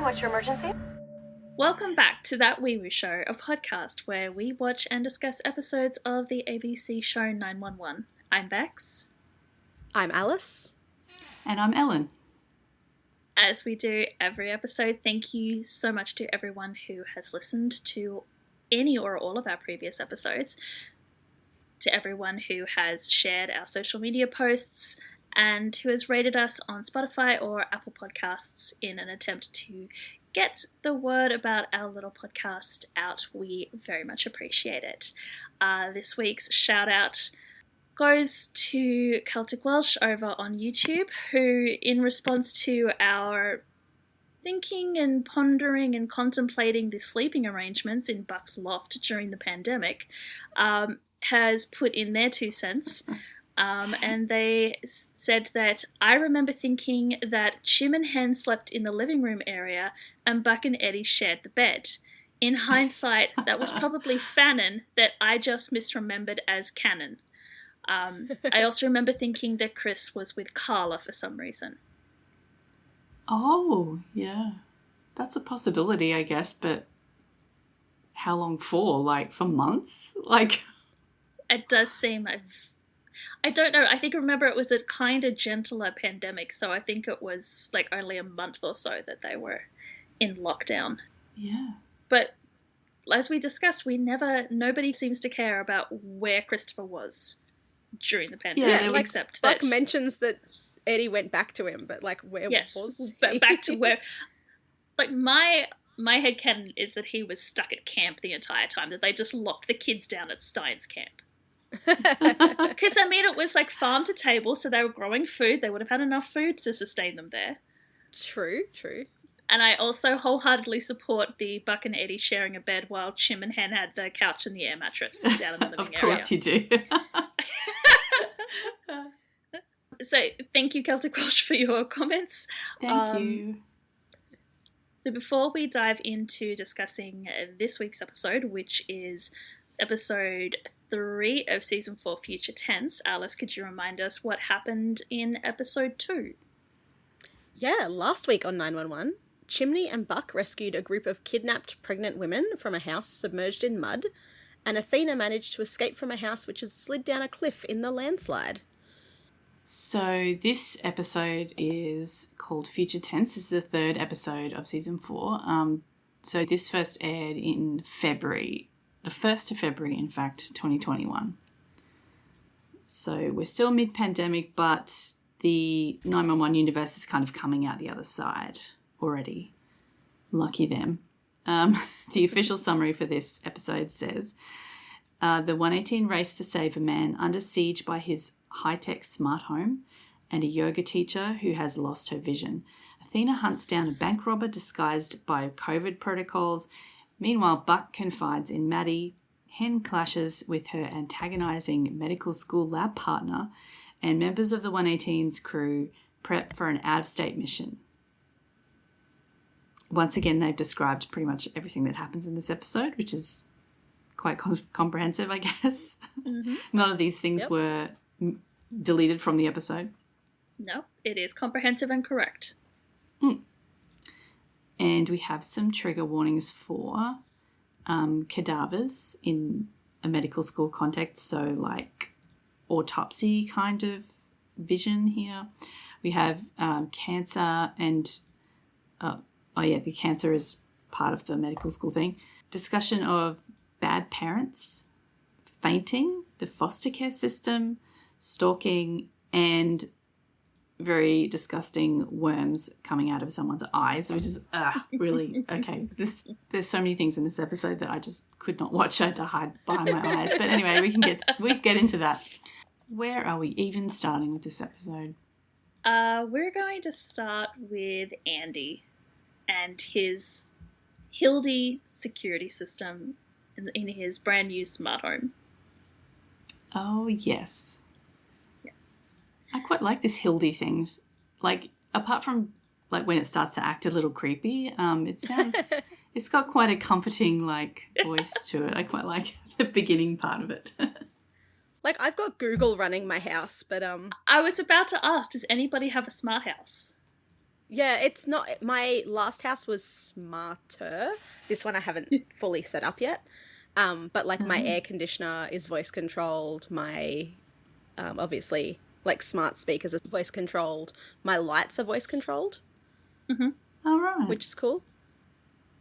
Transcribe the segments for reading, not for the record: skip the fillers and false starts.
what's your emergency? Welcome back to That Weewoo Show, a podcast where we watch and discuss episodes of the ABC show 911. I'm Bex. I'm Alice. And I'm Ellen. As we do every episode, thank you so much to everyone who has listened to any or all of our previous episodes, to everyone who has shared our social media posts, and who has rated us on Spotify or Apple Podcasts in an attempt to get the word about our little podcast out. We very much appreciate it. This week's shout out goes to Celtic Welsh over on YouTube, who, in response to our thinking and pondering and contemplating the sleeping arrangements in Buck's loft during the pandemic, has put in their 2 cents. And they said that, I remember thinking that Chim and Hen slept in the living room area and Buck and Eddie shared the bed. In hindsight, that was probably Fannin that I just misremembered as Cannon. I also remember thinking that Chris was with Carla for some reason. Oh, yeah. That's a possibility, I guess, but how long for? Like, for months? Like... It does seem... I don't know. I remember it was a kind of gentler pandemic, so I think it was like only a month or so that they were in lockdown. Yeah. But as we discussed, nobody seems to care about where Christopher was during the pandemic. Yeah, except Buck that mentions that Eddie went back to him, but like where was he? But back to where, like my headcanon is that he was stuck at camp the entire time, that they just locked the kids down at Stein's camp. Because, I mean, it was like farm to table, so they were growing food. They would have had enough food to sustain them there. True. And I also wholeheartedly support the Buck and Eddie sharing a bed while Chim and Hen had the couch and the air mattress down in the living area. Of course you do. So, thank you, Celtic Welsh, for your comments. Thank you. So before we dive into discussing this week's episode, which is episode 3 of Season 4, Future Tense, Alice, could you remind us what happened in episode 2? Yeah, last week on 911, Chimney and Buck rescued a group of kidnapped pregnant women from a house submerged in mud, and Athena managed to escape from a house which has slid down a cliff in the landslide. So this episode is called Future Tense. This is the 3rd episode of Season 4. So this first aired in February, the 1st of February, in fact, 2021. So we're still mid-pandemic, but the 911 universe is kind of coming out the other side already. Lucky them. The official summary for this episode says, the 118 race to save a man under siege by his high-tech smart home and a yoga teacher who has lost her vision. Athena hunts down a bank robber disguised by COVID protocols. Meanwhile, Buck confides in Maddie. Hen clashes with her antagonising medical school lab partner, and members of the 118's crew prep for an out-of-state mission. Once again, they've described pretty much everything that happens in this episode, which is quite comprehensive, I guess. Mm-hmm. None of these things were deleted from the episode. No, it is comprehensive and correct. And we have some trigger warnings for cadavers in a medical school context, so like autopsy kind of vision here. We have cancer and, the cancer is part of the medical school thing. Discussion of bad parents, fainting, the foster care system, stalking, and very disgusting worms coming out of someone's eyes, which is really okay. There's so many things in this episode that I just could not watch. I had to hide behind my eyes. But anyway, we get into that. Where are we even starting with this episode? We're going to start with Andy and his Hildy security system in his brand new smart home. Oh, yes. Yes. I quite like this Hildy thing. Like, apart from like when it starts to act a little creepy, it sounds it's got quite a comforting like voice to it. I quite like the beginning part of it. Like, I've got Google running my house, but I was about to ask, does anybody have a smart house? Yeah, it's not. My last house was smarter. This one I haven't fully set up yet. But like my air conditioner is voice controlled. My obviously like smart speakers are voice controlled. My lights are voice controlled, All right. which is cool.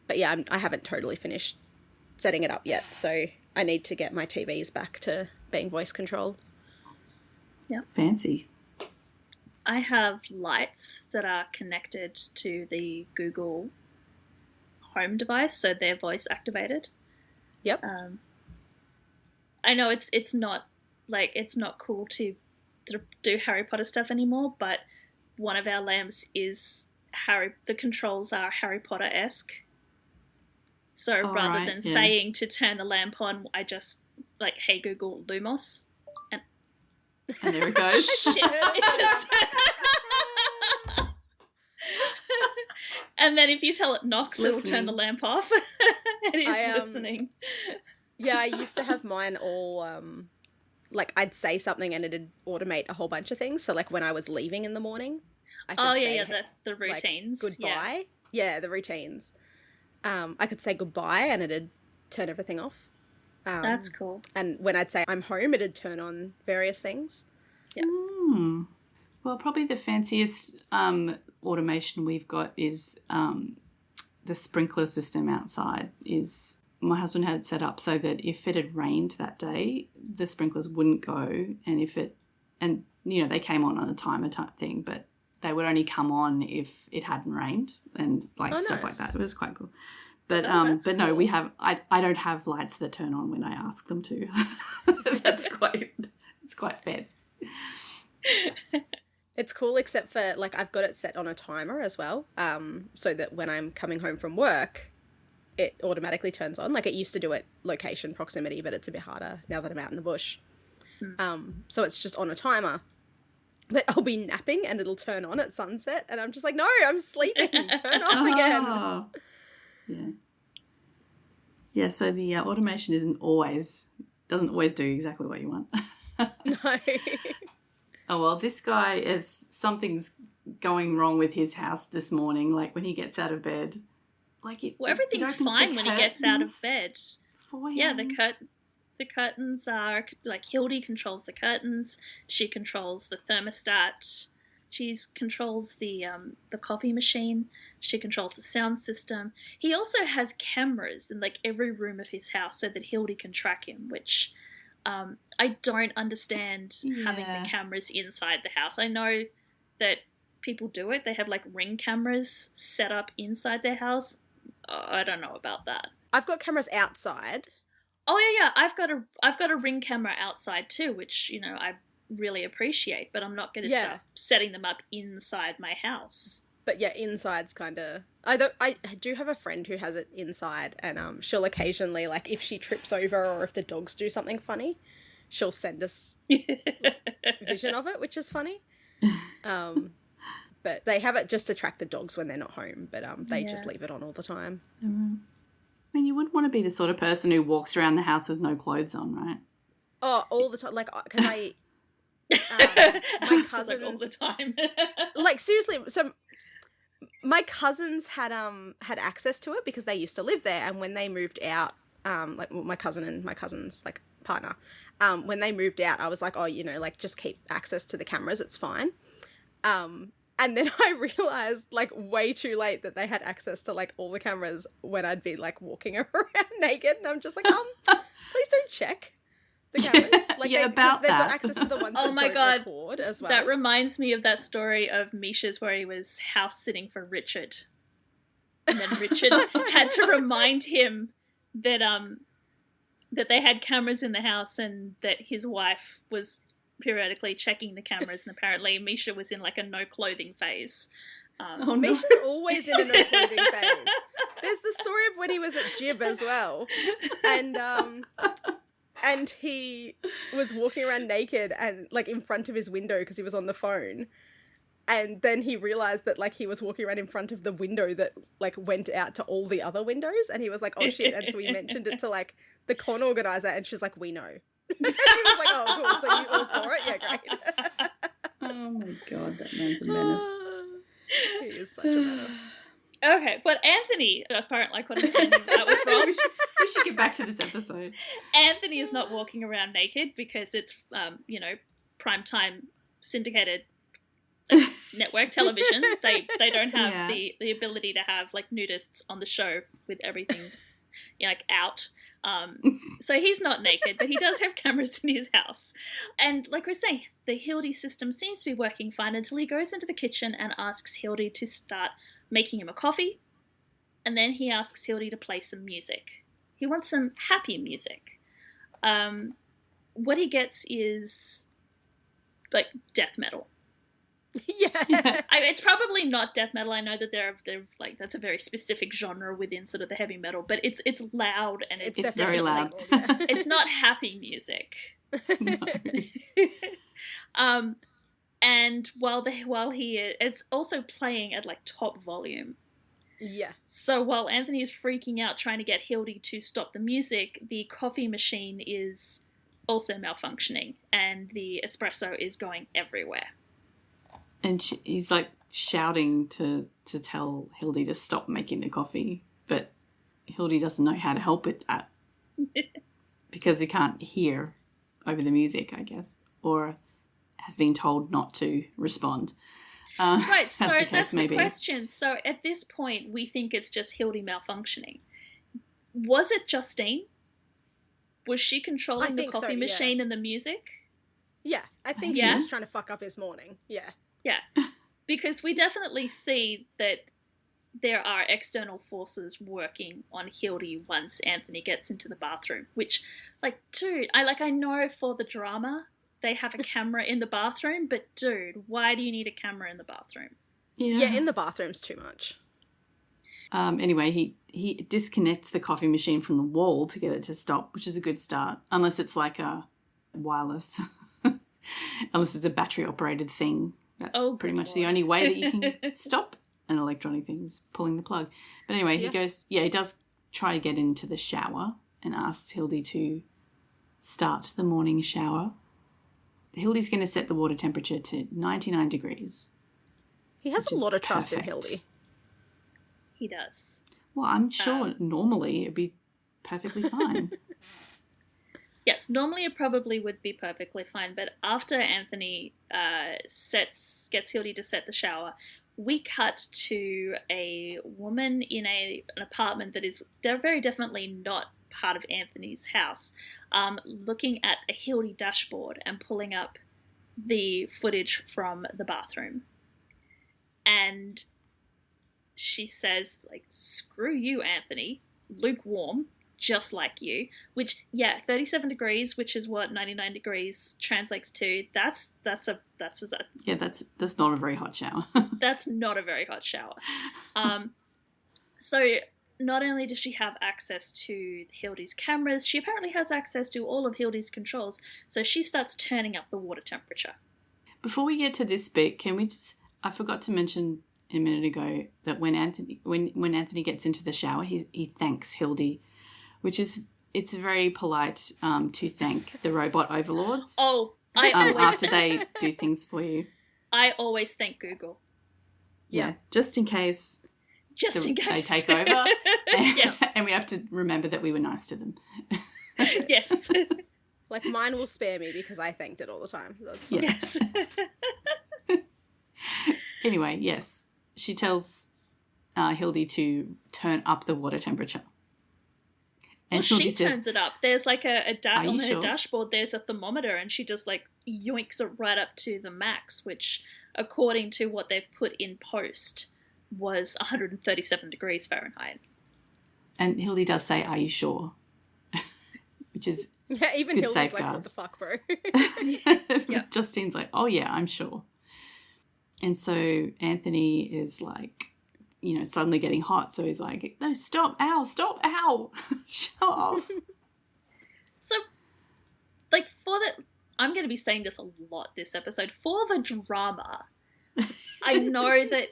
But yeah, I haven't totally finished setting it up yet, so I need to get my TVs back to being voice controlled. Fancy. I have lights that are connected to the Google Home device, so they're voice activated. Yep. I know it's not cool to do Harry Potter stuff anymore, but one of our lamps is the controls are Harry Potter-esque. So rather than saying to turn the lamp on, I just like, hey Google, Lumos. And there it goes. It just... And then if you tell it knocks, it'll turn the lamp off. It is listening. Yeah, I used to have mine all, like I'd say something and it'd automate a whole bunch of things. So like when I was leaving in the morning, I could say, the routines. Like, goodbye. Yeah, the routines. I could say goodbye and it'd turn everything off. That's cool. And when I'd say I'm home, it'd turn on various things. Yeah. Well, probably the fanciest automation we've got is the sprinkler system outside. My husband had it set up so that if it had rained that day, the sprinklers wouldn't go, and they came on a timer type thing, but they would only come on if it hadn't rained and stuff like that. It was quite cool. But but no, cool. I don't have lights that turn on when I ask them to. It's quite fancy. It's cool, except for like I've got it set on a timer as well, so that when I'm coming home from work, it automatically turns on. Like it used to do it location proximity, but it's a bit harder now that I'm out in the bush. So it's just on a timer. But I'll be napping and it'll turn on at sunset, and I'm just like, no, I'm sleeping. Turn off again. Yeah. Yeah, so the automation doesn't always do exactly what you want. No. Oh, well, this guy something's going wrong with his house this morning, like when he gets out of bed. Everything's fine when he gets out of bed. For him. Yeah, the curtains are, like, Hildy controls the curtains, she controls the thermostat, she controls the coffee machine, she controls the sound system. He also has cameras in, like, every room of his house so that Hildy can track him, which I don't understand having the cameras inside the house. I know that people do it. They have, like, Ring cameras set up inside their house. I don't know about that. I've got cameras outside. Oh yeah. I've got a Ring camera outside too, which I really appreciate. But I'm not going to start setting them up inside my house. But yeah, inside's kind of. I do have a friend who has it inside, and she'll occasionally, like, if she trips over or if the dogs do something funny, she'll send us vision of it, which is funny. But they have it just to track the dogs when they're not home. But they just leave it on all the time. I mean, you wouldn't want to be the sort of person who walks around the house with no clothes on, right? Oh, all the time. Like, because my cousins... all the time. Like, seriously, so my cousins had access to it because they used to live there, and when they moved out, my cousin and my cousin's, like, partner, when they moved out, I was like, oh, like, just keep access to the cameras, it's fine. And then I realised, like, way too late that they had access to, like, all the cameras when I'd be, like, walking around naked. And I'm just like, please don't check the cameras. Like, they've got access to the ones that don't record as well. That reminds me of that story of Misha's where he was house sitting for Richard. And then Richard had to remind him that they had cameras in the house and that his wife was periodically checking the cameras, and apparently Misha was in, like, a no clothing phase. Misha's always in a no clothing phase. There's the story of when he was at Jib as well, and he was walking around naked and, like, in front of his window because he was on the phone, and then he realized that, like, he was walking around in front of the window that, like, went out to all the other windows, and he was like, oh shit. And so he mentioned it to, like, the con organizer, and she's like, we know. And he was like, oh, cool, so you all saw it? Yeah, great. Oh my God, that man's a menace. He is such a menace. Okay, but Anthony, apparently I couldn't that was wrong. We should get back to this episode. Anthony is not walking around naked because it's, primetime syndicated network television. They don't have the ability to have like nudists on the show with everything out. So he's not naked, but he does have cameras in his house. And like we're saying, the Hildy system seems to be working fine until he goes into the kitchen and asks Hildy to start making him a coffee. And then he asks Hildy to play some music. He wants some happy music. What he gets is like death metal. Yeah. It's probably not death metal. I know that they're like that's a very specific genre within sort of the heavy metal, but it's loud and it's very loud. It's not happy music. No. And while it's also playing at like top volume. Yeah. So while Anthony is freaking out trying to get Hildy to stop the music, the coffee machine is also malfunctioning and the espresso is going everywhere. And he's like shouting to tell Hildy to stop making the coffee, but Hildy doesn't know how to help with that because he can't hear over the music, I guess, or has been told not to respond. Right, so that's the question. So at this point, we think it's just Hildy malfunctioning. Was it Justine? Was she controlling the coffee machine and the music? Yeah, I think she was trying to fuck up his morning. Yeah. Yeah, because we definitely see that there are external forces working on Hildy once Anthony gets into the bathroom, which, like, dude, I know for the drama they have a camera in the bathroom, but dude, why do you need a camera in the bathroom? Yeah, in the bathroom's too much. Anyway, he disconnects the coffee machine from the wall to get it to stop, which is a good start, unless it's like a wireless, unless it's a battery-operated thing. That's pretty much the only way that you can stop an electronic thing is pulling the plug. But anyway, he does try to get into the shower and asks Hildy to start the morning shower. Hildy's going to set the water temperature to 99 degrees. He has a lot of trust in Hildy. He does. Well, I'm sure normally it'd be perfectly fine. Yes, normally it probably would be perfectly fine, but after Anthony gets Hildy to set the shower, we cut to a woman in an apartment that is very definitely not part of Anthony's house, looking at a Hildy dashboard and pulling up the footage from the bathroom. And she says, like, screw you, Anthony, lukewarm, just like you, which 37 degrees, which is what 99 degrees translates to. That's not a very hot shower. That's not a very hot shower. So not only does she have access to Hildy's cameras, she apparently has access to all of Hildy's controls. So she starts turning up the water temperature. Before we get to this bit, can we just? I forgot to mention a minute ago that when Anthony gets into the shower, he thanks Hildy. Which is, it's very polite to thank the robot overlords. Oh, I always after they do things for you. I always thank Google. Yeah, just in case. Just in case they take over. Yes, and we have to remember that we were nice to them. Yes. Like mine will spare me because I thanked it all the time. That's fine. Yes. Anyway, yes, she tells Hildy to turn up the water temperature. And she turns it up. There's like on her sure? dashboard, there's a thermometer, and she just like yoinks it right up to the max, which, according to what they've put in post, was 137 degrees Fahrenheit. And Hildy does say, "Are you sure?" Which is even good Hildy's safeguards. like, "What the fuck, bro?" Yep. Justine's like, "Oh yeah, I'm sure." And so Anthony is like, suddenly getting hot. So he's like, no, stop, ow, shut off. So, like, I'm going to be saying this a lot this episode. For the drama, I know that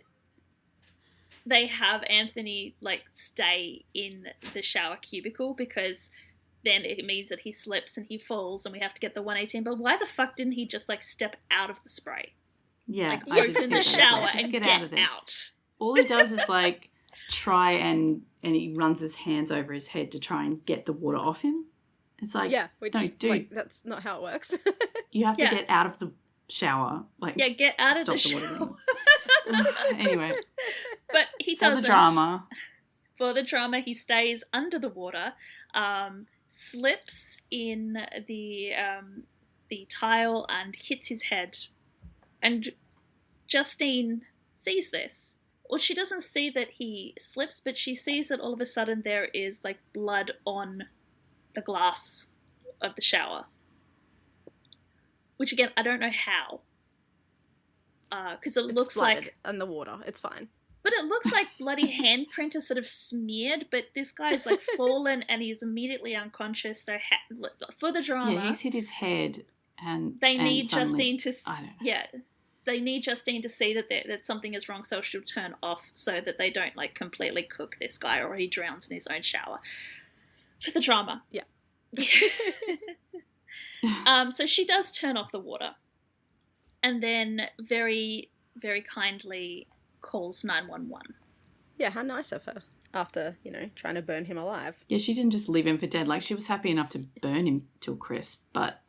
they have Anthony, like, stay in the shower cubicle because then it means that he slips and he falls and we have to get the 118. But why the fuck didn't he just, like, step out of the spray? Yeah, like I did open think the that, so shower just and get get out of there. out. All he does is like try and he runs his hands over his head to try and get the water off him. It's like, Yeah, which, no, dude, like, that's not how it works. you have to Yeah. get out of the shower. Like, Yeah, get out of the stop the shower. water. Anyway, But he for doesn't. the drama. For the drama, he stays under the water, slips in the tile and hits his head. And Justine sees this. Well, she doesn't see that he slips, but she sees that all of a sudden there is like blood on the glass of the shower. Which again, I don't know how. Because it looks like in the water. It's fine. But it looks like bloody handprint is sort of smeared, but this guy's like fallen and he's immediately unconscious. So for the drama, Yeah, he's hit his head, and they need suddenly, Justine to. I don't know. Yeah, they need Justine to see that something is wrong, so she'll turn off so that they don't like completely cook this guy or he drowns in his own shower. For the drama, yeah. So she does turn off the water, and then very, very kindly calls 911. Yeah, how nice of her. After, trying to burn him alive. Yeah, she didn't just leave him for dead. Like, she was happy enough to burn him till crisp, but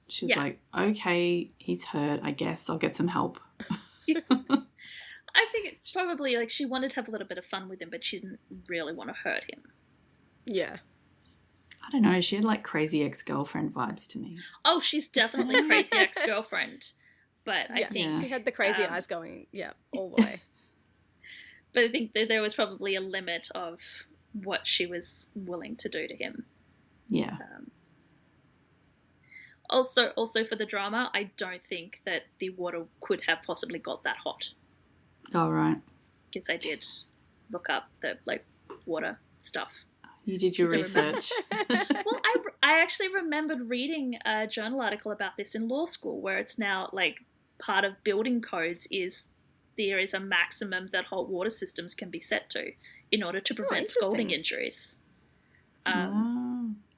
she was like, okay, he's hurt, I guess. I'll get some help. I think it's probably, like, she wanted to have a little bit of fun with him, but she didn't really want to hurt him. Yeah. I don't know. She had, like, crazy ex-girlfriend vibes to me. Oh, she's definitely crazy ex-girlfriend. But I think... She had the crazy eyes going, all the way. But I think that there was probably a limit of what she was willing to do to him. Yeah. Also for the drama, I don't think that the water could have possibly got that hot. Oh, right. Because I did look up the, like, water stuff. You did your research. Well, I actually remembered reading a journal article about this in law school, where it's now, like, part of building codes is there is a maximum that hot water systems can be set to in order to prevent scalding injuries.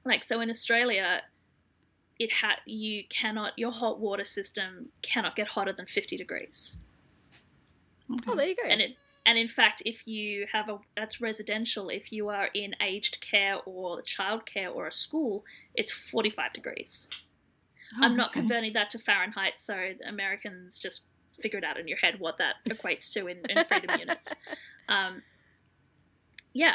Like, so in Australia, your hot water system cannot get hotter than 50 degrees. Okay. Oh, there you go. And in fact, if you have that's residential, if you are in aged care or childcare or a school, it's 45 degrees. Oh, I'm not converting that to Fahrenheit, so Americans just figure it out in your head what that equates to in freedom units. Yeah.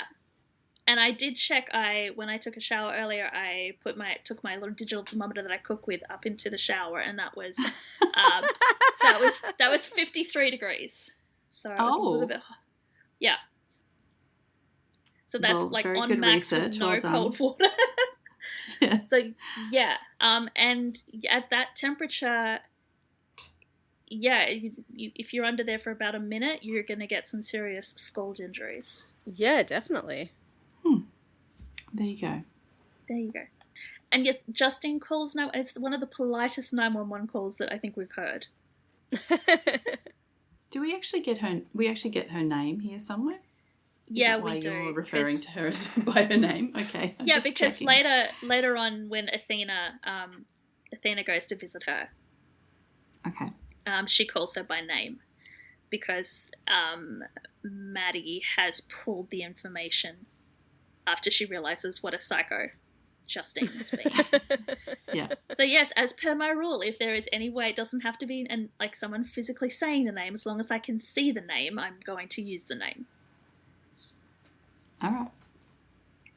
And I did check, when I took a shower earlier, I took my little digital thermometer that I cook with up into the shower, and that was that was 53 degrees. So it was a little bit hot. Yeah. So that's on max with no cold water. Yeah. So yeah. And at that temperature, yeah, if you're under there for about a minute, you're going to get some serious scald injuries. Yeah, definitely. There you go. There you go. And yes, Justine calls now. It's one of the politest 911 calls that I think we've heard. Do we actually get her? We actually get her name here somewhere? Yeah, we do. You're referring to her by her name. Okay. I'm just because checking. later on, when Athena goes to visit her, okay, she calls her by name because Maddie has pulled the information after she realizes what a psycho Justine has been. Yeah. So yes, as per my rule, if there is any way, it doesn't have to be like someone physically saying the name. As long as I can see the name, I'm going to use the name. All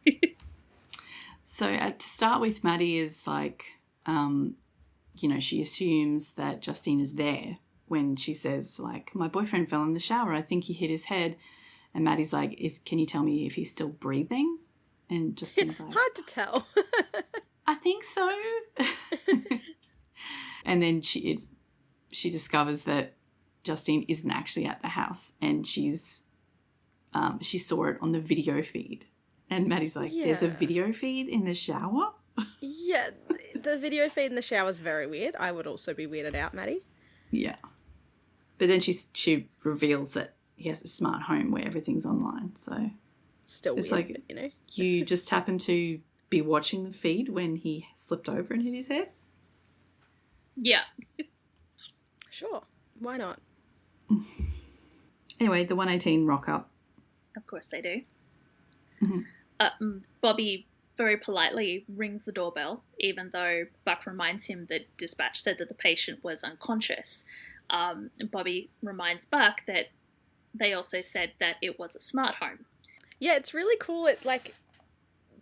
right. So to start with, Maddie is like, she assumes that Justine is there when she says, like, my boyfriend fell in the shower. I think he hit his head. And Maddie's like, can you tell me if he's still breathing? And Justine's like, hard to tell. I think so. And then she discovers that Justine isn't actually at the house, and she saw it on the video feed. And Maddie's like, there's a video feed in the shower? Yeah, the video feed in the shower is very weird. I would also be weirded out, Maddie. Yeah. But then she reveals that he has a smart home where everything's online, so... Still it's weird, like, but, you just happen to be watching the feed when he slipped over and hit his head? Yeah. Sure. Why not? Anyway, the 118 rock up. Of course they do. Mm-hmm. Bobby very politely rings the doorbell, even though Buck reminds him that dispatch said that the patient was unconscious. Bobby reminds Buck that they also said that it was a smart home. Yeah, it's really cool. It, like,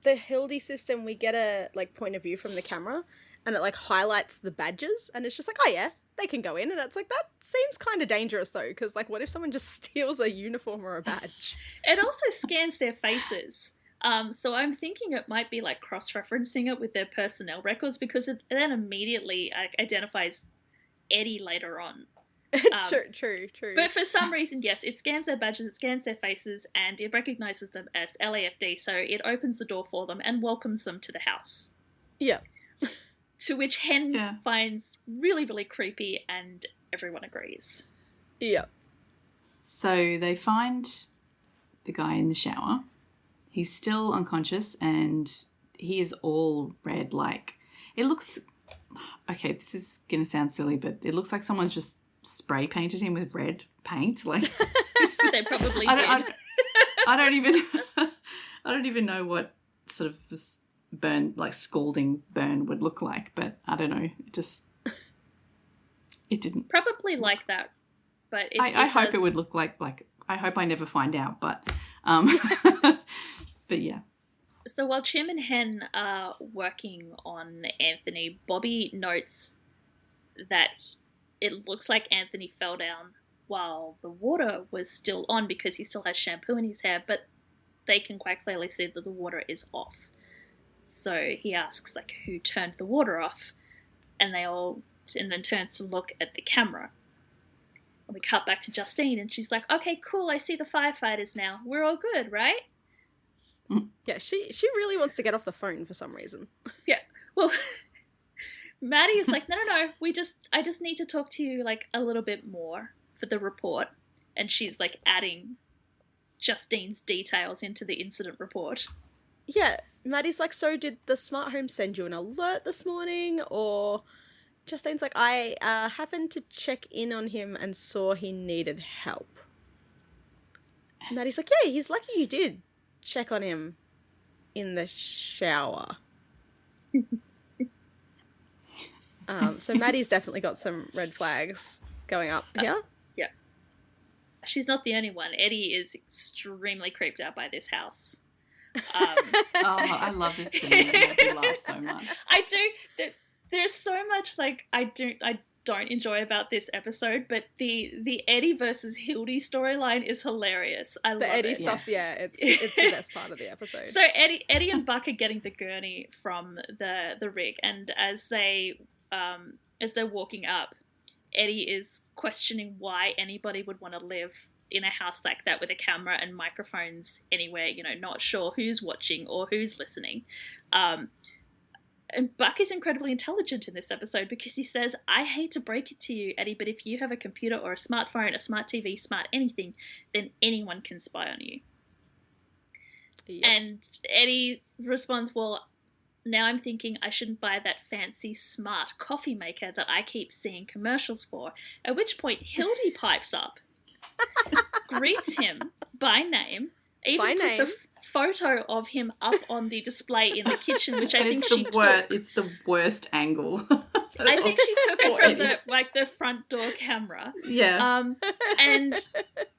the Hildy system, we get a, like, point of view from the camera, and it, like, highlights the badges, and it's just like, oh, yeah, they can go in. And it's like, that seems kind of dangerous, though, because, like, what if someone just steals a uniform or a badge? It also scans their faces. So I'm thinking it might be, like, cross-referencing it with their personnel records, because it then immediately identifies Eddie later on. True. But for some reason, yes, it scans their badges, it scans their faces, and it recognizes them as LAFD, so it opens the door for them and welcomes them to the house. Yeah. To which Hen finds really, really creepy, and everyone agrees. Yeah. So they find the guy in the shower. He's still unconscious, and he is all red, like... It looks... Okay, this is going to sound silly, but it looks like someone's just spray painted him with red paint. Like they probably did. I don't even know what sort of this burn, like scalding burn, would look like. But I don't know. It didn't. Probably like that, but I hope it would look like. I hope I never find out. But but yeah. So while Chim and Hen are working on Anthony, Bobby notes that it looks like Anthony fell down while the water was still on because he still has shampoo in his hair, but they can quite clearly see that the water is off. So he asks, like, who turned the water off? And then turns to look at the camera. And we cut back to Justine, and she's like, okay, cool, I see the firefighters now. We're all good, right? Yeah, she really wants to get off the phone for some reason. Yeah, well... Maddie is like, no, I just need to talk to you, like, a little bit more for the report. And she's, like, adding Justine's details into the incident report. Yeah, Maddie's like, so did the smart home send you an alert this morning? Or Justine's like, I happened to check in on him and saw he needed help. Maddie's like, yeah, he's lucky you did check on him in the shower. So Maddie's definitely got some red flags going up here. Yeah. She's not the only one. Eddie is extremely creeped out by this house. I love this scene. I do laugh so much. I do. There's so much, like, I don't enjoy about this episode, but the Eddie versus Hildy storyline is hilarious. I love it. The Eddie stuff's, yeah, it's the best part of the episode. So Eddie and Buck are getting the gurney from the rig, and as they're walking up, Eddie is questioning why anybody would want to live in a house like that with a camera and microphones anywhere, not sure who's watching or who's listening. And Buck is incredibly intelligent in this episode because he says, I hate to break it to you, Eddie, but if you have a computer or a smartphone, a smart TV, smart anything, then anyone can spy on you. Yep. And Eddie responds, well, now I'm thinking I shouldn't buy that fancy smart coffee maker that I keep seeing commercials for. At which point Hildy pipes up, greets him by name, puts a photo of him up on the display in the kitchen, which I think she took. It's the worst angle. I think she took it from the front door camera. Yeah. And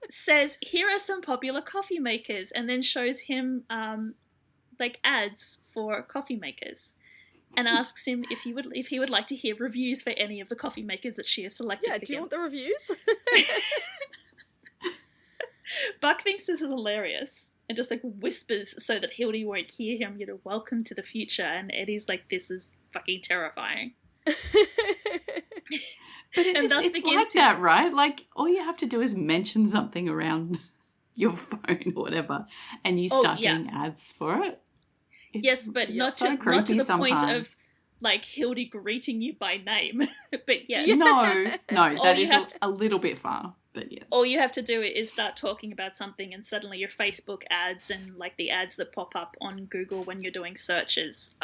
says, here are some popular coffee makers, and then shows him ads for coffee makers, and asks him if he would like to hear reviews for any of the coffee makers that she has selected. Yeah, for do you him. want the reviews? Buck thinks this is hilarious and just whispers so that Hildy won't hear him, welcome to the future. And Eddie's like, this is fucking terrifying. But it's like that, right? Like, all you have to do is mention something around your phone or whatever, and you start getting ads for it. Yes, but not to the sometimes. Point of Hildy greeting you by name. But yes. No, that is a little bit far. But yes. All you have to do is start talking about something, and suddenly your Facebook ads and the ads that pop up on Google when you're doing searches,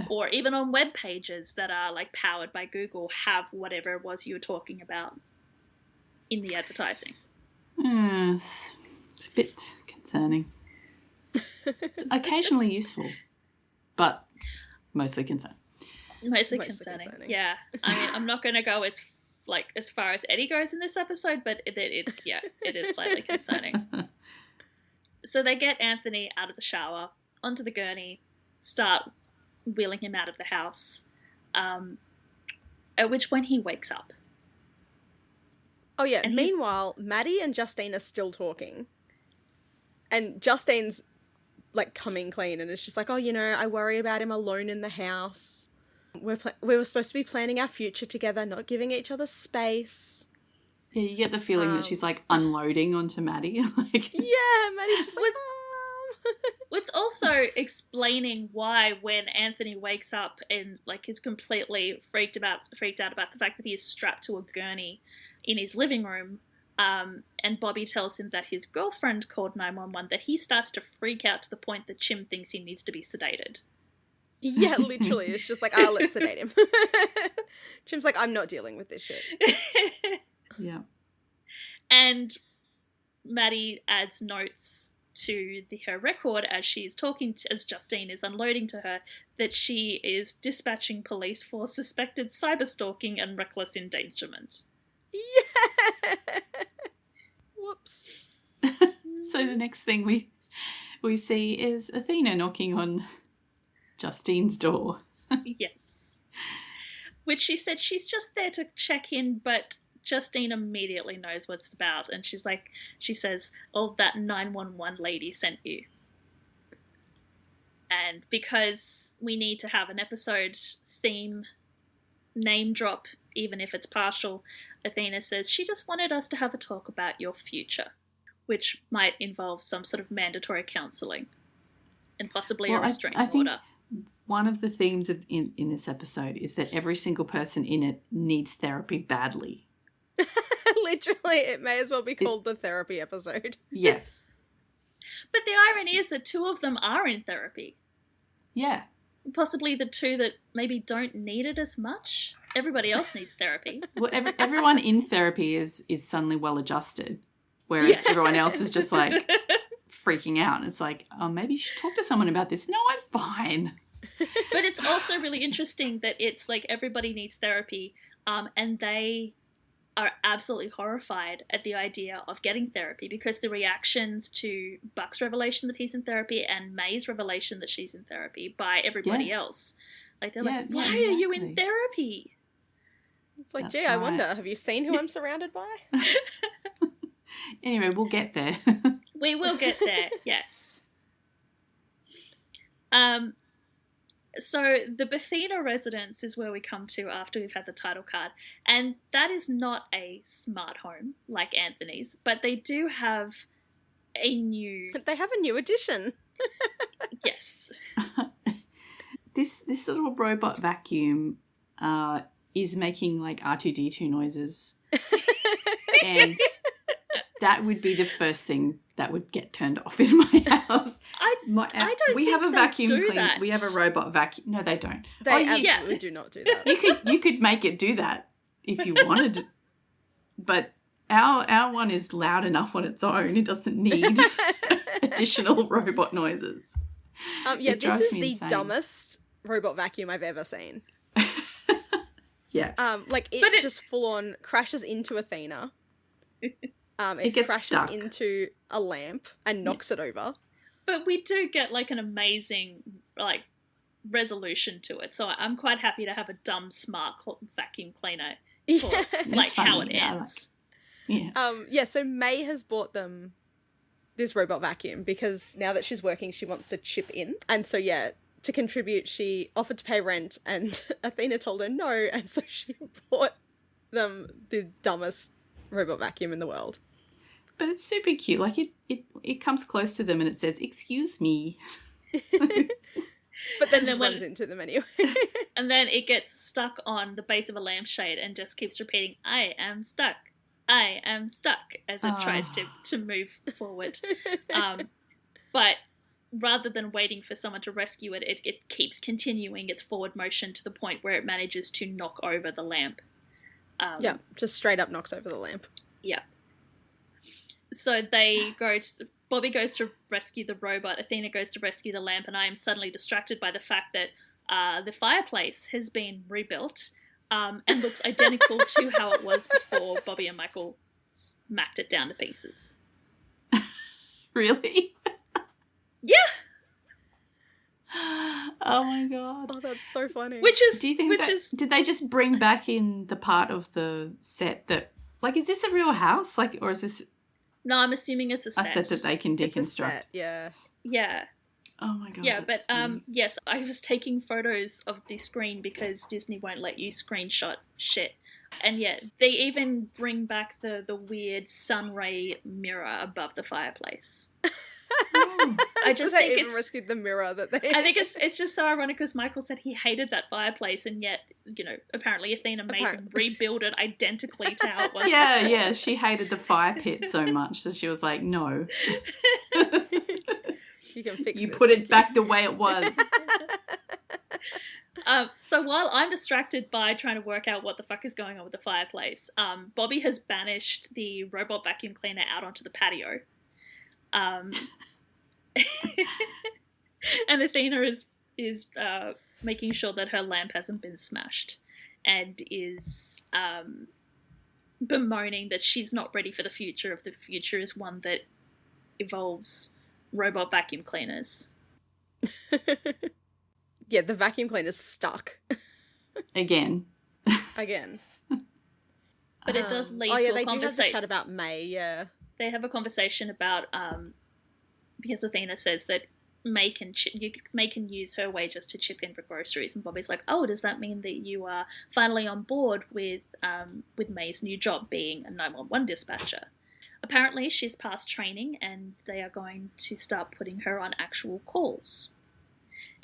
or even on web pages that are powered by Google, have whatever it was you were talking about. in the advertising. It's a bit concerning. It's occasionally useful, but mostly concerning. Mostly concerning. Yeah. I mean, I'm not going to go as far as Eddie goes in this episode, but it is slightly concerning. So they get Anthony out of the shower, onto the gurney, start wheeling him out of the house, at which point he wakes up. Oh, yeah. And meanwhile, Maddie and Justine are still talking. And Justine's, like, coming clean, and it's just like, oh, you know, I worry about him alone in the house. We were supposed to be planning our future together, not giving each other space. Yeah, you get the feeling that she's, like, unloading onto Maddie. Like, yeah, Maddie's just like, It's also explaining why when Anthony wakes up and, like, is completely freaked out about the fact that he is strapped to a gurney in his living room, and Bobby tells him that his girlfriend called 911, that he starts to freak out to the point that Chim thinks he needs to be sedated. Yeah, literally. It's just like, let's sedate him. Chim's like, I'm not dealing with this shit. Yeah. And Maddie adds notes to her record as she is talking as Justine is unloading to her, that she is dispatching police for suspected cyberstalking and reckless endangerment. Yeah. Whoops. So the next thing we see is Athena knocking on Justine's door. Yes. Which she said she's just there to check in, but Justine immediately knows what it's about, and she says, oh, that 911 lady sent you. And because we need to have an episode theme name drop, even if it's partial, Athena says she just wanted us to have a talk about your future, which might involve some sort of mandatory counselling and possibly a restraining order. One of the themes in this episode is that every single person in it needs therapy badly. Literally, it may as well be called the therapy episode. Yes. But the irony is that two of them are in therapy. Yeah. Possibly the two that maybe don't need it as much. Everybody else needs therapy. Well, everyone in therapy is suddenly well adjusted, whereas everyone else is just like freaking out. And it's like, oh, maybe you should talk to someone about this. No, I'm fine. But it's also really interesting that it's like everybody needs therapy, and they are absolutely horrified at the idea of getting therapy, because the reactions to Buck's revelation that he's in therapy and May's revelation that she's in therapy by everybody else, like they're like, why are you in therapy? It's like, I wonder, have you seen who I'm surrounded by? Anyway, we'll get there. We will get there, yes. So the Athena residence is where we come to after we've had the title card, and that is not a smart home like Anthony's, but they do have a new... They have a new addition. Yes. This little robot vacuum is making like R2-D2 noises, and that would be the first thing that would get turned off in my house. I don't we think have a they vacuum do cleaner. that. We have a robot vacuum. No, they don't. They absolutely do not do that. You could make it do that if you wanted, but our one is loud enough on its own. It doesn't need additional robot noises. Yeah, this is the dumbest robot vacuum I've ever seen. Yeah. It just full on crashes into Athena. It gets crashes stuck into a lamp and knocks it over. But we do get like an amazing like resolution to it, so I'm quite happy to have a dumb smart vacuum cleaner for like how it ends. So May has bought them this robot vacuum because now that she's working, she wants to chip in, and so to contribute, she offered to pay rent, and Athena told her no, and so she bought them the dumbest robot vacuum in the world. But it's super cute. Like it comes close to them and it says, "Excuse me." But then runs into them anyway. And then it gets stuck on the base of a lampshade and just keeps repeating, "I am stuck. I am stuck," as it tries to move forward. But rather than waiting for someone to rescue it, it keeps continuing its forward motion to the point where it manages to knock over the lamp. Just straight up knocks over the lamp. Yeah. So Bobby goes to rescue the robot, Athena goes to rescue the lamp, and I am suddenly distracted by the fact that the fireplace has been rebuilt and looks identical to how it was before Bobby and Michael smacked it down to pieces. Really? Yeah. Oh my god. Oh, that's so funny. Do you think did they just bring back in the part of the set that, like, is this a real house? Like, or is this... No, I'm assuming it's a set. A set that they can deconstruct. It's a set, yeah. Yeah. Oh my god. Yeah, but yes, I was taking photos of the screen because Disney won't let you screenshot shit. And yet they even bring back the weird sun ray mirror above the fireplace. I just think even rescued the mirror that they... I think it's just so ironic because Michael said he hated that fireplace, and yet, you know, apparently Athena made him rebuild it identically to how it was. Yeah, she hated the fire pit so much that she was like, no. You can fix You this, put it back the way it was. So while I'm distracted by trying to work out what the fuck is going on with the fireplace, Bobby has banished the robot vacuum cleaner out onto the patio. And Athena is making sure that her lamp hasn't been smashed, and is bemoaning that she's not ready for the future if the future is one that involves robot vacuum cleaners. Yeah, the vacuum cleaner's stuck. Again. But it does lead to a conversation. Oh yeah, they do have the chat about May, yeah. They have a conversation about, because Athena says that May can use her wages to chip in for groceries, and Bobby's like, oh, does that mean that you are finally on board with May's new job being a 911 dispatcher? Apparently she's passed training and they are going to start putting her on actual calls.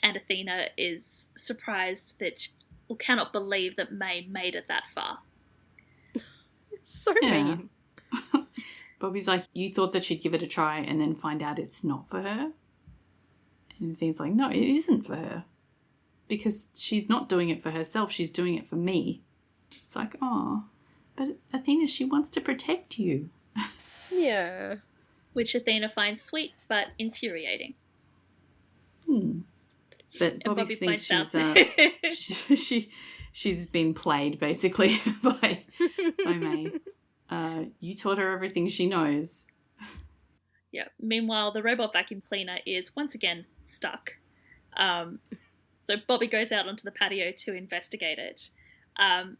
And Athena is surprised cannot believe that May made it that far. So mean. Bobby's like, you thought that she'd give it a try and then find out it's not for her? And Athena's like, no, it isn't for her. Because she's not doing it for herself, she's doing it for me. It's like, oh, but Athena, she wants to protect you. Yeah. Which Athena finds sweet but infuriating. But Bobby thinks she's been played basically by May. You taught her everything she knows. Yeah. Meanwhile, the robot vacuum cleaner is once again stuck. So Bobby goes out onto the patio to investigate it. And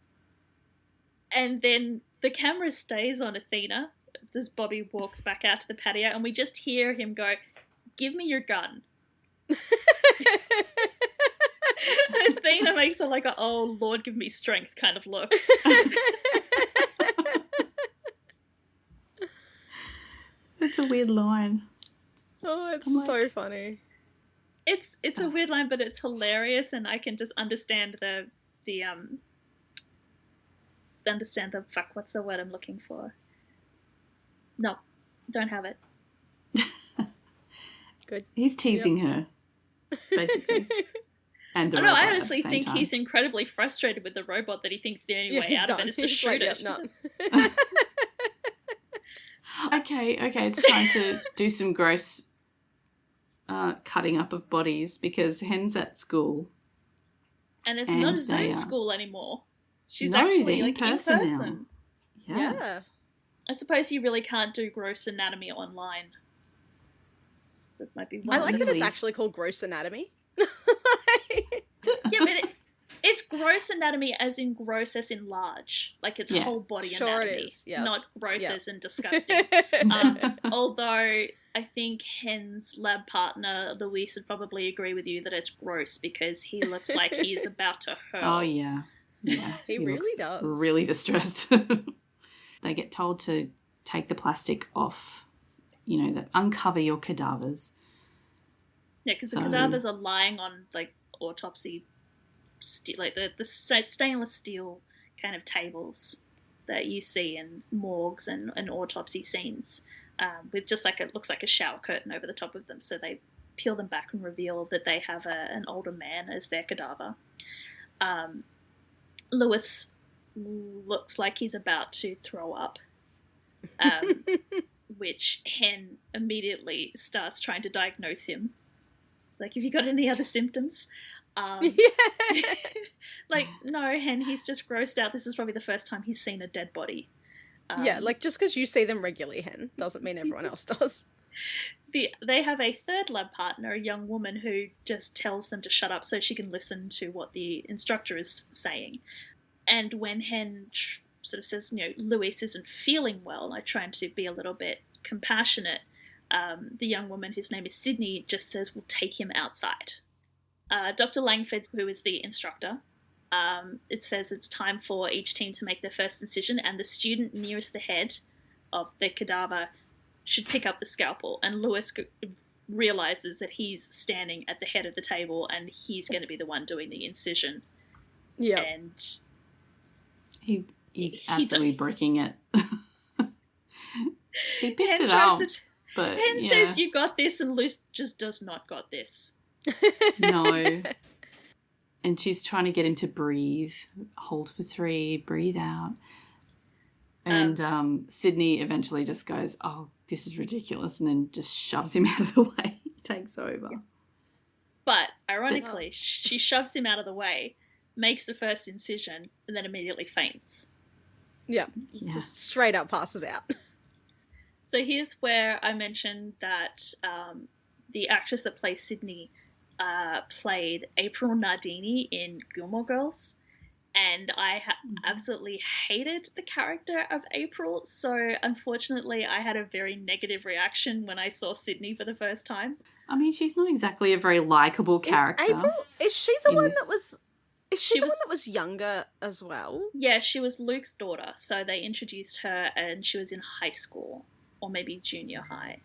then the camera stays on Athena as Bobby walks back out to the patio, and we just hear him go, "Give me your gun." And Athena makes it like a, oh Lord, give me strength kind of look. That's a weird line. Oh, it's so funny. It's a weird line, but it's hilarious, and I can just understand the fuck, what's the word I'm looking for? No, don't have it. Good. He's teasing her, basically. And the I robot honestly think time. He's incredibly frustrated with the robot that he thinks the only way out of it is to shoot it. Okay, it's time to do some gross cutting up of bodies because Hen's at school. And it's not a Zoom school anymore. She's actually like in person. Yeah. I suppose you really can't do gross anatomy online. That might be one. I like that it's actually called gross anatomy. Yeah, but it's gross anatomy as in gross as in large. Like it's whole body anatomy. It is. Yeah. Not gross as in disgusting. Although I think Hen's lab partner, Luis, would probably agree with you that it's gross because he looks like he's about to hurl. Oh, yeah. Yeah. He really does. Really distressed. They get told to take the plastic off, that uncover your cadavers. Yeah, because the cadavers are lying on like autopsy, like the stainless steel kind of tables that you see in morgues and autopsy scenes, with just like it looks like a shower curtain over the top of them. So they peel them back and reveal that they have an older man as their cadaver. Lewis looks like he's about to throw up. which Hen immediately starts trying to diagnose him. It's like, have you got any other symptoms? Like, no, Hen, he's just grossed out. This is probably the first time he's seen a dead body. Like, just because you see them regularly, Hen, doesn't mean everyone else does. They have a third lab partner, a young woman who just tells them to shut up so she can listen to what the instructor is saying. And when Hen sort of says, Luis isn't feeling well, like trying to be a little bit compassionate, the young woman, whose name is Sydney, just says, we'll take him outside. Dr. Langford, who is the instructor, it says it's time for each team to make their first incision, and the student nearest the head of the cadaver should pick up the scalpel. And Luis realizes that he's standing at the head of the table and he's going to be the one doing the incision. Yeah. And he's absolutely breaking it. He picks it up. But Hen says, you got this, and Luis just does not got this. No. And she's trying to get him to breathe. Hold for 3, breathe out. And Sydney eventually just goes, oh, this is ridiculous, and then just shoves him out of the way. Takes over. But, ironically, she shoves him out of the way, makes the first incision, and then immediately faints. Yeah. Just straight up passes out. So here's where I mentioned that the actress that plays Sydney played April Nardini in Gilmore Girls, and I absolutely hated the character of April, so unfortunately I had a very negative reaction when I saw Sydney for the first time. I mean, she's not exactly a very likeable character. Is she the one that was... Is she the one that was younger as well? Yeah, she was Luke's daughter, so they introduced her and she was in high school, or maybe junior high.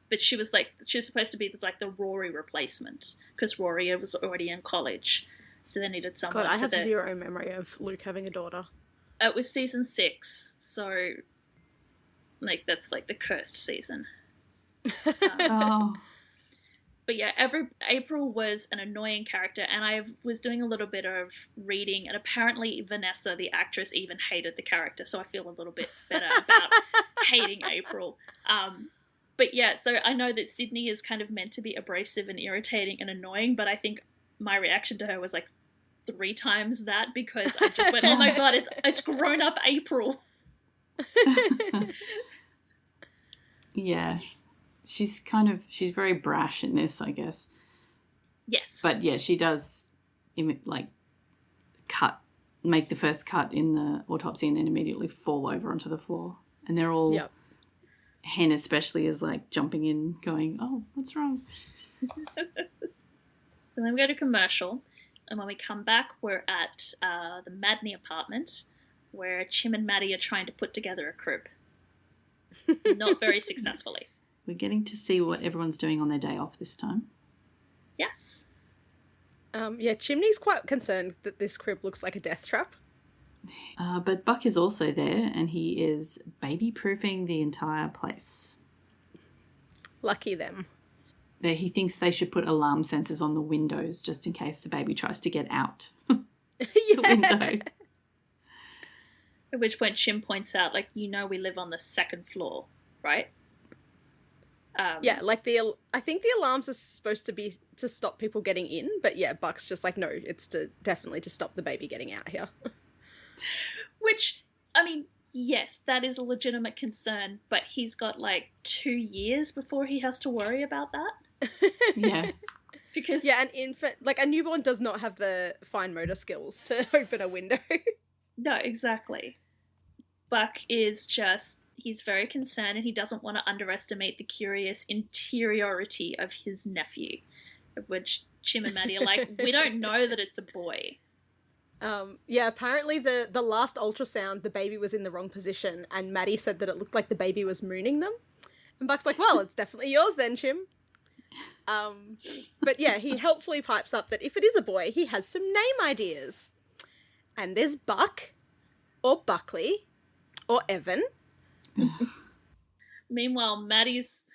But she was supposed to be like the Rory replacement, because Rory was already in college. So they needed someone. God, I have zero memory of Luke having a daughter. It was season 6, so like that's like the cursed season. But yeah, April was an annoying character, and I was doing a little bit of reading, and apparently Vanessa, the actress, even hated the character, so I feel a little bit better about hating April. But yeah, so I know that Sydney is kind of meant to be abrasive and irritating and annoying, but I think my reaction to her was like 3 times that, because I just went, oh my god, it's grown up April. Yeah. She's very brash in this, I guess. Yes. But yeah, she does make the first cut in the autopsy and then immediately fall over onto the floor. And they're all, Hen especially is like jumping in going, oh, what's wrong? So then we go to commercial. And when we come back, we're at the Madney apartment, where Chim and Maddie are trying to put together a crib. Not very successfully. We're getting to see what everyone's doing on their day off this time. Yes. Chimney's quite concerned that this crib looks like a death trap. But Buck is also there, and he is baby-proofing the entire place. Lucky them. He thinks they should put alarm sensors on the windows just in case the baby tries to get out the window. At which point Chim points out, we live on the 2nd floor, right? I think the alarms are supposed to be to stop people getting in, but yeah, Buck's just like, no, it's definitely to stop the baby getting out here. Which, I mean, yes, that is a legitimate concern, but he's got 2 years before he has to worry about that. Yeah. Because an infant, a newborn does not have the fine motor skills to open a window. No, exactly. Buck is he's very concerned, and he doesn't want to underestimate the curious interiority of his nephew, which Chim and Maddie are like, we don't know that it's a boy. Apparently the last ultrasound, the baby was in the wrong position, and Maddie said that it looked like the baby was mooning them. And Buck's like, well, it's definitely yours then, Chim. But yeah, he helpfully pipes up that if it is a boy, he has some name ideas. And there's Buck, or Buckley, or Evan. Meanwhile, Maddie's...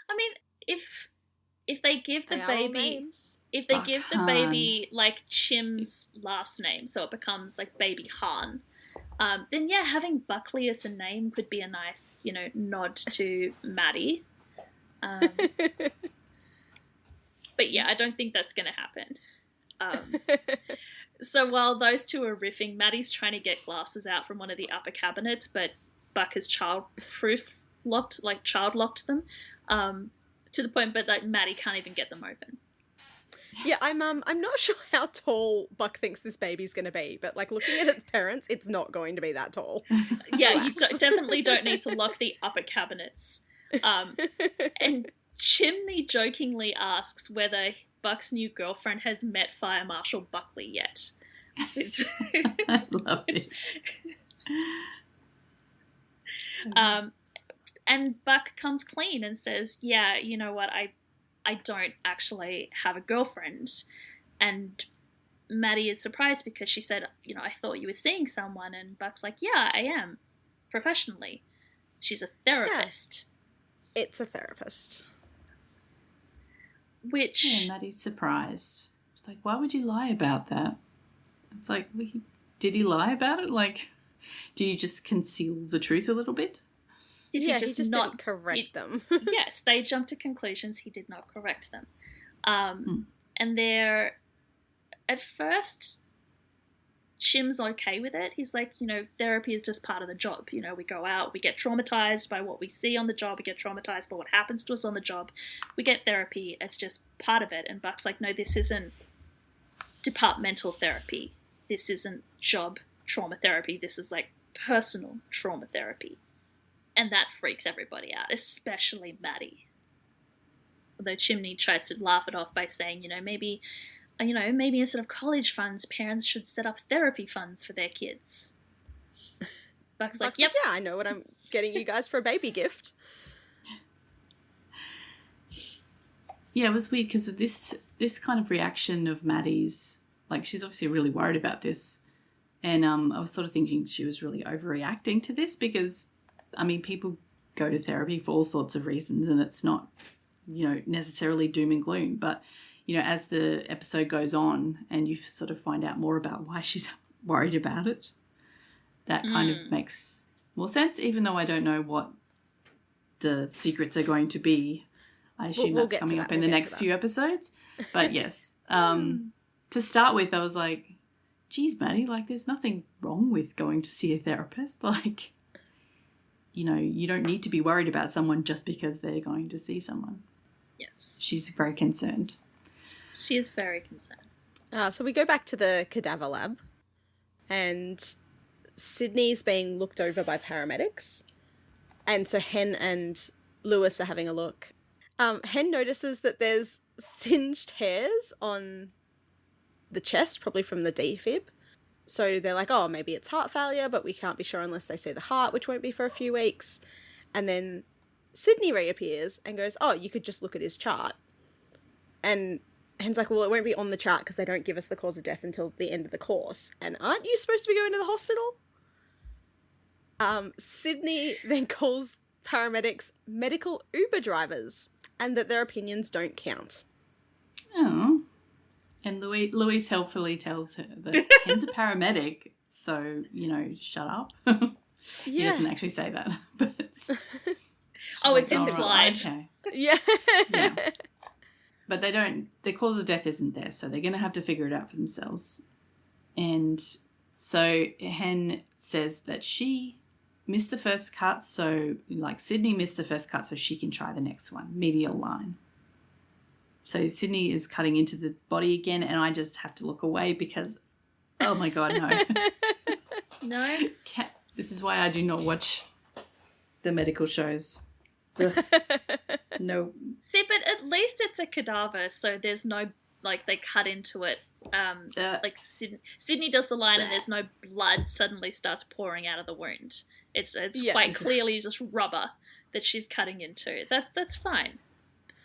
I mean, if they give the baby... If they give the baby, Chim's last name, so it becomes, Baby Han, Then yeah, having Buckley as a name could be a nice, nod to Maddie. But yeah, I don't think that's going to happen. So while those two are riffing, Maddie's trying to get glasses out from one of the upper cabinets, but Buck has child locked them, to the point, but like Maddie can't even get them open. Yeah, I'm not sure how tall Buck thinks this baby's going to be, but like looking at its parents, it's not going to be that tall. Yeah, you definitely don't need to lock the upper cabinets. And Chimney jokingly asks whether Buck's new girlfriend has met Fire Marshal Buckley yet. I love it. And Buck comes clean and says, yeah, you know what, I don't actually have a girlfriend. And Maddie is surprised because she said, I thought you were seeing someone. And Buck's like, yeah, I am, professionally. She's a therapist. Yeah. It's a therapist. Which... Yeah, Maddie's surprised. She's like, why would you lie about that? It's like, did he lie about it? Like, did you just conceal the truth a little bit? He just didn't correct them. Yes, they jumped to conclusions. He did not correct them. And they're... At first, Chim's okay with it. He's like, therapy is just part of the job. We go out, we get traumatized by what we see on the job, we get traumatized by what happens to us on the job. We get therapy, it's just part of it. And Buck's like, no, this isn't departmental therapy. This isn't job trauma therapy. This is like personal trauma therapy. And that freaks everybody out, especially Maddie. Although Chimney tries to laugh it off by saying, maybe instead of college funds, parents should set up therapy funds for their kids. Buck's like, yep. Yeah, I know what I'm getting you guys for a baby gift. Yeah, it was weird because of this kind of reaction of Maddie's, like, she's obviously really worried about this. And I was sort of thinking she was really overreacting to this because, people go to therapy for all sorts of reasons and it's not, necessarily doom and gloom. But, as the episode goes on and you sort of find out more about why she's worried about it, that kind of makes more sense, even though I don't know what the secrets are going to be. I assume that's coming up in the next few episodes. But yes, to start with, I was like, geez, Maddie, like there's nothing wrong with going to see a therapist. Like, you don't need to be worried about someone just because they're going to see someone. Yes. She's very concerned. She is very concerned. So we go back to the cadaver lab and Sydney's being looked over by paramedics. And so Hen and Lewis are having a look. Hen notices that there's singed hairs on the chest, probably from the defib. So they're like, oh, maybe it's heart failure, but we can't be sure unless they see the heart, which won't be for a few weeks. And then Sydney reappears and goes, oh, you could just look at his chart. And Hen's like, well, it won't be on the chart because they don't give us the cause of death until the end of the course. And aren't you supposed to be going to the hospital? Sydney then calls paramedics medical Uber drivers and that their opinions don't count. Oh. And Louise helpfully tells her that Hen's a paramedic, so, shut up. He doesn't actually say that, but... it's implied. Right, okay. Yeah. Yeah. But their cause of death isn't there, so they're going to have to figure it out for themselves. And so Hen says that she missed the first cut, so, Sydney missed the first cut so she can try the next one, medial line. So Sydney is cutting into the body again, and I just have to look away because, oh my God, no. No? This is why I do not watch the medical shows. No. See, but at least it's a cadaver, so there's no, they cut into it. Sydney does the line and there's no blood suddenly starts pouring out of the wound. It's quite clearly just rubber that she's cutting into. That's fine.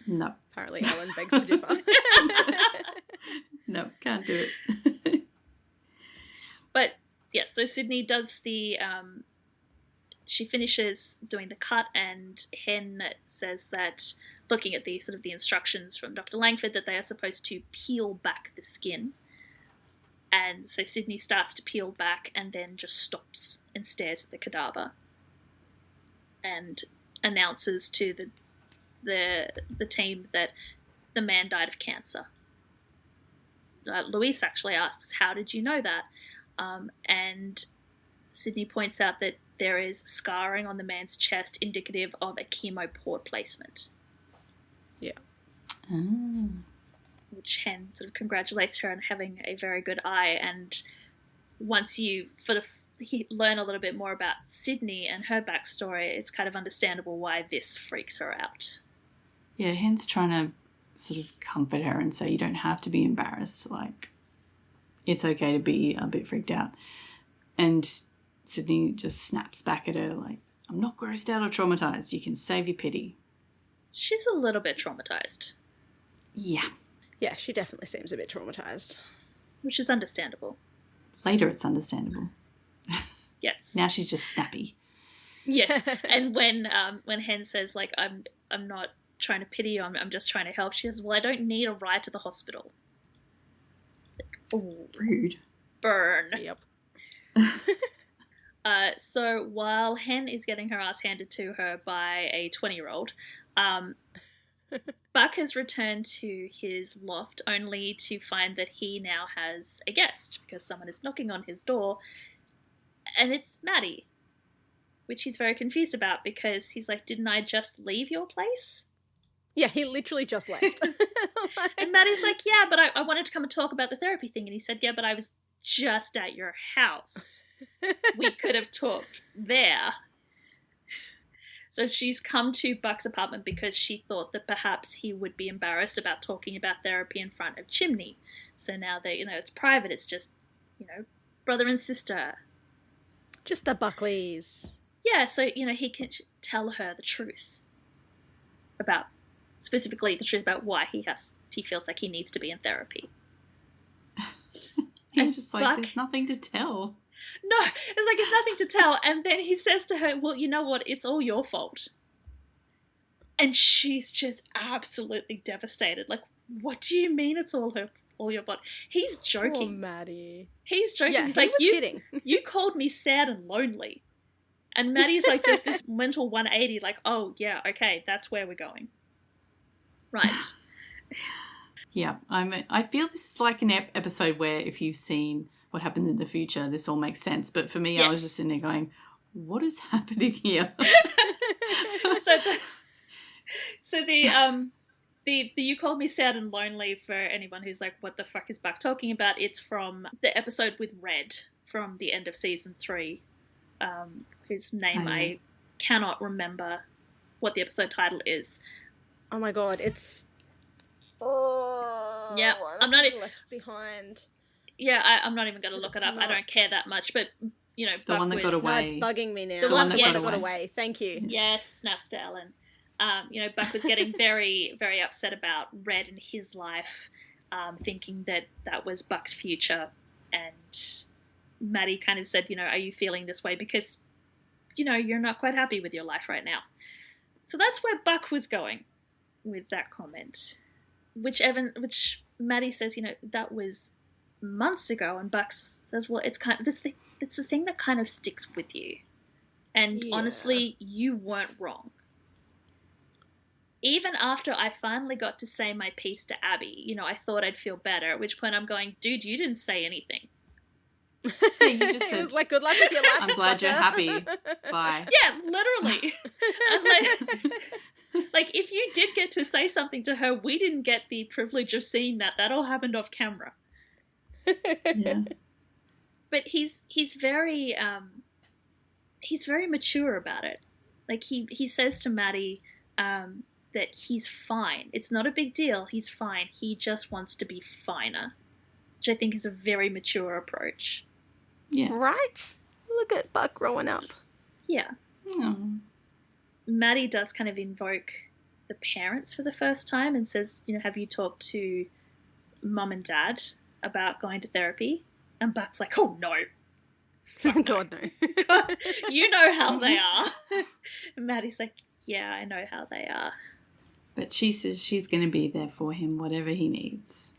No. Apparently Ellen begs to differ. No, can't do it. But, yeah, so Sydney does the... she finishes doing the cut and Hen says that, looking at the sort of the instructions from Dr. Langford, that they are supposed to peel back the skin. And so Sydney starts to peel back and then just stops and stares at the cadaver and announces to the team that the man died of cancer. Luis actually asks, how did you know that? And Sydney points out that there is scarring on the man's chest indicative of a chemo port placement. Yeah. Oh. Which Hen sort of congratulates her on having a very good eye. And once you learn a little bit more about Sydney and her backstory, it's kind of understandable why this freaks her out. Yeah, Hen's trying to sort of comfort her and say you don't have to be embarrassed. Like, it's okay to be a bit freaked out. And Sydney just snaps back at her like, I'm not grossed out or traumatised. You can save your pity. She's a little bit traumatised. Yeah. Yeah, she definitely seems a bit traumatised. Which is understandable. Later it's understandable. Yes. Now she's just snappy. Yes. And when Hen says, like, I'm not trying to pity you, I'm just trying to help, she says, well, I don't need a ride to the hospital. Like, ooh, rude. Burn. Yep. So while Hen is getting her ass handed to her by a 20-year-old, Buck has returned to his loft only to find that he now has a guest because someone is knocking on his door, and it's Maddie, which he's very confused about because he's like, didn't I just leave your place? Yeah, he literally just left. And Maddie's like, yeah, but I wanted to come and talk about the therapy thing. And he said, yeah, but I was just at your house. We could have talked there. So she's come to Buck's apartment because she thought that perhaps he would be embarrassed about talking about therapy in front of Chimney. So now that, it's private, it's just, brother and sister. Just the Buckleys. Yeah, so, he can tell her the truth specifically the truth about why he feels like he needs to be in therapy. He's just like, there's nothing to tell. No, it's like, there's nothing to tell. And then he says to her, well, you know what? It's all your fault. And she's just absolutely devastated. Like, what do you mean it's all your fault? He's joking. Oh, Maddie. He's joking. Yeah, He's like, kidding. You called me sad and lonely. And Maddie's like, does this mental 180, like, oh, yeah, okay, that's where we're going. Right. Yeah, I feel this is like an episode where if you've seen what happens in the future, this all makes sense. But for me, yes. I was just sitting there going, what is happening here? So the you called me sad and lonely, for anyone who's like, what the fuck is Buck talking about? It's from the episode with Red from the end of season 3, whose name I cannot remember what the episode title is. Oh my god, it's... Oh, yeah, I'm not left behind. Yeah, I'm not even going to look it up. Not. I don't care that much, but the Buck one that got away. No, it's bugging me now. The one that got away. Thank you. Yes, snaps to Ellen. Buck was getting very, very upset about Red and his life, thinking that was Buck's future, and Maddie kind of said, are you feeling this way because, you're not quite happy with your life right now. So that's where Buck was going with that comment, which Maddie says, that was months ago, and Buck says, well, it's the thing that kind of sticks with you, and honestly, you weren't wrong. Even after I finally got to say my piece to Abby, I thought I'd feel better, at which point I'm going, dude, you didn't say anything. Yeah, you just said, it was like, good luck with your life. I'm glad you're happy. Bye. Yeah, literally. And like, if you did get to say something to her, we didn't get the privilege of seeing that. That all happened off camera. Yeah. But he's very mature about it. Like, he says to Maddie that he's fine. It's not a big deal. He's fine. He just wants to be finer, which I think is a very mature approach. Yeah. Right? Look at Buck growing up. Yeah. Oh. Maddie does kind of invoke the parents for the first time and says, have you talked to Mum and Dad about going to therapy? And Buck's like, oh, no. God, no. You know how they are. And Maddie's like, yeah, I know how they are. But she says she's going to be there for him, whatever he needs.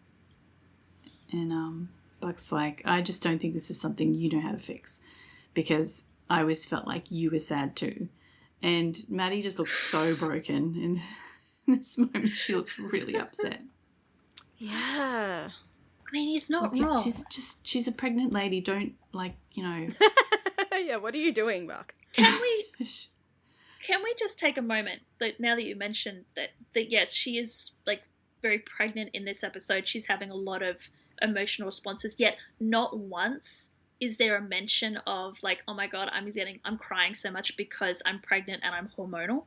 And Buck's like, I just don't think this is something you know how to fix because I always felt like you were sad too. And Maddie just looks so broken in this moment. She looks really upset. Yeah. I mean, he's not Look, wrong. She's a pregnant lady. Don't, like, Yeah, what are you doing, Buck? Can we just take a moment, like, now that you mentioned that yes, she is, like, very pregnant in this episode. She's having a lot of emotional responses, yet not once is there a mention of, like, oh my god, I'm crying so much because I'm pregnant and I'm hormonal.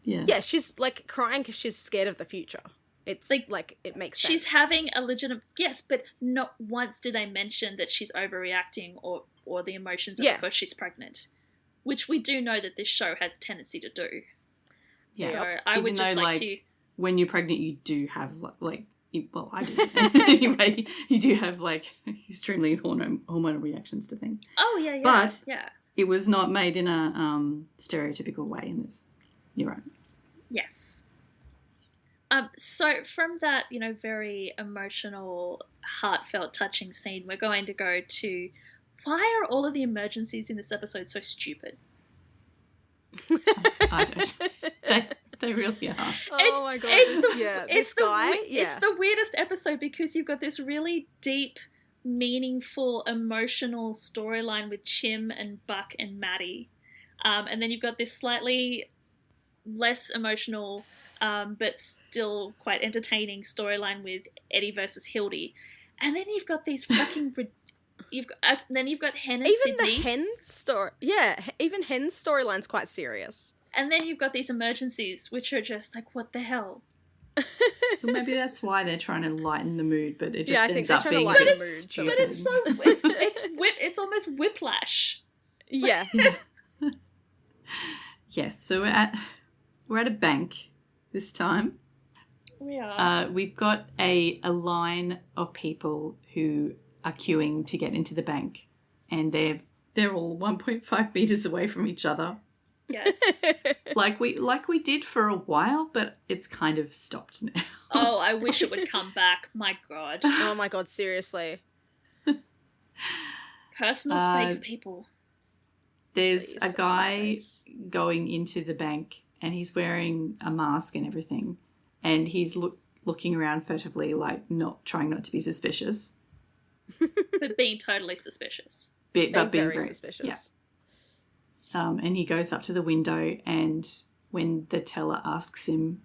Yeah. Yeah, she's, like, crying because she's scared of the future. It's, like it makes sense. She's having a legitimate... Yes, but not once did they mention that she's overreacting or the emotions are because she's pregnant. Which we do know that this show has a tendency to do. Yeah. So I would just like to... When you're pregnant, you do have, like... Well, I do. Anyway, you do have, like, extremely hormonal reactions to things. Oh, yeah. But it was not made in a stereotypical way in this. You're right. Yes. So from that, very emotional, heartfelt, touching scene, we're going to go to why are all of the emergencies in this episode so stupid? I don't. They really are. Oh my god! It's the weirdest episode because you've got this really deep, meaningful, emotional storyline with Chim and Buck and Maddie, and then you've got this slightly less emotional, but still quite entertaining storyline with Eddie versus Hildy, and then you've got these fucking. You've got Hen and Sydney. Even the Hen story, even Hen's storyline's quite serious. And then you've got these emergencies, which are just like, what the hell? Well, maybe that's why they're trying to lighten the mood, but it just ends up being but it's so it's almost whiplash. Yeah. Yes. So we're at a bank this time. We are. We've got a line of people who are queuing to get into the bank, and they're all 1.5 meters away from each other. Yes. like we did for a while, but it's kind of stopped now. Oh, I wish it would come back. My god. Oh my god, seriously. Personal space, people. There's a guy going into the bank, and he's wearing a mask and everything, and he's looking around furtively, like trying not to be suspicious. But being totally suspicious. Being very suspicious. Yeah. And he goes up to the window, and when the teller asks him,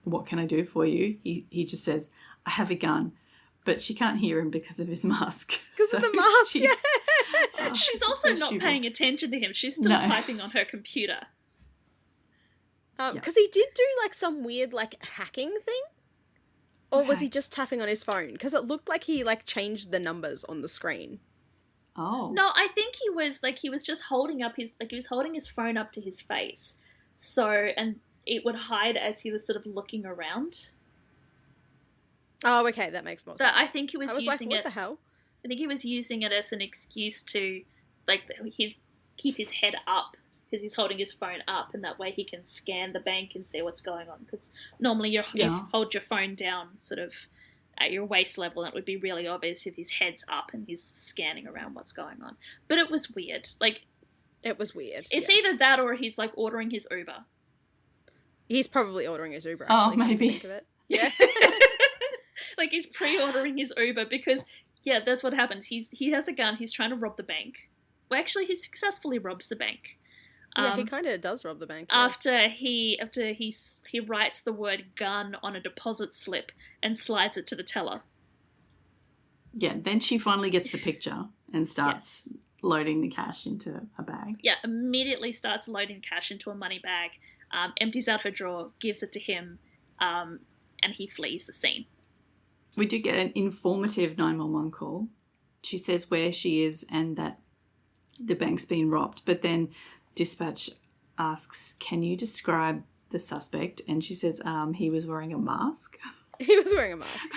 what can I do for you? He just says, I have a gun. But she can't hear him because of his mask. Because of the mask, she's also not paying attention to him. She's still typing on her computer. Because he did do, like, some weird, like, hacking thing. Or was he just tapping on his phone? Because it looked like he, like, changed the numbers on the screen. Oh. No, I think he was just holding up he was holding his phone up to his face. So, and it would hide as he was sort of looking around. Oh, okay, that makes more sense. So I think he was using what the hell? I think he was using it as an excuse to, like, keep his head up because he's holding his phone up, and that way he can scan the bank and see what's going on. Because normally you hold your phone down sort of at your waist level, and it would be really obvious if his head's up and he's scanning around what's going on. But it was weird. Like, it was weird. It's either that or he's, like, ordering his Uber. He's probably ordering his Uber, actually. Oh, maybe. Think of it. Yeah. Like, he's pre-ordering his Uber because, yeah, that's what happens. He has a gun. He's trying to rob the bank. Well, actually, he successfully robs the bank. Yeah, he kind of does rob the bank. After he writes the word gun on a deposit slip and slides it to the teller. Yeah, then she finally gets the picture and starts loading the cash into a bag. Yeah, immediately starts loading cash into a money bag, empties out her drawer, gives it to him, and he flees the scene. We do get an informative 911 call. She says where she is and that the bank's been robbed, but then dispatch asks, can you describe the suspect? And she says he was wearing a mask. He was wearing a mask.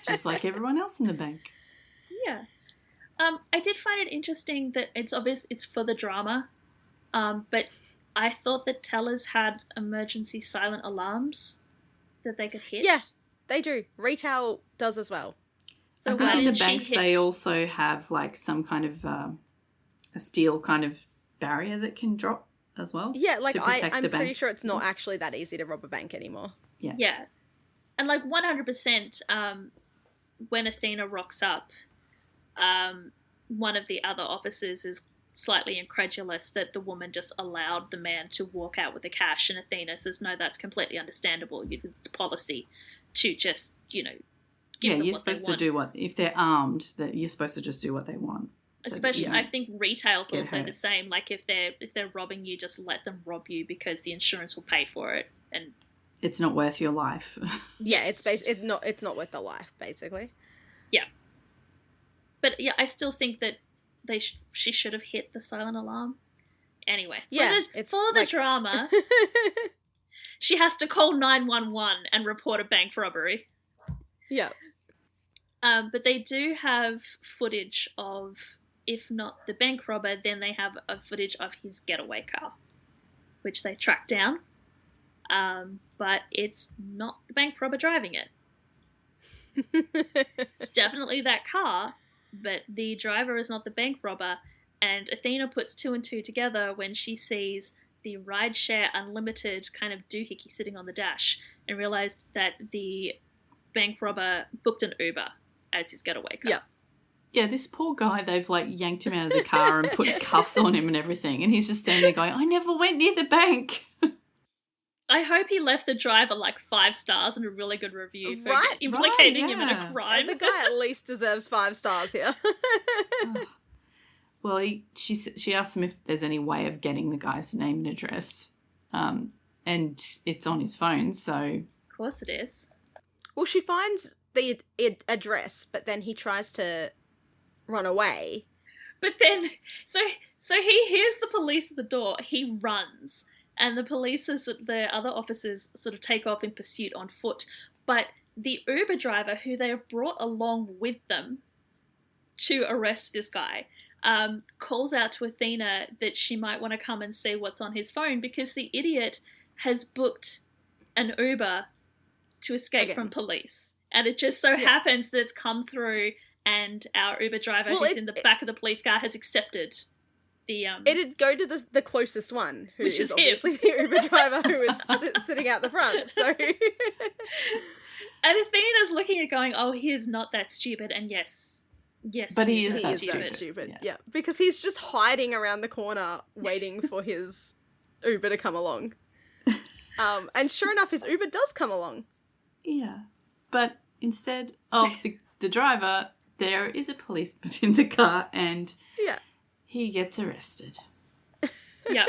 Just like everyone else in the bank. Yeah. I did find it interesting that it's obvious it's for the drama, but I thought that tellers had emergency silent alarms that they could hit. Yeah, they do. Retail does as well. So I why think in the didn't she banks hit... they also have like some kind of a steel kind of barrier that can drop as well. Yeah, like to protect I'm the pretty bank. sure it's not actually that easy to rob a bank anymore. Yeah. And like 100%, when Athena rocks up, one of the other officers is slightly incredulous that the woman just allowed the man to walk out with the cash, and Athena says, no, that's completely understandable. It's policy to just, give them you're what they supposed to want. do what, if they're armed, that you're supposed to just do what they want. So Especially, I think retail's get also hurt. the same. Like if they're robbing you, just let them rob you because the insurance will pay for it. And it's not worth your life. Yeah, it's not worth the life, basically. yeah. But yeah, I still think that she should have hit the silent alarm. Anyway, for the drama, she has to call 911 and report a bank robbery. Yeah. But they do have footage of, if not the bank robber, then they have a footage of his getaway car, which they track down. But it's not the bank robber driving it. It's definitely that car, but the driver is not the bank robber. And Athena puts two and two together when she sees the rideshare unlimited kind of doohickey sitting on the dash and realized that the bank robber booked an Uber as his getaway car. Yeah. Yeah, this poor guy, they've like yanked him out of the car and put cuffs on him and everything. And he's just standing there going, I never went near the bank. I hope he left the driver like 5 stars and a really good review for Right, implicating him in a crime. The guy at least deserves 5 stars here. Well, she asks him if there's any way of getting the guy's name and address. And it's on his phone, so... Of course it is. Well, she finds the address, but then he tries to run away. But then, so he hears the police at the door, he runs, and the other officers sort of take off in pursuit on foot. But the Uber driver, who they have brought along with them to arrest this guy, calls out to Athena that she might want to come and see what's on his phone because the idiot has booked an Uber to escape from police. And it just so happens that it's come through and our Uber driver who's in the back of the police car has accepted the... It'd go to the closest one, who which is is obviously the Uber driver who is sitting out the front, so... And Athena's looking at going, oh, he is not that stupid, and yes, but he is that stupid. stupid. Yeah, because he's just hiding around the corner waiting for his Uber to come along. And sure enough, his Uber does come along. Yeah, but instead of the driver, there is a policeman in the car, and he gets arrested. Yep.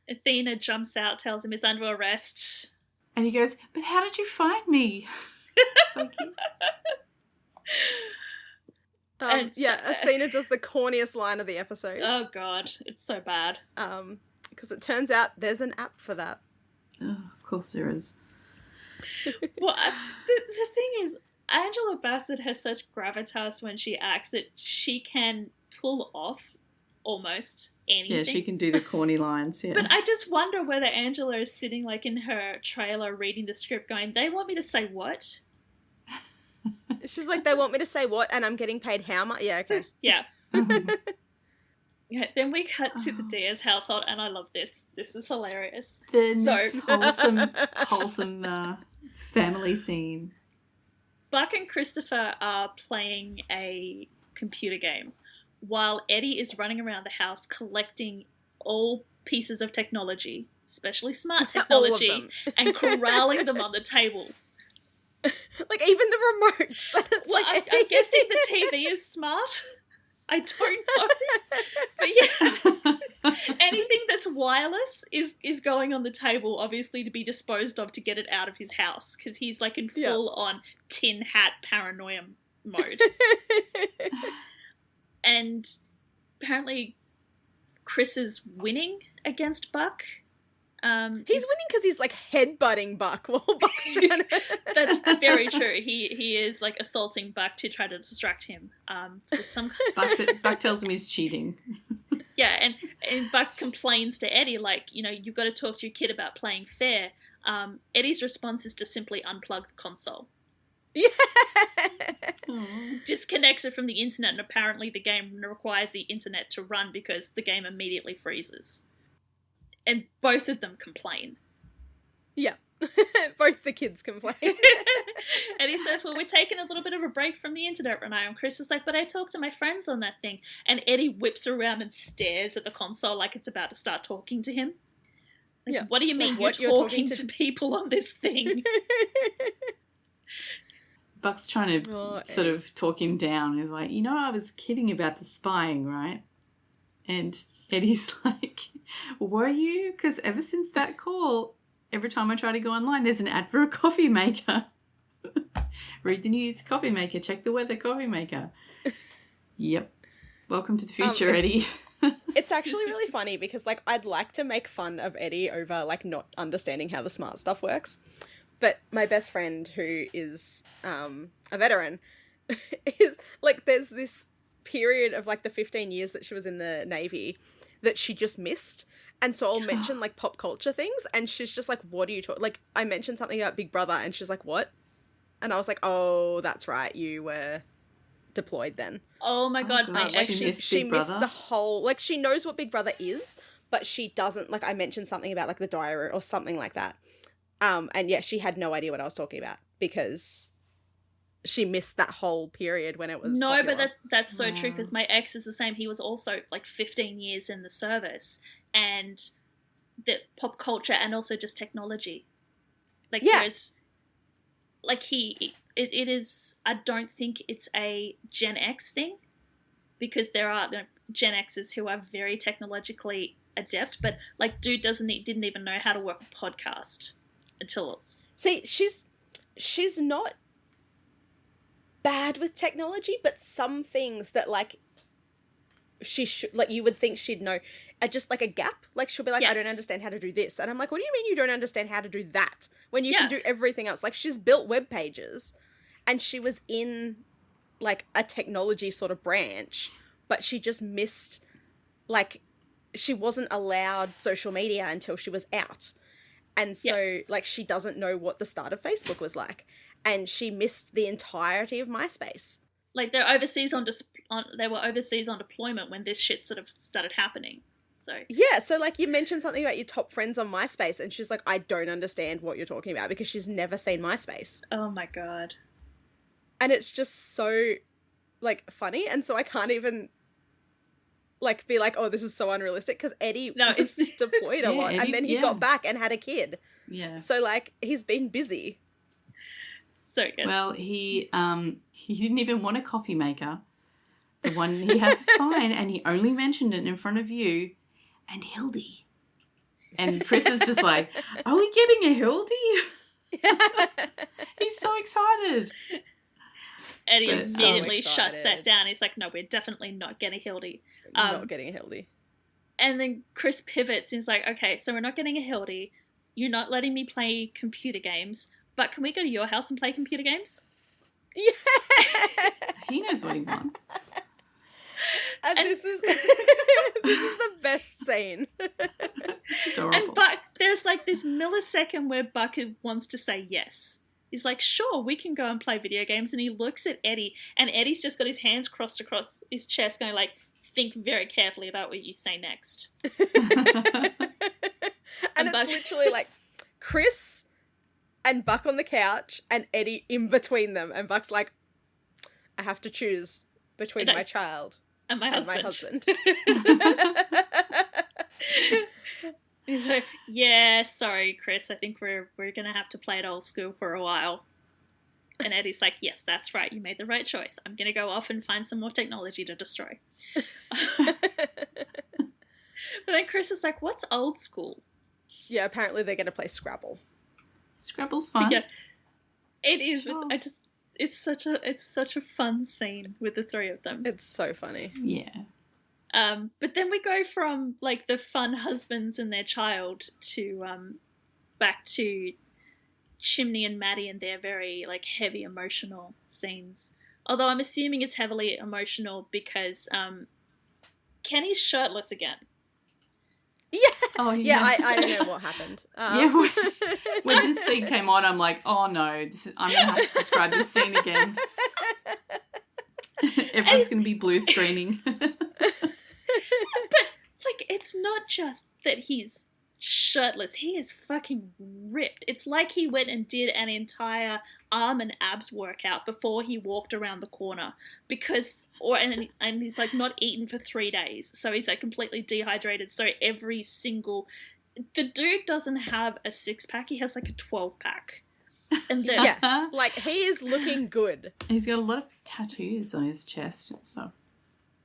Athena jumps out, tells him he's under arrest. And he goes, but how did you find me? It's like, Athena does the corniest line of the episode. Oh, God. It's so bad. Because it turns out there's an app for that. Oh, of course there is. Well, the thing is, Angela Bassett has such gravitas when she acts that she can pull off almost anything. Yeah, she can do the corny lines, yeah. But I just wonder whether Angela is sitting like in her trailer reading the script going, they want me to say what? She's like, they want me to say what, and I'm getting paid how much? Yeah, okay. Yeah. Yeah, then we cut to the Diaz household, and I love this. This is hilarious. The next wholesome family scene. Buck and Christopher are playing a computer game while Eddie is running around the house collecting all pieces of technology, especially smart technology, and corralling them on the table. Like, even the remotes. Well, I'm guessing the TV is smart. I don't know. But yeah, anything that's wireless is going on the table, obviously, to be disposed of to get it out of his house, because he's like in full-on tin hat paranoia mode. And apparently Chris is winning against Buck. He's winning because he's like headbutting Buck while Buck's trying to... That's very true. He is like assaulting Buck to try to distract him. With some Buck tells him he's cheating. Yeah, and Buck complains to Eddie, like, you've got to talk to your kid about playing fair. Eddie's response is to simply unplug the console. Yeah. disconnects it from the internet, and apparently the game requires the internet to run because the game immediately freezes. And both of them complain. Yeah. Both the kids complain. And he says, well, we're taking a little bit of a break from the internet right now. And Chris is like, but I talk to my friends on that thing. And Eddie whips around and stares at the console like it's about to start talking to him. Like, yeah. What do you mean you're talking to people on this thing? Buck's trying to sort of talk him down. He's like, I was kidding about the spying, right? And Eddie's like, were you? Because ever since that call, every time I try to go online, there's an ad for a coffee maker. Read the news, coffee maker. Check the weather, coffee maker. Yep. Welcome to the future, Eddie. It's actually really funny because, like, I'd like to make fun of Eddie over, like, not understanding how the smart stuff works. But my best friend, who is a veteran, is, like, there's this period of, like, the 15 years that she was in the Navy that she just missed. And so I'll mention, like, pop culture things, and she's just like, what are you talking... Like, I mentioned something about Big Brother, and she's like, what? And I was like, oh, that's right, you were deployed then. Oh my god, she missed the whole... Like, she knows what Big Brother is, but she doesn't... Like, I mentioned something about, like, the diary or something like that. And yeah, she had no idea what I was talking about because she missed that whole period when it was popular. But that's so true, because my ex is the same. He was also like 15 years in the service, and the pop culture and also just technology. Like there's like it is, I don't think it's a Gen X thing, because there are Gen Xers who are very technologically adept, but like dude didn't even know how to work a podcast until it's... See, she's not bad with technology, but some things that, like, she should, like, you would think she'd know are just like a gap. Like, she'll be like, I don't understand how to do this. And I'm like, what do you mean you don't understand how to do that when you can do everything else? Like, she's built web pages and she was in, like, a technology sort of branch, but she just missed, like, she wasn't allowed social media until she was out. And so, like, she doesn't know what the start of Facebook was like. And she missed the entirety of MySpace. Like, they were overseas on deployment when this shit sort of started happening. So yeah, so, like, you mentioned something about your top friends on MySpace, and she's like, I don't understand what you're talking about, because she's never seen MySpace. Oh my god. And it's just so, like, funny, and so I can't even... like, be like, oh, this is so unrealistic, because Eddie was deployed a lot, and then he got back and had a kid. Yeah. So, like, he's been busy. So good. Well, he didn't even want a coffee maker. The one he has is fine, and he only mentioned it in front of you and Hildy. And Chris is just like, are we getting a Hildy? He's so excited. Eddie immediately shuts that down. He's like, no, we're definitely not getting a Hildy. Not getting a Hildy. And then Chris pivots and he's like, okay, so we're not getting a Hildy. You're not letting me play computer games, but can we go to your house and play computer games? Yeah! He knows what he wants. And this is the best scene. Adorable. And Buck, there's like this millisecond where Buck wants to say yes. He's like, sure, we can go and play video games. And he looks at Eddie, and Eddie's just got his hands crossed across his chest going like, think very carefully about what you say next. And it's literally like Chris and Buck on the couch and Eddie in between them. And Buck's like, I have to choose between my child and my husband. He's like, yeah, sorry, Chris. I think we're going to have to play it old school for a while. And Eddie's like, yes, that's right. You made the right choice. I'm going to go off and find some more technology to destroy. But then Chris is like, what's old school? Yeah, apparently they're going to play Scrabble. Scrabble's fun. Yeah, it is. Sure. It's such a fun scene with the three of them. It's so funny. Yeah. But then we go from like the fun husbands and their child to back to Chimney and Maddie and their very like heavy emotional scenes. Although I'm assuming it's heavily emotional because Kenny's shirtless again. Yeah. Oh, yeah. I don't know what happened. When this scene came on, I'm like, oh no, I'm gonna have to describe this scene again. Everyone's going to be blue screening. But, like, it's not just that he's shirtless. He is fucking ripped. It's like he went and did an entire arm and abs workout before he walked around the corner and he's like not eaten for 3 days. So he's like completely dehydrated. So the dude doesn't have a 6-pack. He has like a 12-pack. And like he is looking good. He's got a lot of tattoos on his chest and stuff.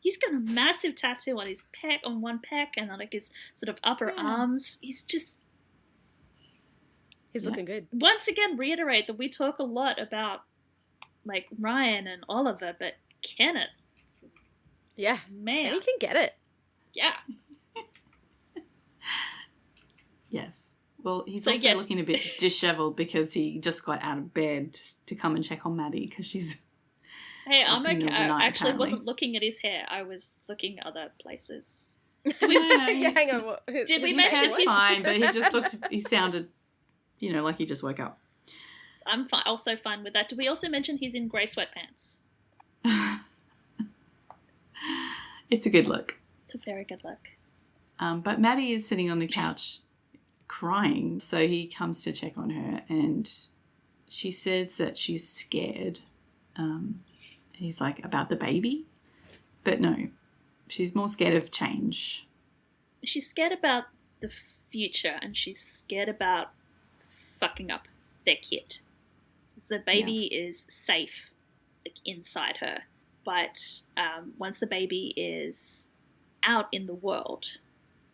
He's got a massive tattoo on his pec, on one pec, and on like his sort of upper arms. He's looking good. Once again, reiterate that we talk a lot about like Ryan and Oliver, but Kenneth, man, he can get it. Yeah. Yes. Well, he's also looking a bit disheveled because he just got out of bed to come and check on Maddie because she's. Hey, I'm okay. I actually apparently wasn't looking at his hair. I was looking other places. Hang on. Did we his mention hair's fine, but he sounded, like he just woke up. I'm also fine with that. Did we also mention he's in grey sweatpants? It's a good look. It's a very good look. But Maddie is sitting on the couch crying, so he comes to check on her, and she says that she's scared. He's like, about the baby? But no, she's more scared of change. She's scared about the future, and she's scared about fucking up their kid. The baby is safe, like, inside her. But once the baby is out in the world,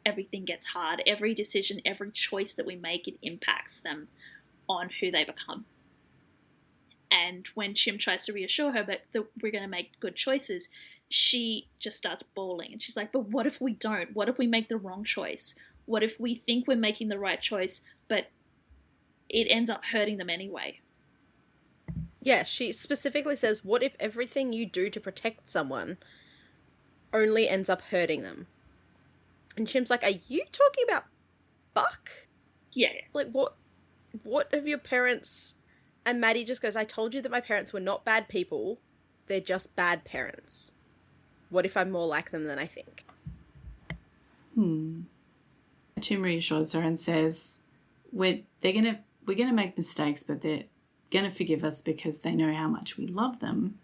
everything gets hard. Every decision, every choice that we make, it impacts them on who they become. And when Chim tries to reassure her that we're going to make good choices, she just starts bawling. And she's like, but what if we don't? What if we make the wrong choice? What if we think we're making the right choice, but it ends up hurting them anyway? Yeah, she specifically says, what if everything you do to protect someone only ends up hurting them? And Chim's like, are you talking about Buck? Yeah. Like, what have your parents... And Maddie just goes, I told you that my parents were not bad people. They're just bad parents. What if I'm more like them than I think? Chim reassures her and says, we're gonna make mistakes, but they're gonna forgive us because they know how much we love them.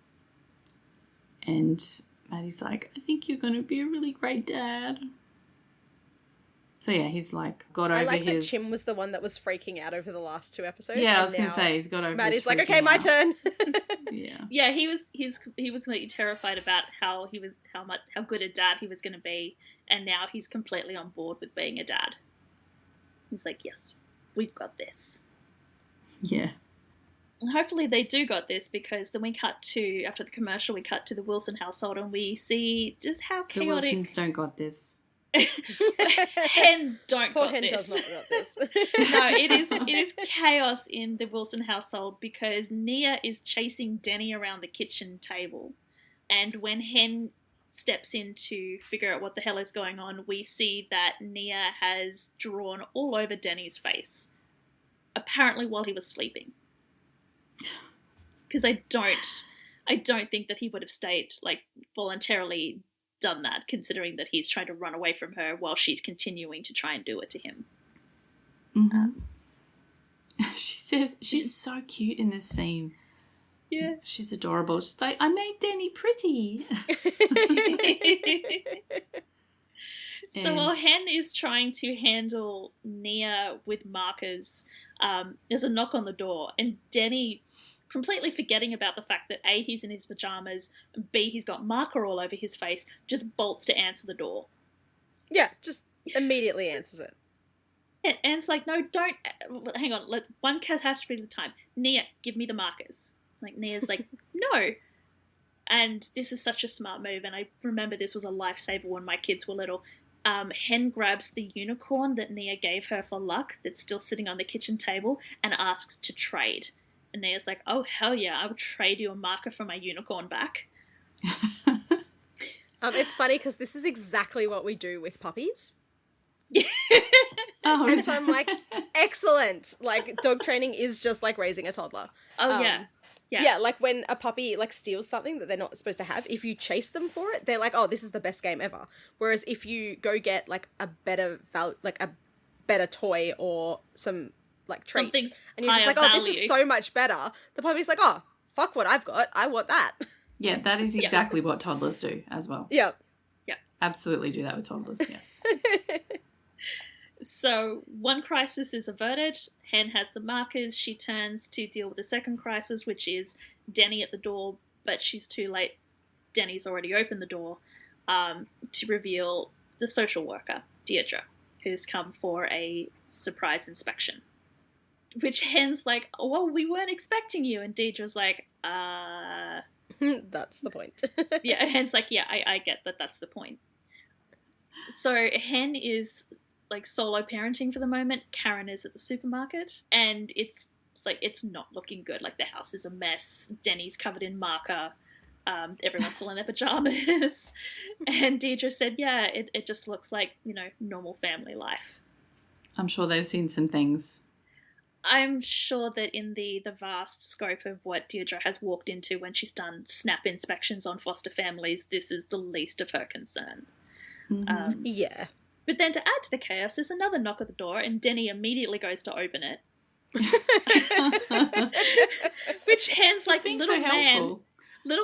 And Maddie's like, I think you're gonna be a really great dad. So yeah, he's like got over his... I like that Chim was the one that was freaking out over the last 2 episodes. Yeah, I was going to say, he's got over Maddie's like, okay, my turn. Yeah, he was completely terrified about how good a dad he was going to be, and now he's completely on board with being a dad. He's like, yes, we've got this. Yeah. And hopefully they do got this, because then after the commercial, we cut to the Wilson household and we see just how chaotic... The Wilsons don't got this. Hen don't Poor got Hen this. does not got this. No, it is chaos in the Wilson household because Nia is chasing Denny around the kitchen table. And when Hen steps in to figure out what the hell is going on, we see that Nia has drawn all over Denny's face. Apparently while he was sleeping. Because I don't think that he would have stayed, like, voluntarily done that, considering that he's trying to run away from her while she's continuing to try and do it to him. Mm-hmm. She says she's so cute in this scene. Yeah. She's adorable. She's like, I made Denny pretty. So while Hen is trying to handle Nia with markers, there's a knock on the door, and Denny, completely forgetting about the fact that A, he's in his pajamas, and B, he's got marker all over his face, just bolts to answer the door. Yeah, just immediately answers it. And it's like, no, don't, hang on, let one catastrophe at a time. Nia, give me the markers. Like, Nia's like, no. And this is such a smart move, and I remember this was a lifesaver when my kids were little. Hen grabs the unicorn that Nia gave her for luck that's still sitting on the kitchen table and asks to trade. And Nia's like, oh, hell yeah, I will trade you a marker for my unicorn back. It's funny because this is exactly what we do with puppies. Oh, and so I'm like, excellent. Like, dog training is just like raising a toddler. Oh, yeah. Yeah, like when a puppy like steals something that they're not supposed to have, if you chase them for it, they're like, "Oh, this is the best game ever." Whereas if you go get like a better toy or some like treats, Something's and you're just higher like, "Oh, this value. is so much better," the puppy's like, "Oh, fuck what I've got. I want that." Yeah, that is exactly what toddlers do as well. Yeah. Absolutely do that with toddlers, yes. So one crisis is averted. Hen has the markers. She turns to deal with the second crisis, which is Denny at the door, but she's too late. Denny's already opened the door to reveal the social worker, Deirdre, who's come for a surprise inspection. Which Hen's like, "Oh, well, we weren't expecting you." And Deirdre's like, That's the point. Yeah, Hen's like, "Yeah, I get that. That's the point." So Hen is like solo parenting for the moment. Karen is at the supermarket, and it's not looking good. Like, the house is a mess. Denny's covered in marker. Everyone's still in their pajamas. And Deirdre said, "Yeah, it just looks like, normal family life." I'm sure they've seen some things. I'm sure that in the vast scope of what Deirdre has walked into when she's done snap inspections on foster families, this is the least of her concern. Mm-hmm. Yeah. But then to add to the chaos, there's another knock at the door, and Denny immediately goes to open it. Which Hen's like, being little so helpful.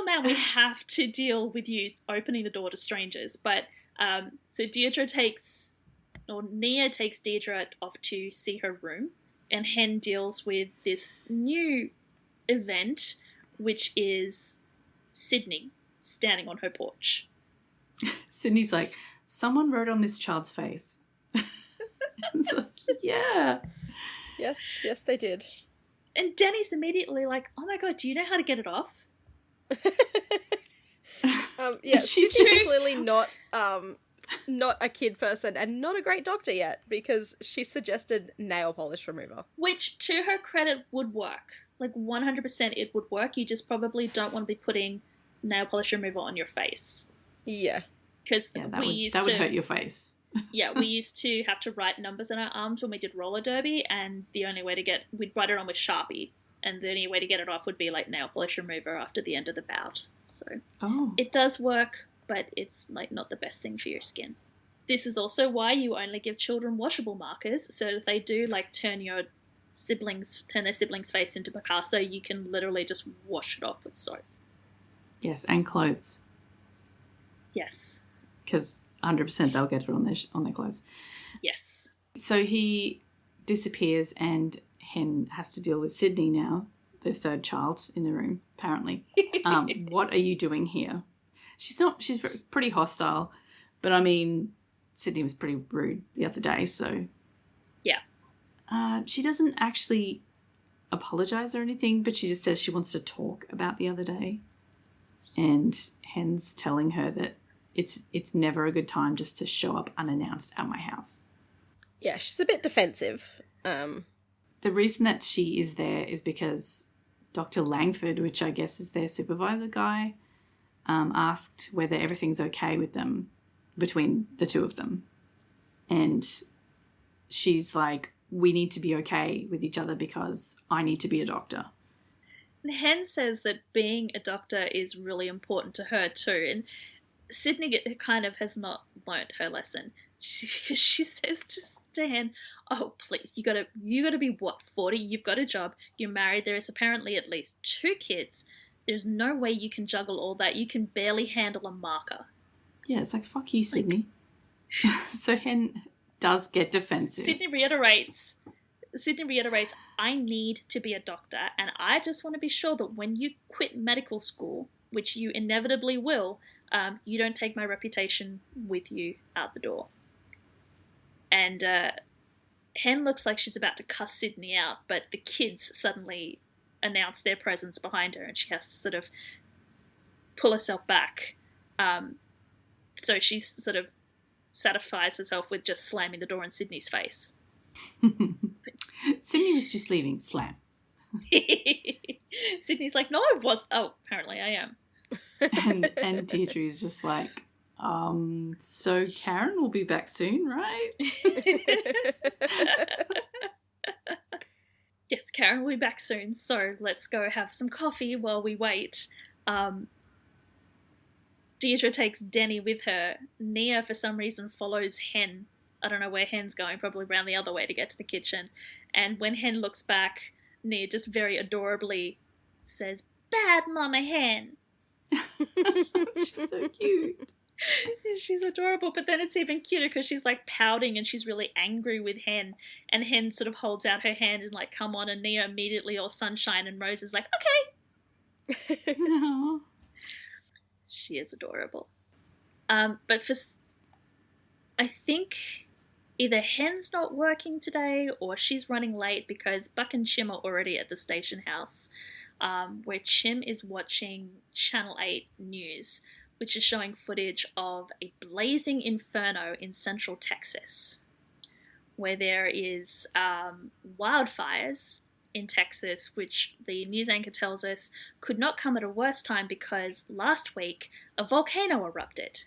man, we have to deal with you opening the door to strangers. But so Nia takes Deirdre off to see her room, and Hen deals with this new event, which is Sydney standing on her porch. Sydney's like, "Someone wrote on this child's face." It's like, yeah. Yes, they did. And Denny's immediately like, "Oh my god, do you know how to get it off?" She's clearly not a kid person and not a great doctor yet, because she suggested nail polish remover. Which, to her credit, would work. Like, 100% it would work. You just probably don't want to be putting nail polish remover on your face. Yeah. Because that would hurt your face. Yeah, we used to have to write numbers on our arms when we did roller derby, and the only way we'd write it on with Sharpie, and the only way to get it off would be like nail polish remover after the end of the bout. So It does work, but it's like not the best thing for your skin. This is also why you only give children washable markers, so if they do like turn their siblings' face into Picasso, you can literally just wash it off with soap. Yes, and clothes. Yes. Because 100% they'll get it on their clothes. Yes. So he disappears, and Hen has to deal with Sydney now, the third child in the room, apparently. What are you doing here? She's pretty hostile, but I mean, Sydney was pretty rude the other day, so. Yeah. She doesn't actually apologise or anything, but she just says she wants to talk about the other day. And Hen's telling her that it's never a good time just to show up unannounced at my house. Yeah, she's a bit defensive. The reason that she is there is because Dr. Langford, which I guess is their supervisor guy, asked whether everything's okay with them, between the two of them. And she's like, "We need to be okay with each other because I need to be a doctor." And Hen says that being a doctor is really important to her too. And Sydney kind of has not learnt her lesson. She says to Hen, "Oh, please, you gotta be, what, 40? You've got a job. You're married. There is apparently at least 2 kids. There's no way you can juggle all that. You can barely handle a marker." Yeah, it's like, fuck you, Sydney. So Hen does get defensive. Sydney reiterates, "I need to be a doctor, and I just want to be sure that when you quit medical school, which you inevitably will, you don't take my reputation with you out the door." And Hen looks like she's about to cuss Sydney out, but the kids suddenly announce their presence behind her, and she has to sort of pull herself back. So she sort of satisfies herself with just slamming the door in Sydney's face. Sydney was just leaving. Slam. Sydney's like, "No, I was." "Oh, apparently I am." And Deirdre is just like, so Karen will be back soon, right? Yes, Karen will be back soon, so let's go have some coffee while we wait. Deirdre takes Denny with her. Nia, for some reason, follows Hen. I don't know where Hen's going, probably around the other way to get to the kitchen. And when Hen looks back, Nia just very adorably says, "Bad Mama Hen." She's so cute. She's adorable, but then it's even cuter because she's like pouting and she's really angry with Hen, and Hen sort of holds out her hand and like, "Come on," and Nia immediately, all sunshine and rose, is like, "Okay." She is adorable. But I think either Hen's not working today or she's running late because Buck and Chim are already at the station house, where Chim is watching Channel 8 news, which is showing footage of a blazing inferno in central Texas, where there is wildfires in Texas, which the news anchor tells us could not come at a worse time because last week a volcano erupted.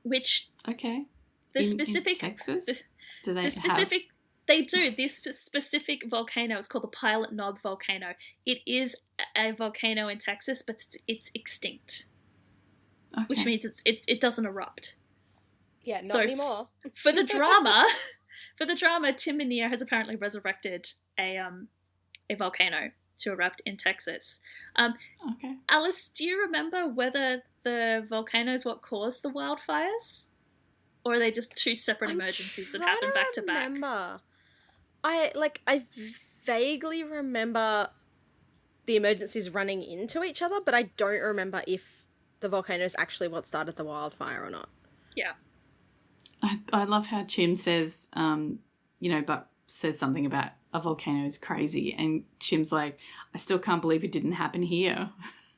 Which okay, the in specific Texas, do they the specific have? They do. This specific volcano is called the Pilot Knob volcano. It is a volcano in Texas, but it's extinct, Okay. which means it doesn't erupt. Yeah, not So anymore. For the drama, Tim Minear has apparently resurrected a volcano to erupt in Texas. Okay. Alice, do you remember whether the volcano is what caused the wildfires? Or are they just two separate emergencies that happened back to back? I vaguely remember the emergencies running into each other, but I don't remember if the volcano is actually what started the wildfire or not. Yeah. I love how Chim says, Buck says something about a volcano is crazy, and Chim's like, "I still can't believe it didn't happen here."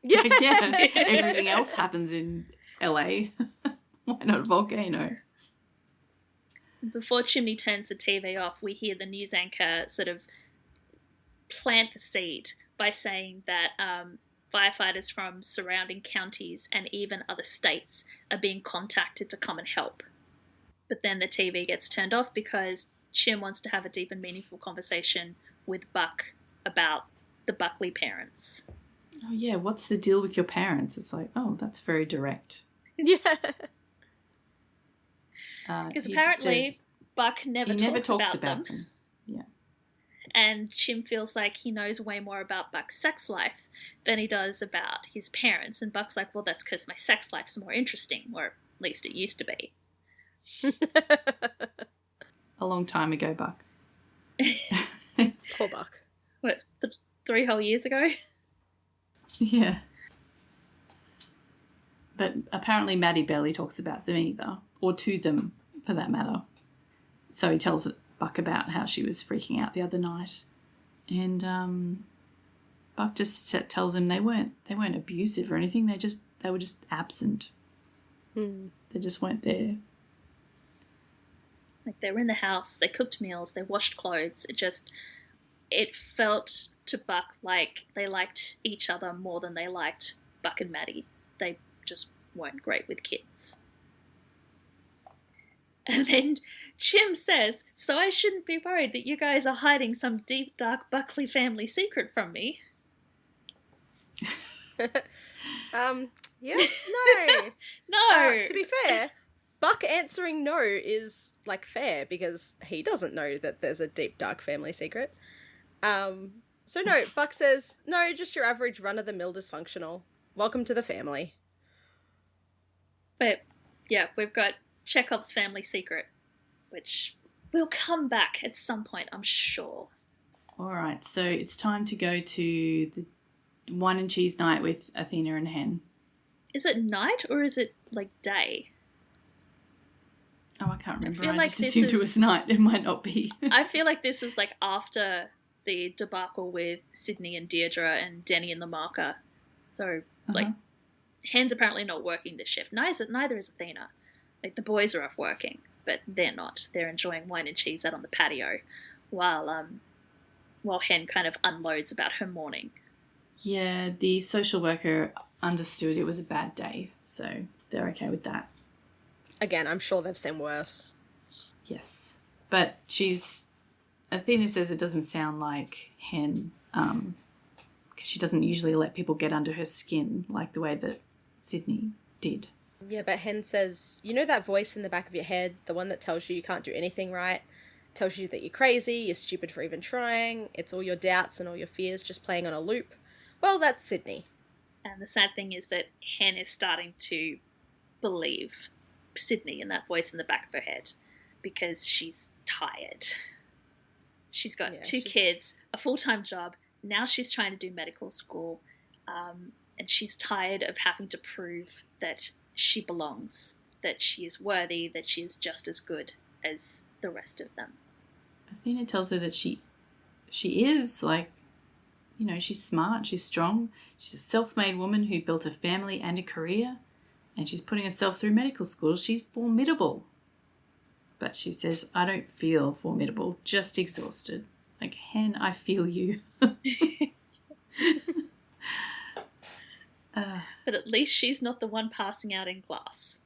Yeah. Like, yeah, everything else happens in LA. Why not a volcano? Before Chimney turns the TV off, we hear the news anchor sort of plant the seed by saying that firefighters from surrounding counties and even other states are being contacted to come and help. But then the TV gets turned off because Chim wants to have a deep and meaningful conversation with Buck about the Buckley parents. Oh yeah, what's the deal with your parents? It's like, oh, that's very direct. Yeah. Because he apparently just says Buck never talks about them. Yeah. And Chim feels like he knows way more about Buck's sex life than he does about his parents. And Buck's like, well, that's because my sex life's more interesting, or at least it used to be. A long time ago, Buck. Poor Buck. What, 3 whole years ago? Yeah. But apparently Maddie barely talks about them either, or to them for that matter. So he tells Buck about how she was freaking out the other night. And Buck just tells him they weren't abusive or anything, they were just absent. They just weren't there. Like, they were in the house, they cooked meals, they washed clothes. It felt to Buck like they liked each other more than they liked Buck and Maddie. They just weren't great with kids. And then Chim says, so I shouldn't be worried that you guys are hiding some deep, dark Buckley family secret from me. Yeah, no. No! To be fair, Buck answering no is, like, fair, because he doesn't know that there's a deep, dark family secret. So no, Buck says, no, just your average run-of-the-mill dysfunctional. Welcome to the family. But, yeah, we've got Chekhov's family secret, which will come back at some point, I'm sure. All right, so it's time to go to the wine and cheese night with Athena and Hen. Is it night or is it, like, day? Oh, I can't remember. feel I like just this assumed it is- was night. It might not be. I feel like this is, like, after the debacle with Sydney and Deirdre and Denny and the marker. So, like, Hen's apparently not working this shift. Neither is Athena. Like, the boys are off working, but they're not. They're enjoying wine and cheese out on the patio while Hen kind of unloads about her morning. Yeah, the social worker understood it was a bad day, so they're okay with that. Again, I'm sure they've seen worse. Yes. But Athena says it doesn't sound like Hen because she doesn't usually let people get under her skin like the way that Sydney did. Yeah, but Hen says, you know that voice in the back of your head, the one that tells you can't do anything right, tells you that you're crazy, you're stupid for even trying, it's all your doubts and all your fears just playing on a loop? Well, that's Sydney. And the sad thing is that Hen is starting to believe Sydney and that voice in the back of her head because she's tired. She's got two kids, a full-time job. Now she's trying to do medical school, and she's tired of having to prove that she belongs, that she is worthy, that she is just as good as the rest of them. Athena tells her that she is, like, you know, she's smart, she's strong, she's a self-made woman who built a family and a career, and she's putting herself through medical school. She's formidable. But she says, I don't feel formidable, just exhausted. Like, Hen, I feel you. But at least she's not the one passing out in class.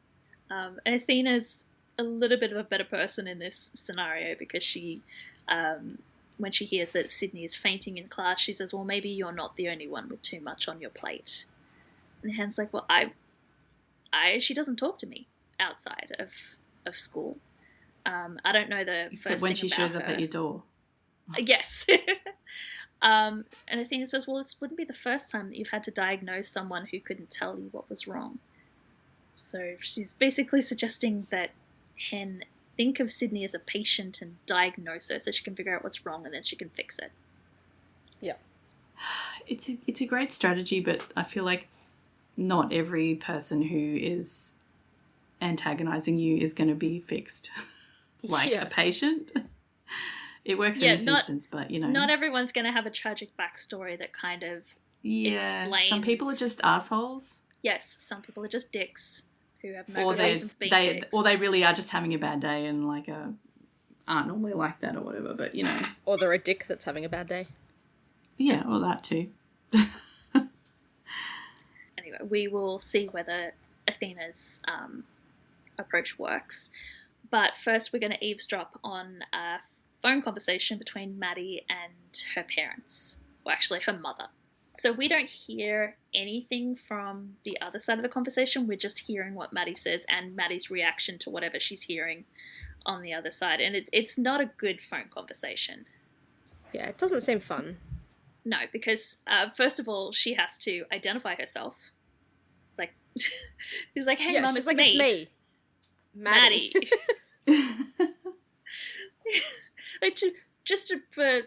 And Athena's a little bit of a better person in this scenario because she, when she hears that Sydney is fainting in class, she says, well, maybe you're not the only one with too much on your plate. And Hen's like, well, she doesn't talk to me outside of school. I don't know the Except first when thing she about shows up her. at your door. Yes. And Athena says, well, this wouldn't be the first time that you've had to diagnose someone who couldn't tell you what was wrong. So she's basically suggesting that Hen think of Sydney as a patient and diagnose her so she can figure out what's wrong and then she can fix it. Yeah. It's a great strategy, but I feel like not every person who is antagonizing you is going to be fixed like a patient. It works in this instance, but, you know. Not everyone's going to have a tragic backstory that kind of explains. Some people are just assholes. Yes, some people are just dicks who have no good reason for being dicks. Or they really are just having a bad day and, like, aren't normally like that or whatever, but, you know. Or they're a dick that's having a bad day. Yeah, well, that too. Anyway, we will see whether Athena's approach works. But first we're going to eavesdrop on a phone conversation between Maddie and her parents. Well, actually, her mother. So we don't hear anything from the other side of the conversation. We're just hearing what Maddie says and Maddie's reaction to whatever she's hearing on the other side. And it's not a good phone conversation. Yeah, it doesn't seem fun. No, because first of all, she has to identify herself. It's like, she's like, hey, Mum, it's like, me. It's me. Maddie. Like, for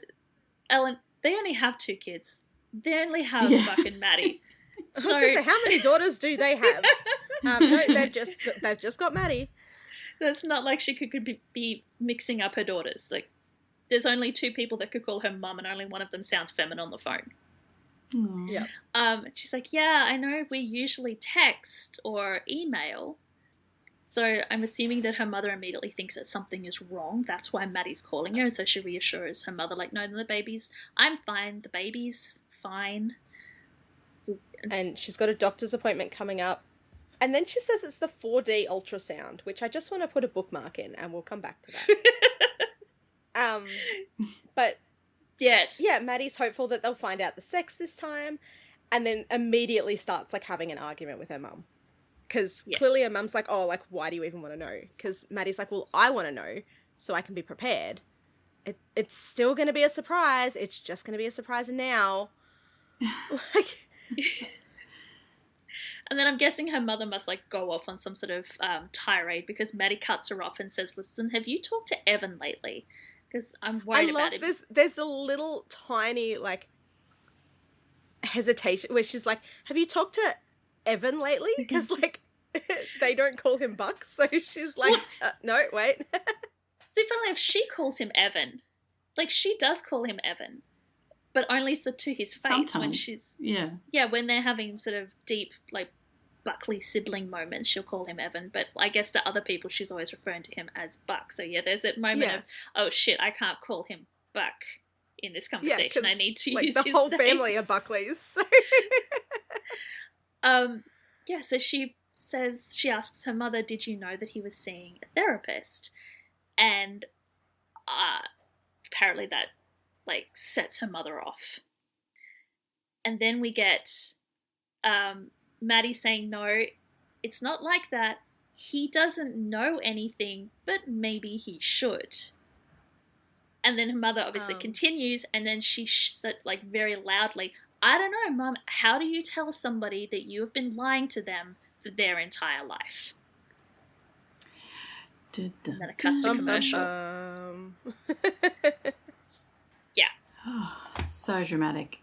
Ellen, they only have 2 kids. They only have Buck and Maddie. I was going to say, how many daughters do they have? No, they've just got Maddie. That's not like she could be mixing up her daughters. Like, there's only 2 people that could call her mum, and only one of them sounds feminine on the phone. Aww. Yeah. She's like, yeah, I know we usually text or email. So I'm assuming that her mother immediately thinks that something is wrong. That's why Maddie's calling her. So she reassures her mother, like, no, the baby's, I'm fine. The baby's fine. And she's got a doctor's appointment coming up. And then she says it's the 4D ultrasound, which I just want to put a bookmark in, and we'll come back to that. But yes. Yeah, Maddie's hopeful that they'll find out the sex this time, and then immediately starts, like, having an argument with her mum. Because clearly her mum's like, oh, like, why do you even want to know? Because Maddie's like, well, I want to know so I can be prepared. It's still going to be a surprise. It's just going to be a surprise now. Like... And then I'm guessing her mother must, like, go off on some sort of tirade because Maddie cuts her off and says, listen, have you talked to Evan lately? Because I'm worried about him. There's a little tiny, like, hesitation where she's like, have you talked to Evan lately? Because, like, they don't call him Buck, so she's like, no, wait. See, funnily enough, she calls him Evan. Like, she does call him Evan, but only so to his face. Sometimes, when she's... Yeah, when they're having sort of deep, like, Buckley sibling moments, she'll call him Evan, but I guess to other people she's always referring to him as Buck. So yeah, there's that moment of, oh shit, I can't call him Buck in this conversation. I need to use the whole name. family are Buckleys. So. So she asks her mother, did you know that he was seeing a therapist? And apparently that, like, sets her mother off. And then we get Maddie saying, no, it's not like that. He doesn't know anything, but maybe he should. And then her mother obviously continues, and then she said, like, very loudly, I don't know, Mum, how do you tell somebody that you have been lying to them for their entire life? And then it cuts to commercial. Yeah. So dramatic.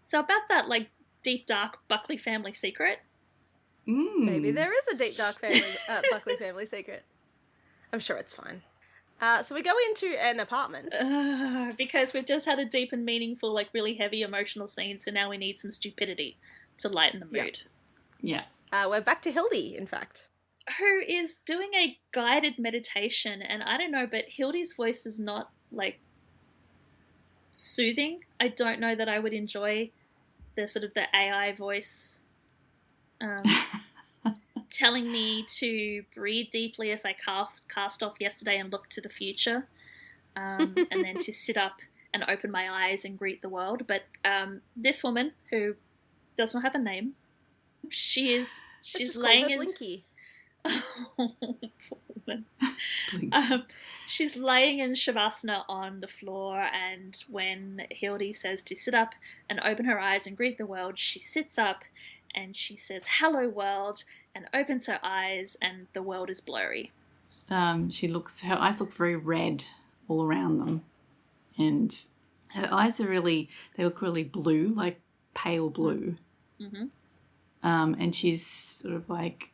So about that, like, deep, dark Buckley family secret. Maybe there is a deep, dark Buckley family secret. I'm sure it's fine. So we go into an apartment. Because we've just had a deep and meaningful, like, really heavy emotional scene, so now we need some stupidity to lighten the mood. Yeah. We're back to Hildy, in fact. Who is doing a guided meditation, and I don't know, but Hildy's voice is not, like, soothing. I don't know that I would enjoy the sort of the AI voice telling me to breathe deeply as I cast off yesterday and look to the future, and then to sit up and open my eyes and greet the world. But this woman, who does not have a name, she's laying in Blinky. Oh, poor woman. She's laying in Shavasana on the floor, and when Hildy says to sit up and open her eyes and greet the world, she sits up and she says, hello world, and opens her eyes, and the world is blurry. Her eyes look very red all around them, and her eyes they look really blue, like pale blue. Mm-hmm. And she's sort of like,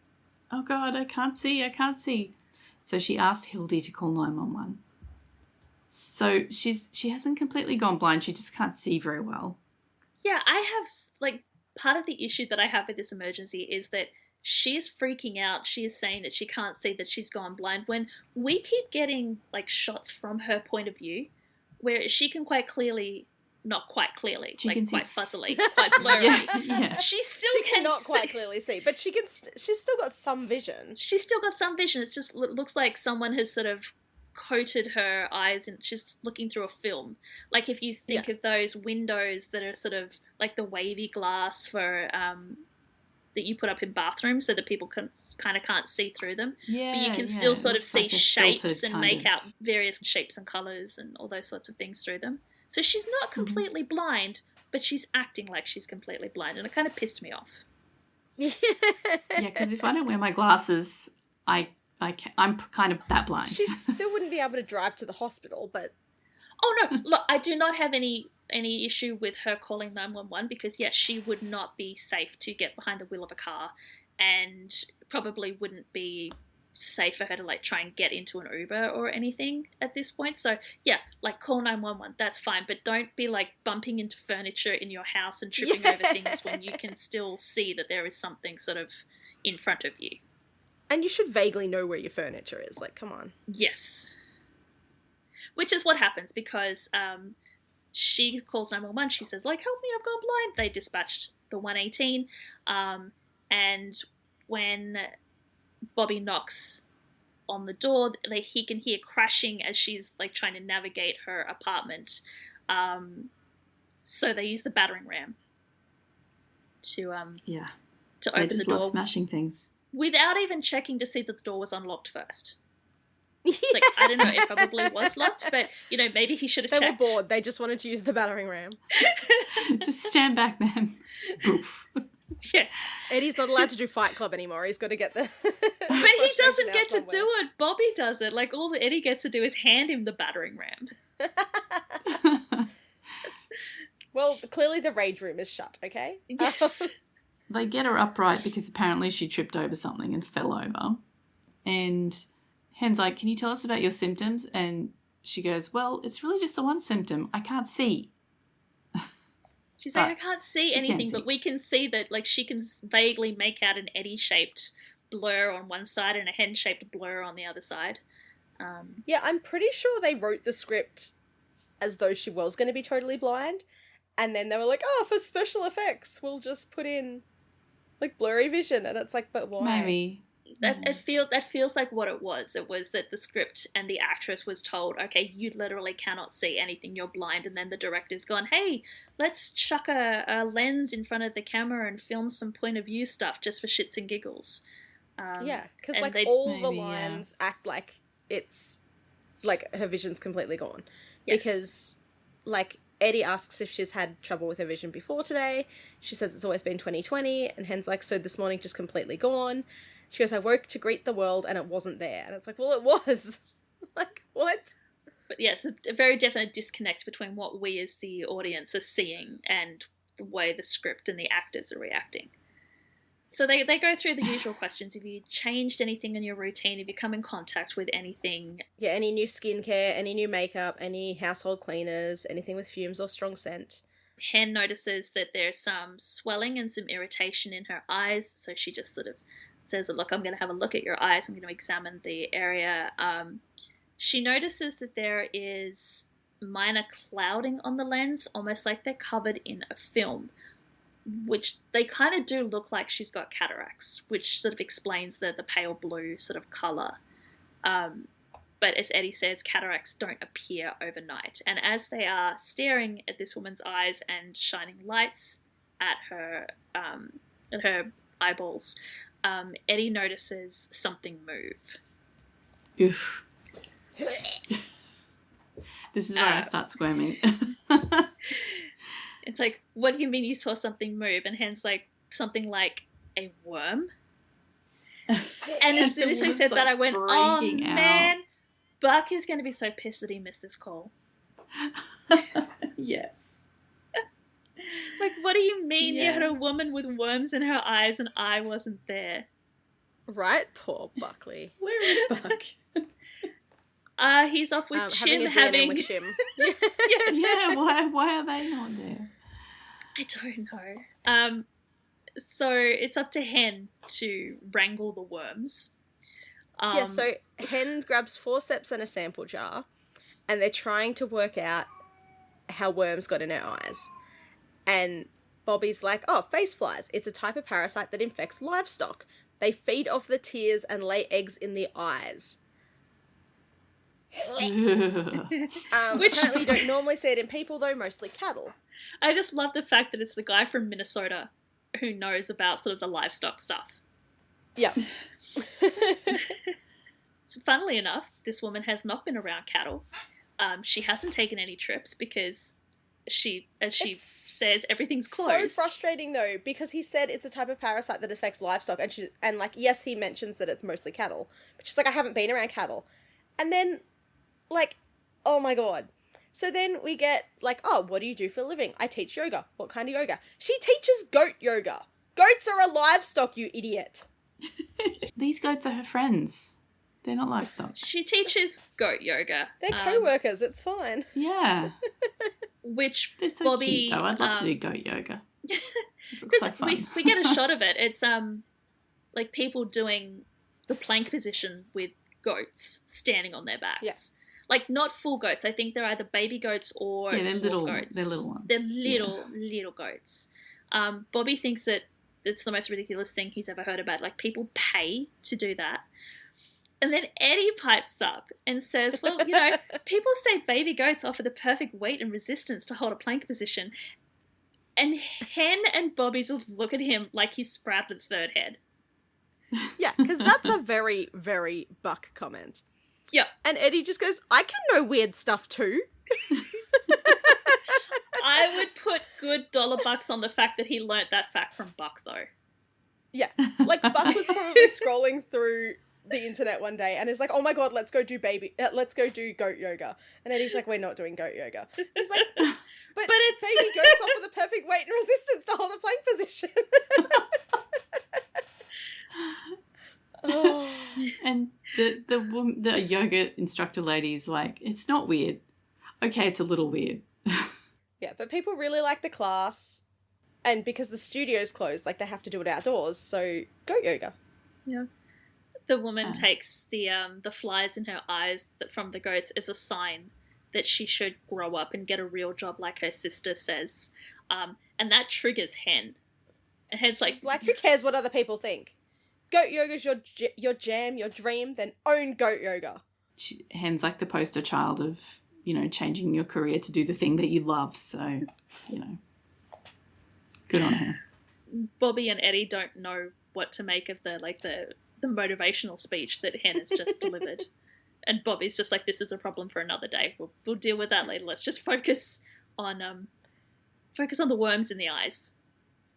oh God, I can't see. So she asks Hildy to call 911. So she hasn't completely gone blind. She just can't see very well. Yeah, I have, like, part of the issue that I have with this emergency is that she is freaking out. She is saying that she can't see, that she's gone blind, when we keep getting, like, shots from her point of view where she can quite clearly, not quite clearly, she like quite fuzzily, quite blurry. Yeah. She cannot quite clearly see, but she can. She's still got some vision. She's still got some vision. It's just looks like someone has sort of coated her eyes, and she's looking through a film. Like if you think of those windows that are sort of like the wavy glass for that you put up in bathrooms so that people can't see through them. Yeah, but you can still sort of see like shapes and make out various shapes and colours and all those sorts of things through them. So she's not completely blind, but she's acting like she's completely blind, and it kind of pissed me off. Yeah, because if I don't wear my glasses, I'm kind of that blind. She still wouldn't be able to drive to the hospital, but... Oh, no, look, I do not have any issue with her calling 911 because, yes, she would not be safe to get behind the wheel of a car, and probably wouldn't be safe for her to, like, try and get into an Uber or anything at this point. So, yeah, like, call 911, that's fine, but don't be, like, bumping into furniture in your house and tripping over things when you can still see that there is something sort of in front of you. And you should vaguely know where your furniture is, like, come on. Yes. Which is what happens because she calls 911, she says, like, help me, I've gone blind. They dispatched the 118, and when Bobby knocks on the door, he can hear crashing as she's, like, trying to navigate her apartment. So they use the battering ram to open the door. Love smashing things. Without even checking to see that the door was unlocked first. Like, I don't know, it probably was locked, but, you know, maybe he should have checked. They were bored. They just wanted to use the battering ram. Just stand back, man. Poof. Yes. Eddie's not allowed to do Fight Club anymore. He's got to get the... But he doesn't get to do it. Bobby does it. Like, all that Eddie gets to do is hand him the battering ram. Well, clearly the rage room is shut, okay? Yes. They get her upright because apparently she tripped over something and fell over. And Hen's like, can you tell us about your symptoms? And she goes, well, it's really just the one symptom. I can't see. She's like, I can't see anything, but we can see that, like, she can vaguely make out an Eddie-shaped blur on one side and a hen-shaped blur on the other side. Yeah, I'm pretty sure they wrote the script as though she was going to be totally blind. And then they were like, oh, for special effects, we'll just put in, like, blurry vision. And it's like, but why? Maybe. That feels like what it was. It was that the script and the actress was told, okay, you literally cannot see anything, you're blind, and then the director's gone, hey, let's chuck a lens in front of the camera and film some point of view stuff just for shits and giggles. Because all the lines act like it's like her vision's completely gone. Yes. Because like Eddie asks if she's had trouble with her vision before today. She says it's always been 20/20, and Hen's like, so this morning just completely gone. She goes, I woke to greet the world and it wasn't there. And it's like, well, it was. Like, what? But yeah, it's a very definite disconnect between what we as the audience are seeing and the way the script and the actors are reacting. So they go through the usual questions. Have you changed anything in your routine? Have you come in contact with anything? Yeah, any new skincare, any new makeup, any household cleaners, anything with fumes or strong scent. Hen notices that there's some swelling and some irritation in her eyes, so she just sort of says, look, I'm going to have a look at your eyes. I'm going to examine the area. She notices that there is minor clouding on the lens, almost like they're covered in a film, which they kind of do look like she's got cataracts, which sort of explains the pale blue sort of colour. But as Eddie says, cataracts don't appear overnight. And as they are staring at this woman's eyes and shining lights at her eyeballs, Eddie notices something move. Oof. This is where I start squirming. It's like, what do you mean you saw something move? And Hen's like, something like a worm? And as soon as he said that, I went, oh man, Buck is going to be so pissed that he missed this call. Yes. Like, what do you mean you had a woman with worms in her eyes and I wasn't there? Right? Poor Buckley. Where is Buck? He's off with Chim having... with Chim. Yes. Yeah, why are they not there? I don't know. So it's up to Hen to wrangle the worms. So Hen grabs forceps and a sample jar, and they're trying to work out how worms got in her eyes. And Bobby's like, oh, face flies. It's a type of parasite that infects livestock. They feed off the tears and lay eggs in the eyes. Apparently you don't normally see it in people, though, mostly cattle. I just love the fact that it's the guy from Minnesota who knows about sort of the livestock stuff. Yeah. So funnily enough, this woman has not been around cattle. She hasn't taken any trips because she says, everything's closed. So frustrating though, because he said it's a type of parasite that affects livestock, and like, yes, he mentions that it's mostly cattle, but she's like, I haven't been around cattle. And then, like, oh my god. So then we get, like, oh, what do you do for a living? I teach yoga. What kind of yoga? She teaches goat yoga. Goats are a livestock, you idiot. These goats are her friends. They're not livestock. She teaches goat yoga. They're co-workers, it's fine. Yeah. Which They're so Bobby... cute, though. I'd love to do goat yoga. It looks like fun. We get a shot of it. It's, like, people doing the plank position with goats standing on their backs. Yeah. Like, not full goats. I think they're either baby goats or they're little goats. They're little ones. They're little goats. Bobby thinks that it's the most ridiculous thing he's ever heard about. Like, people pay to do that. And then Eddie pipes up and says, well, you know, people say baby goats offer the perfect weight and resistance to hold a plank position. And Hen and Bobby just look at him like he sprouted a third head. Yeah, because that's a very, very Buck comment. Yep. And Eddie just goes, I can know weird stuff too. I would put good $1 on the fact that he learnt that fact from Buck, though. Yeah. Like, Buck was probably scrolling through the internet one day and is like, oh my god, let's go do goat yoga. And Eddie's like, we're not doing goat yoga. He's like, but it's... baby goats offer the perfect weight and resistance to hold a plank position. Oh. And the yoga instructor lady's like, it's not weird. Okay, it's a little weird. Yeah, but people really like the class, and because the studio's closed, like, they have to do it outdoors, so goat yoga. Yeah. The woman takes the flies in her eyes from the goats as a sign that she should grow up and get a real job like her sister says. And that triggers Hen. And Hen's like... She's like, who cares what other people think? goat yoga's your jam, your dream, then own goat yoga. Hen's like the poster child of, changing your career to do the thing that you love. So, good on her. Bobby and Eddie don't know what to make of the motivational speech that Hen has just delivered. And Bobby's just like, this is a problem for another day. We'll deal with that later. Let's just focus on the worms in the eyes.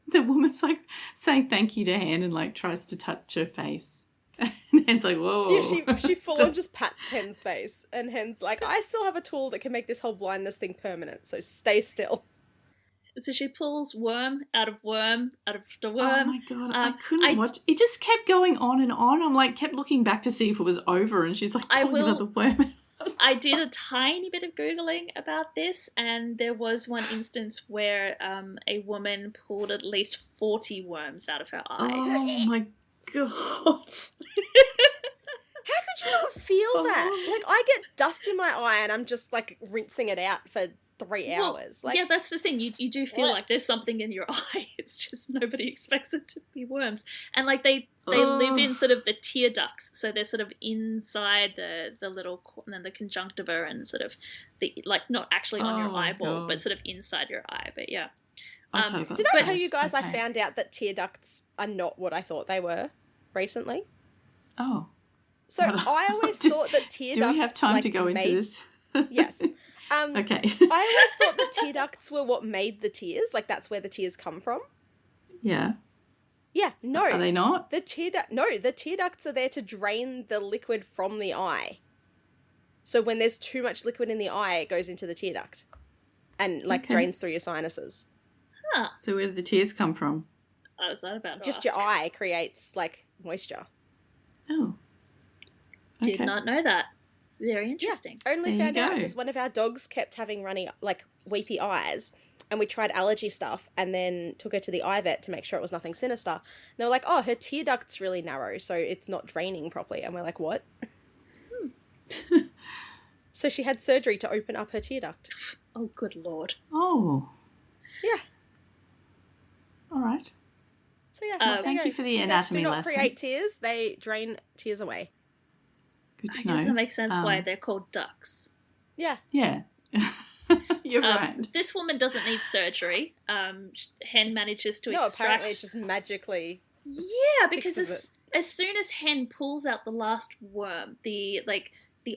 The woman's like saying thank you to Hen and like tries to touch her face. And Hen's like, whoa. Yeah, she full on just pats Hen's face. And Hen's like, I still have a tool that can make this whole blindness thing permanent, so stay still. So she pulls worm after worm. Oh my God, I couldn't watch. It just kept going on and on. I'm like, kept looking back to see if it was over, and she's like pulling another worm. I did a tiny bit of Googling about this, and there was one instance where a woman pulled at least 40 worms out of her eyes. Oh my God. How could you not feel that? Like, I get dust in my eye and I'm just like rinsing it out for 3 hours. Yeah, that's the thing. You do feel like there's something in your eye. It's just nobody expects it to be worms. And like they live in sort of the tear ducts, so they're sort of inside the little and then the conjunctiva and sort of the like not actually on your eyeball, but sort of inside your eye. But yeah. Did I tell you guys I found out that tear ducts are not what I thought they were recently? Oh. So I always thought that tear ducts... Do we have time to go into this? Yes. Okay. I always thought that tear ducts were what made the tears. Like, that's where the tears come from. Yeah. Yeah, no. Are they not? The tear ducts are there to drain the liquid from the eye. So when there's too much liquid in the eye, it goes into the tear duct and, like, drains through your sinuses. Huh. So where did the tears come from? I was that about to Just ask. your eye creates, like, moisture. Oh. Okay. Did not know that. Very interesting. Yeah, only There found you out go. because one of our dogs kept having runny, like, weepy eyes, and we tried allergy stuff and then took her to the eye vet to make sure it was nothing sinister. And they were like, oh, her tear duct's really narrow, so it's not draining properly. And we're like, what? So she had surgery to open up her tear duct. Oh, good Lord. Oh. Yeah. All right. So yeah, Well, thank you for the Tear ducts anatomy do not lesson. create tears, they drain tears away. Good I to know. guess that makes sense why they're called ducks. Yeah. Yeah. You're right. This woman doesn't need surgery. Hen manages to No, extract... apparently it's just magically... Yeah, because fixes as soon as Hen pulls out the last worm, the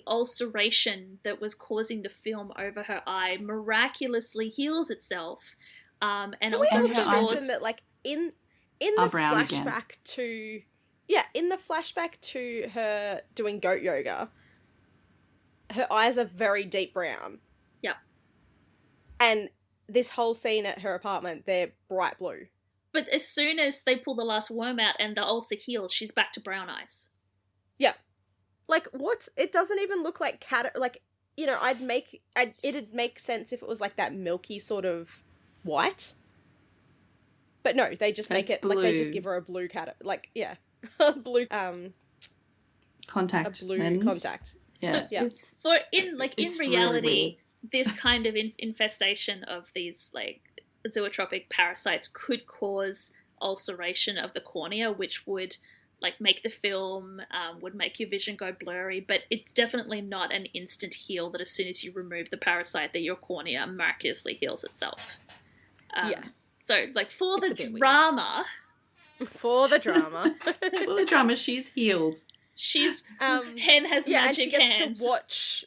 ulceration that was causing the film over her eye miraculously heals itself. And Can we also also restores... mention that, like, in the brown again. flashback to... Yeah, in the flashback to her doing goat yoga, her eyes are very deep brown. Yep. And this whole scene at her apartment, they're bright blue. But as soon as they pull the last worm out and the ulcer heals, she's back to brown eyes. Yeah. Like, what? It doesn't even look like like, you know, it'd make sense if it was like that milky sort of white. But no, they just make It's it, like, they just blue. give her a blue like, yeah. blue, Contact a blue lens. contact. Yeah. Yeah. It's In It's really reality, this kind of infestation of these like zootropic parasites could cause ulceration of the cornea, which would like make the film, would make your vision go blurry. But it's definitely not an instant heal that as soon as you remove the parasite, that your cornea miraculously heals itself. Yeah. So like for It's the a bit weird. drama, For the drama. well, the drama. She's healed. she's Hen has Yeah, and magic she gets hands. to watch,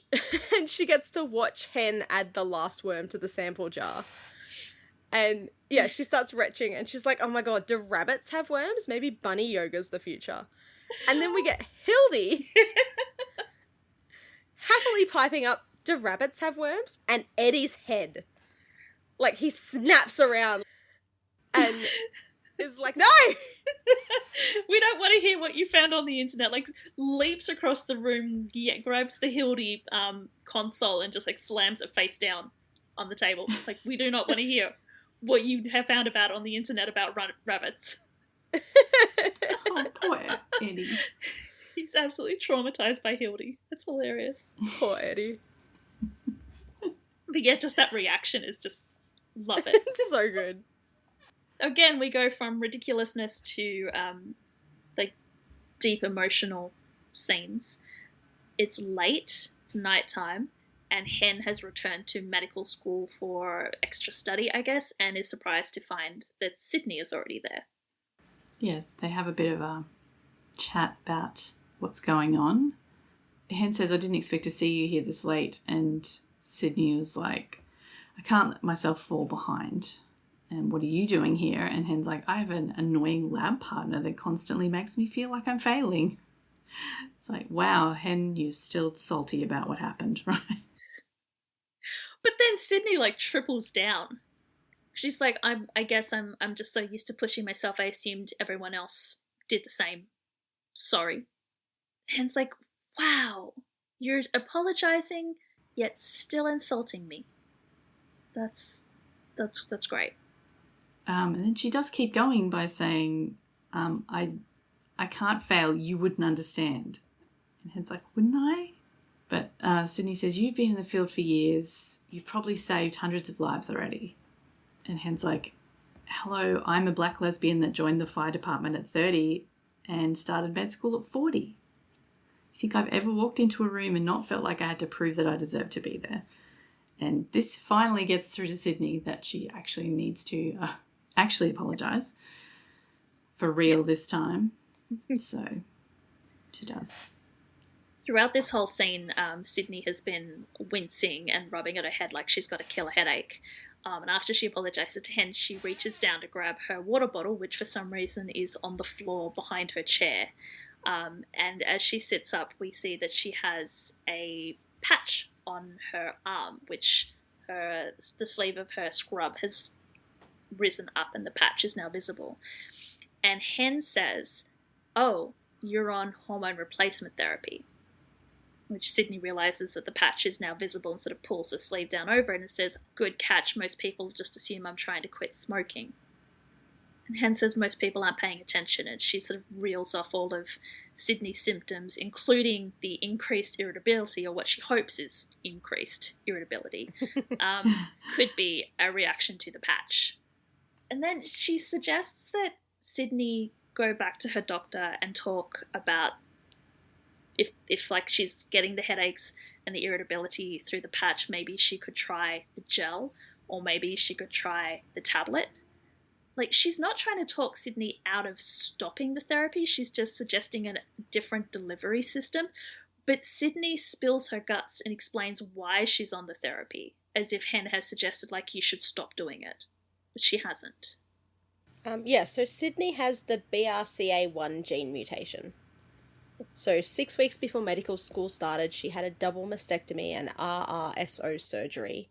and she gets to watch Hen add the last worm to the sample jar. And yeah, she starts retching, and she's like, "Oh my god, do rabbits have worms? Maybe bunny yoga's the future." And then we get Hildy happily piping up, "Do rabbits have worms?" And Eddie's head, like, he snaps around and is like, "No." We don't want to hear what you found on the internet. Like, leaps across the room, grabs the Hildy console and just like slams it face down on the table. Like, we do not want to hear what you have found about on the internet about rabbits. Oh, poor Eddie. He's absolutely traumatized by Hildy. That's hilarious. Poor Eddie. But yeah, just that reaction is just love it. It's so good. Again, we go from ridiculousness to like deep emotional scenes. It's late, it's nighttime, and Hen has returned to medical school for extra study, I guess, and is surprised to find that Sydney is already there. Yes, they have a bit of a chat about what's going on. Hen says, I didn't expect to see you here this late. And Sydney was like, I can't let myself fall behind. And what are you doing here? And Hen's like, I have an annoying lab partner that constantly makes me feel like I'm failing. It's like, wow, Hen, you're still salty about what happened, right? But then Sydney like triples down. She's like, I guess I'm just so used to pushing myself. I assumed everyone else did the same. Sorry. Hen's like, wow, you're apologizing yet still insulting me. That's great. And then she does keep going by saying, I can't fail. You wouldn't understand. And Hen's like, wouldn't I? But Sydney says, you've been in the field for years. You've probably saved hundreds of lives already. And Hen's like, hello, I'm a black lesbian that joined the fire department at 30 and started med school at 40. You think I've ever walked into a room and not felt like I had to prove that I deserved to be there? And this finally gets through to Sydney that she actually needs to actually apologise for real this time. So she does. Throughout this whole scene, Sydney has been wincing and rubbing at her head like she's got a killer headache. And after she apologises to Hen, she reaches down to grab her water bottle, which for some reason is on the floor behind her chair. And as she sits up, we see that she has a patch on her arm, which the sleeve of her scrub has risen up and the patch is now visible. And Hen says, oh, you're on hormone replacement therapy. Which Sydney realises that the patch is now visible and sort of pulls the sleeve down over it and says, good catch, most people just assume I'm trying to quit smoking. And Hen says most people aren't paying attention, and she sort of reels off all of Sydney's symptoms, including the increased irritability, or what she hopes is increased irritability, could be a reaction to the patch. And then she suggests that Sydney go back to her doctor and talk about if like she's getting the headaches and the irritability through the patch, maybe she could try the gel, or maybe she could try the tablet. Like, she's not trying to talk Sydney out of stopping the therapy, she's just suggesting a different delivery system. But Sydney spills her guts and explains why she's on the therapy, as if Hen has suggested, like, you should stop doing it. But she hasn't. So Sydney has the BRCA1 gene mutation. So 6 weeks before medical school started, she had a double mastectomy and RRSO surgery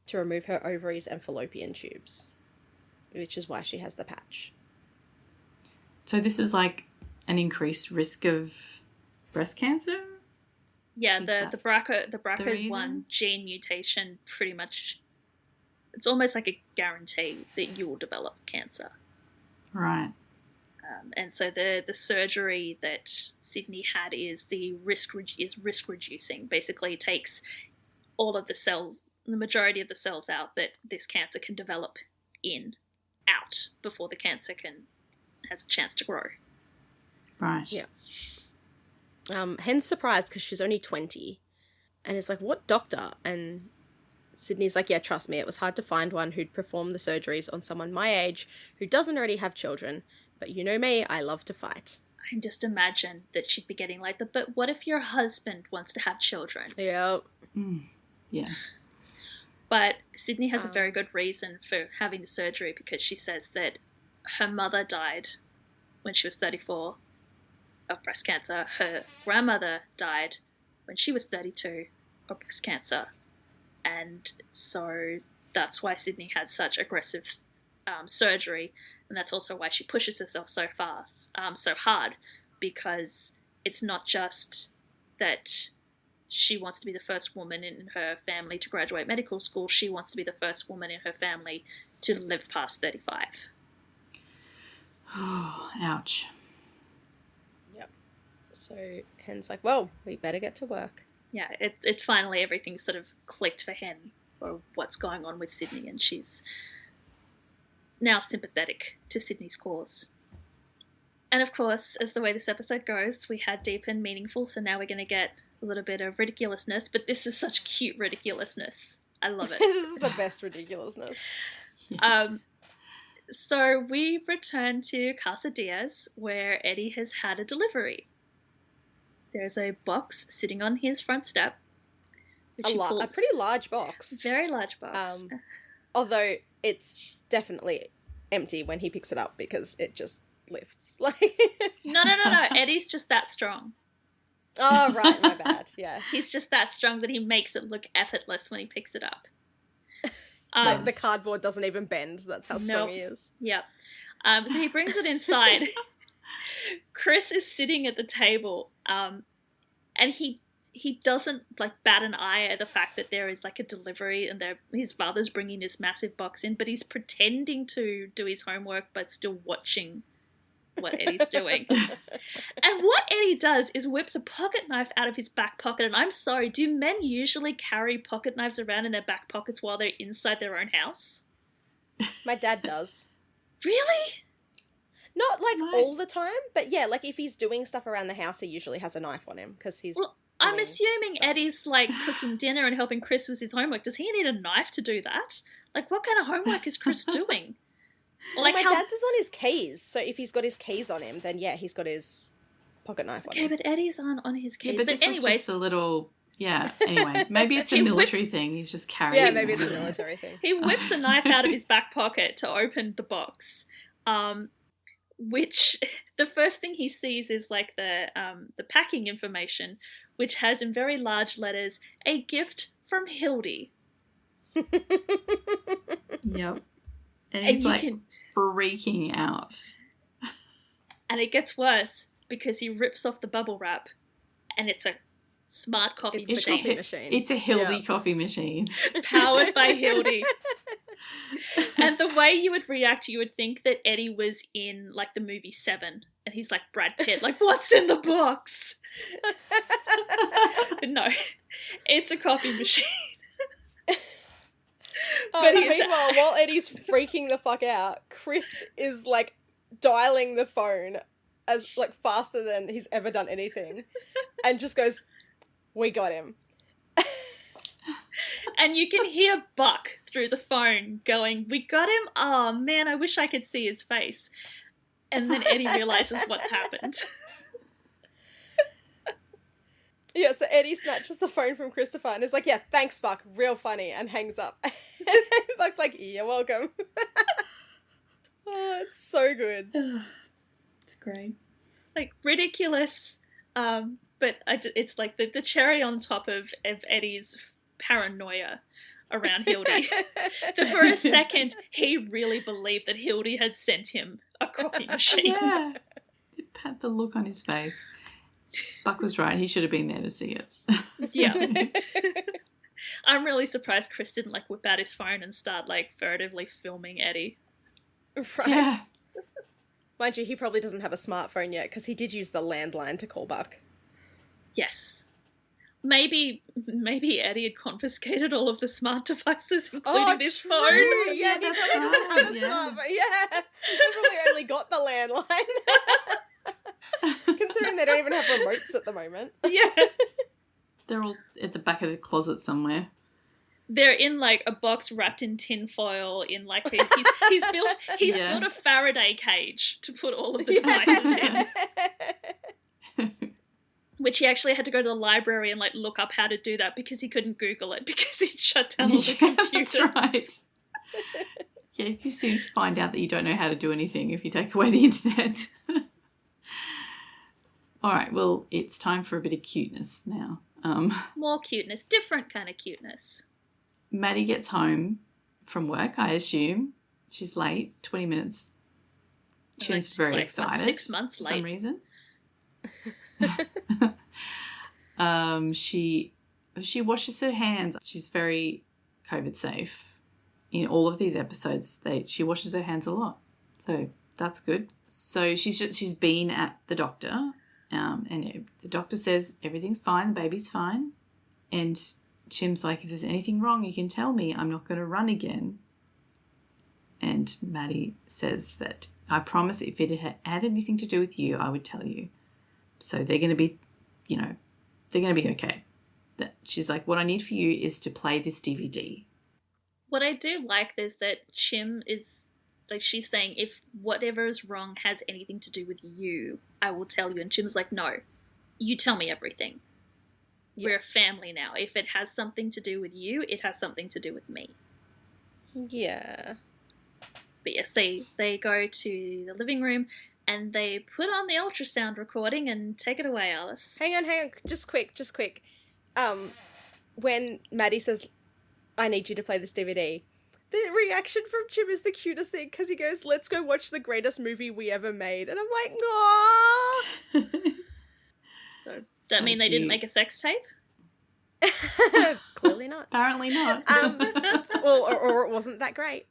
to remove her ovaries and fallopian tubes, which is why she has the patch. So this is like an increased risk of breast cancer? Yeah, the BRCA1 gene mutation pretty much, it's almost like a guarantee that you will develop cancer. Right. And so the surgery that Sydney had is risk reducing. Basically, it takes all of the cells, the majority of the cells out that this cancer can develop out before the cancer has a chance to grow. Right. Yeah. Hen's surprised because she's only 20, and it's like, what doctor? And Sydney's like, yeah, trust me, it was hard to find one who'd perform the surgeries on someone my age who doesn't already have children. But you know me, I love to fight. I can just imagine that she'd be getting like but what if your husband wants to have children? Yeah. Yeah. But Sydney has a very good reason for having the surgery, because she says that her mother died when she was 34 of breast cancer. Her grandmother died when she was 32 of breast cancer. And so that's why Sydney had such aggressive surgery. And that's also why she pushes herself so hard, because it's not just that she wants to be the first woman in her family to graduate medical school, she wants to be the first woman in her family to live past 35. Oh, ouch. Yep. So Hen's like, well, we better get to work. Yeah, it finally, everything sort of clicked for Hen, or what's going on with Sydney, and she's now sympathetic to Sydney's cause. And of course, as the way this episode goes, we had deep and meaningful, so now we're going to get a little bit of ridiculousness, but this is such cute ridiculousness. I love it. This is the best ridiculousness. Yes. So we return to Casa Diaz, where Eddie has had a delivery. There's a box sitting on his front step. A pretty large box. Very large box. Although it's definitely empty when he picks it up because it just lifts. No. Eddie's just that strong. Oh, right, my bad. Yeah. He's just that strong that he makes it look effortless when he picks it up. Like the cardboard doesn't even bend. That's how strong he is. Yep. So he brings it inside. Chris is sitting at the table, and he doesn't like bat an eye at the fact that there is like a delivery and his father's bringing this massive box in, but he's pretending to do his homework but still watching what Eddie's doing. And what Eddie does is whips a pocket knife out of his back pocket, and I'm sorry, do men usually carry pocket knives around in their back pockets while they're inside their own house? My dad does. Really? Not like all the time, but yeah, like if he's doing stuff around the house, he usually has a knife on him because he's... Well, I'm assuming stuff. Eddie's like cooking dinner and helping Chris with his homework. Does he need a knife to do that? Like, what kind of homework is Chris doing? Like my dad's is on his keys, so if he's got his keys on him, then yeah, he's got his pocket knife on him. Okay, but Eddie's on his keys. Yeah, but this was just a little... Yeah, anyway, maybe it's a military thing. He's just carrying... Yeah, maybe it's a military thing. He whips a knife out of his back pocket to open the box, which the first thing he sees is like the packing information, which has in very large letters, a gift from Hildy. Yep. And he's freaking out. And it gets worse because he rips off the bubble wrap and it's a smart coffee machine. It's a Hildy coffee machine. Powered by Hildy. And the way you would react, you would think that Eddie was in like the movie Seven and he's like Brad Pitt, like, what's in the box? But no, it's a coffee machine. But meanwhile, while Eddie's freaking the fuck out, Chris is like dialing the phone as like faster than he's ever done anything, and just goes, "We got him." And you can hear Buck through the phone going, "We got him? Oh man, I wish I could see his face." And then Eddie realizes what's happened. Yeah, so Eddie snatches the phone from Christopher and is like, "Yeah, thanks, Buck, real funny," and hangs up. And Buck's like, "You're welcome." Oh, it's so good. It's great. Like, ridiculous, but it's like the cherry on top of Eddie's paranoia around Hildy. That for a second, he really believed that Hildy had sent him a coffee machine. Yeah. Pat the look on his face. Buck was right. He should have been there to see it. Yeah. I'm really surprised Chris didn't like whip out his phone and start like furtively filming Eddie. Right. Yeah. Mind you, he probably doesn't have a smartphone yet because he did use the landline to call Buck. Yes. Maybe Eddie had confiscated all of the smart devices, including this true. phone. Yeah, he probably doesn't have a smartphone. Yeah. He probably only got the landline. Considering they don't even have remotes at the moment. Yeah. They're all at the back of the closet somewhere. They're in like a box wrapped in tin foil in like he's built a Faraday cage to put all of the devices in. Which he actually had to go to the library and like look up how to do that because he couldn't Google it because he'd shut down all the computers. That's right. Yeah, you soon find out that you don't know how to do anything if you take away the internet. All right, well, it's time for a bit of cuteness now. More cuteness, different kind of cuteness. Maddie gets home from work, I assume. She's late, 20 minutes. She's very excited. Like 6 months late. For some reason. She washes her hands. She's very COVID safe. In all of these episodes, she washes her hands a lot. So that's good. So she's been at the doctor. And the doctor says everything's fine, the baby's fine. And Chim's like, if there's anything wrong, you can tell me. I'm not going to run again. And Maddie says that I promise if it had anything to do with you, I would tell you. So they're going to be, you know, they're going to be okay. She's like, what I need for you is to play this DVD. What I do like is that Chim is, like, she's saying, if whatever is wrong has anything to do with you, I will tell you. And Chim's like, no, you tell me everything. Yeah. We're a family now. If it has something to do with you, it has something to do with me. Yeah. But yes, they go to the living room and they put on the ultrasound recording and take it away, Alice. Hang on. Just quick. When Maddie says, I need you to play this DVD, the reaction from Chim is the cutest thing because he goes, let's go watch the greatest movie we ever made. And I'm like, aww. So, does that mean they didn't make a sex tape? Clearly not. Apparently not. Well, or it wasn't that great.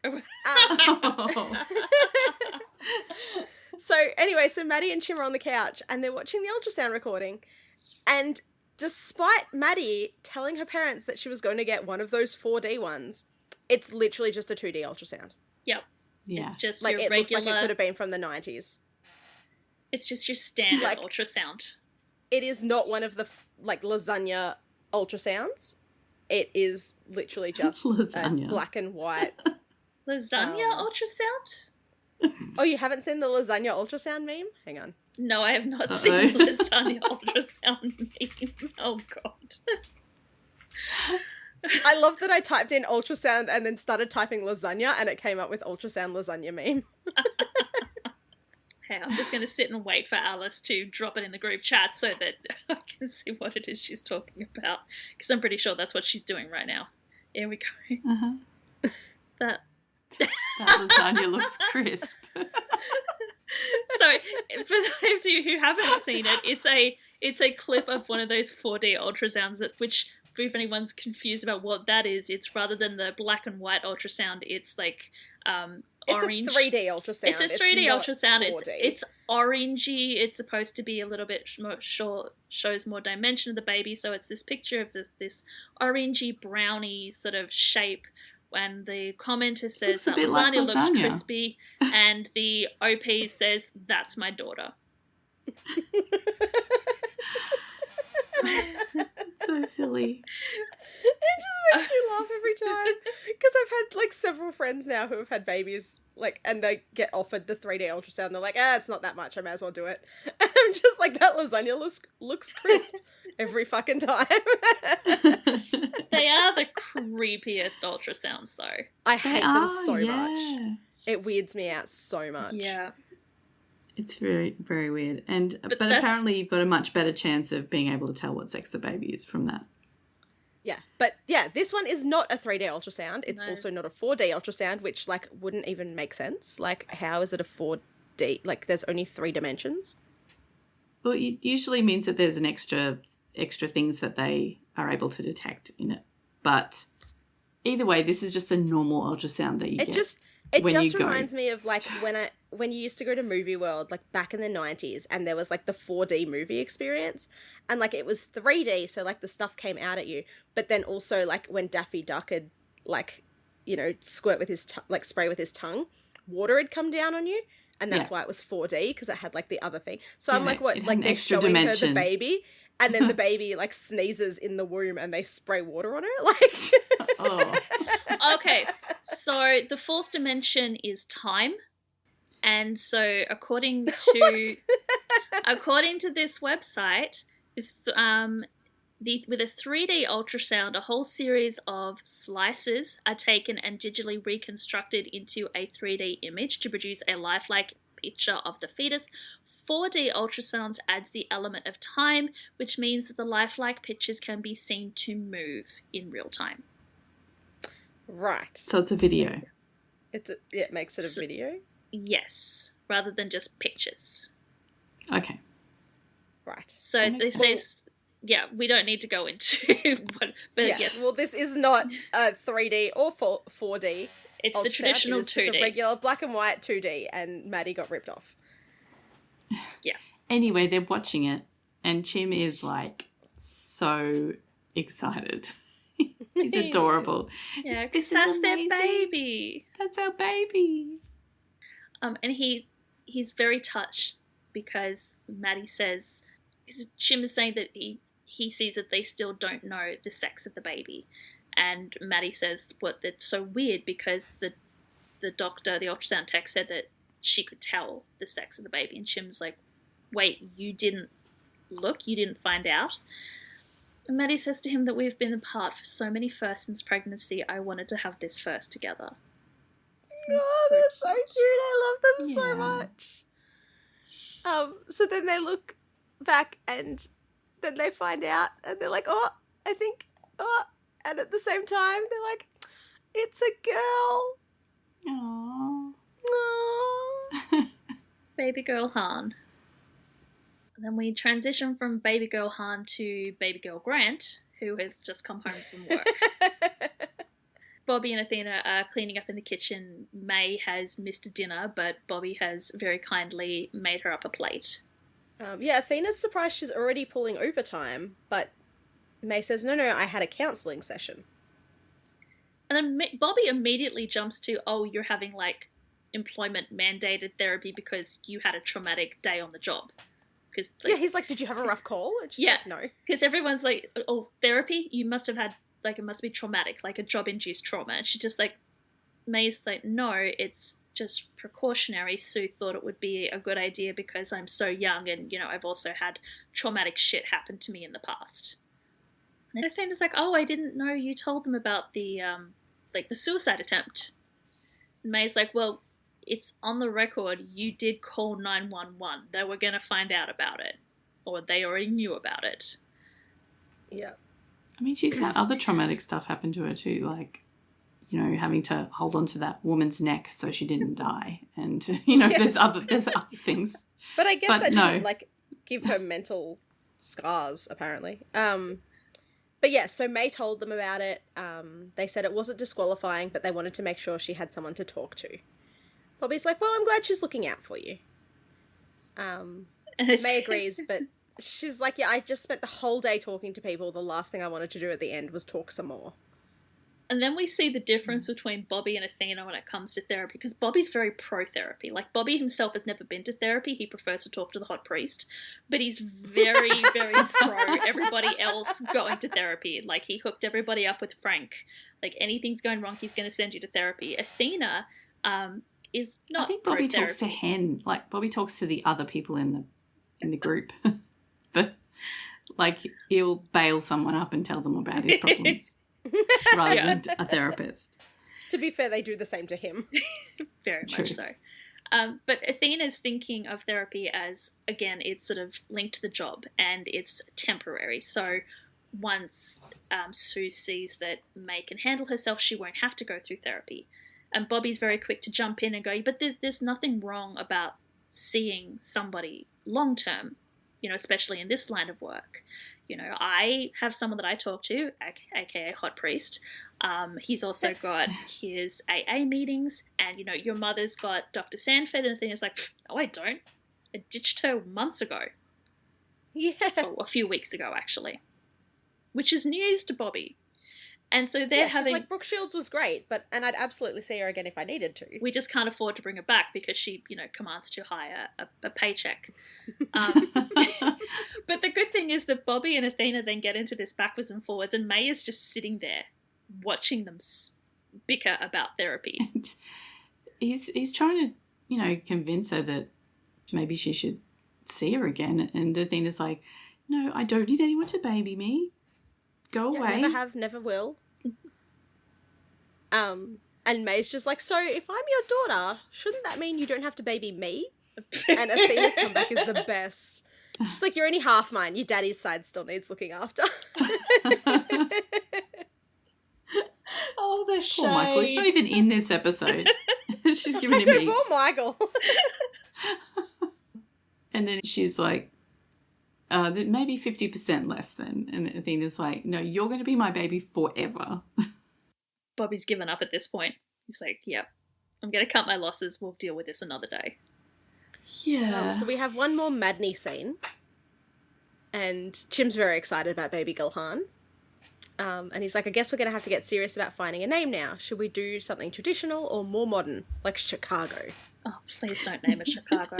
So anyway, so Maddie and Chim are on the couch and they're watching the ultrasound recording, and despite Maddie telling her parents that she was going to get one of those 4D ones, it's literally just a 2D ultrasound. Yep. Yeah. It's just like your it regular... looks like it could have been from the 90s. It's just your standard ultrasound. It is not one of the lasagna ultrasounds. It is literally just black and white. Lasagna ultrasound? Oh, you haven't seen the lasagna ultrasound meme? Hang on. No, I have not seen the lasagna ultrasound meme. Oh, God. I love that I typed in ultrasound and then started typing lasagna and it came up with ultrasound lasagna meme. Hey, I'm just going to sit and wait for Alice to drop it in the group chat so that I can see what it is she's talking about. Because I'm pretty sure that's what she's doing right now. Here we go. Uh-huh. That lasagna looks crisp. So, for those of you who haven't seen it, it's a clip of one of those 4D ultrasounds which, if anyone's confused about what that is, it's rather than the black and white ultrasound, it's like orange. It's a 3D ultrasound. It's a 3D ultrasound. 4D. It's orangey. It's supposed to be a little bit shows more dimension of the baby. So it's this picture of this orangey browny sort of shape. And the commenter says that lasagna looks crispy, and the OP says, "That's my daughter." So silly. It just makes me laugh every time because I've had several friends now who have had babies and they get offered the 3D ultrasound. They're like, it's not that much, I may as well do it. And I'm just like, that lasagna looks crisp every fucking time. They are the creepiest ultrasounds though. I hate them so much. It weirds me out so much. Yeah. It's very, very weird. But apparently you've got a much better chance of being able to tell what sex the baby is from that. Yeah, but this one is not a 3D ultrasound. It's also not a 4D ultrasound, which wouldn't even make sense. How is it a 4D? There's only 3 dimensions. Well, it usually means that there's an extra things that they are able to detect in it. But either way, this is just a normal ultrasound that you get. It just reminds me of when you used to go to Movie World back in the 90s and there was the 4D movie experience and it was 3D, so the stuff came out at you, but then also when Daffy Duck had squirt with his spray with his tongue, water had come down on you, and that's why it was 4D, because it had the other thing. So I'm they're extra showing dimension. her the baby and then the baby sneezes in the womb and they spray water on her Oh. Okay, so the 4th dimension is time. And so according to this website, with a 3D ultrasound, a whole series of slices are taken and digitally reconstructed into a 3D image to produce a lifelike picture of the fetus. 4D ultrasounds adds the element of time, which means that the lifelike pictures can be seen to move in real time. Right. So it's a video. It makes it a video? Yes, rather than just pictures. Okay. Right. So this says, we don't need to go into but yes. Well, this is not a 3D or 4D. It's the traditional 2D. It's just a regular black and white 2D, and Maddie got ripped off. Yeah. Anyway, they're watching it, and Chim is so excited. He's adorable. Yeah, because that's their baby. That's our baby. And he he's very touched because Maddie says, Chim is saying that he sees that they still don't know the sex of the baby. And Maddie says, what, that's so weird because the doctor, the ultrasound tech, said that she could tell the sex of the baby. And Chim's like, wait, you didn't look? You didn't find out? And Maddie says to him that we've been apart for so many firsts since pregnancy. I wanted to have this first together. Oh, they're so cute. I love them so much. So then they look back and then they find out and they're like, oh, and at the same time they're like, it's a girl. Aww. Aww. Baby girl Han. And then we transition from baby girl Han to baby girl Grant, who has just come home from work. Bobby and Athena are cleaning up in the kitchen. May has missed dinner, but Bobby has very kindly made her up a plate. Athena's surprised she's already pulling overtime, but May says, no, I had a counselling session. And then Bobby immediately jumps to, oh, you're having, like, employment-mandated therapy because you had a traumatic day on the job. Cause, like, he's like, did you have a rough call? And she's like, no. Because everyone's like, oh, therapy? You must have had, like, it must be traumatic, like a job-induced trauma. And she just, like, May's like, no, it's just precautionary. Sue thought it would be a good idea because I'm so young and, you know, I've also had traumatic shit happen to me in the past. And Athena's like, oh, I didn't know you told them about the, the suicide attempt. And May's like, well, it's on the record, you did call 911. They were going to find out about it. Or they already knew about it. Yeah. I mean, she's had other traumatic stuff happen to her too, like, you know, having to hold on to that woman's neck so she didn't die. And, you know, there's other things. But I guess that didn't, like, give her mental scars, apparently. But yeah, so May told them about it. They said it wasn't disqualifying, but they wanted to make sure she had someone to talk to. Bobby's like, well, I'm glad she's looking out for you. May agrees, but she's like, yeah, I just spent the whole day talking to people. The last thing I wanted to do at the end was talk some more. And then we see the difference between Bobby and Athena when it comes to therapy, because Bobby's very pro-therapy. Like, Bobby himself has never been to therapy. He prefers to talk to the hot priest. But he's very, very pro everybody else going to therapy. Like, he hooked everybody up with Frank. Like, anything's going wrong, he's going to send you to therapy. Athena is not. I think Bobby talks to Hen. Like, Bobby talks to the other people in the group. But, like, he'll bail someone up and tell them about his problems. Rather than a therapist. To be fair, they do the same to him. Very True. much so. But Athena's thinking of therapy as, again, it's sort of linked to the job and it's temporary. So once Sue sees that May can handle herself, she won't have to go through therapy. And Bobby's very quick to jump in and go, but there's nothing wrong about seeing somebody long term, you know, especially in this line of work. You know, I have someone that I talk to, aka Hot Priest. He's also got his AA meetings, and, you know, your mother's got Dr. Sanford, and Athena's like, no, I don't. I ditched her months ago. Yeah. Or a few weeks ago, actually. Which is news to Bobby. And so they're having... She's like, Brooke Shields was great, and I'd absolutely see her again if I needed to. We just can't afford to bring her back because she, you know, commands too high a paycheck. But the good thing is that Bobby and Athena then get into this backwards and forwards, and May is just sitting there watching them bicker about therapy. And he's trying to, you know, convince her that maybe she should see her again. And Athena's like, no, I don't need anyone to baby me. Go away. Never have, never will. And May's just like, so if I'm your daughter, shouldn't that mean you don't have to baby me? And Athena's comeback is the best. She's like, you're only half mine. Your daddy's side still needs looking after. Oh, the shade. Poor Michael. He's not even in this episode. She's giving him heaps. Poor Michael. And then she's like, maybe 50% less then. And Athena's like, no, you're going to be my baby forever. Bobby's given up at this point. He's like, yep, I'm going to cut my losses. We'll deal with this another day. Yeah. So we have one more Madney scene. And Chim's very excited about baby girl Han. And he's like, I guess we're going to have to get serious about finding a name now. Should we do something traditional or more modern, like Chicago? Oh, please don't name it Chicago.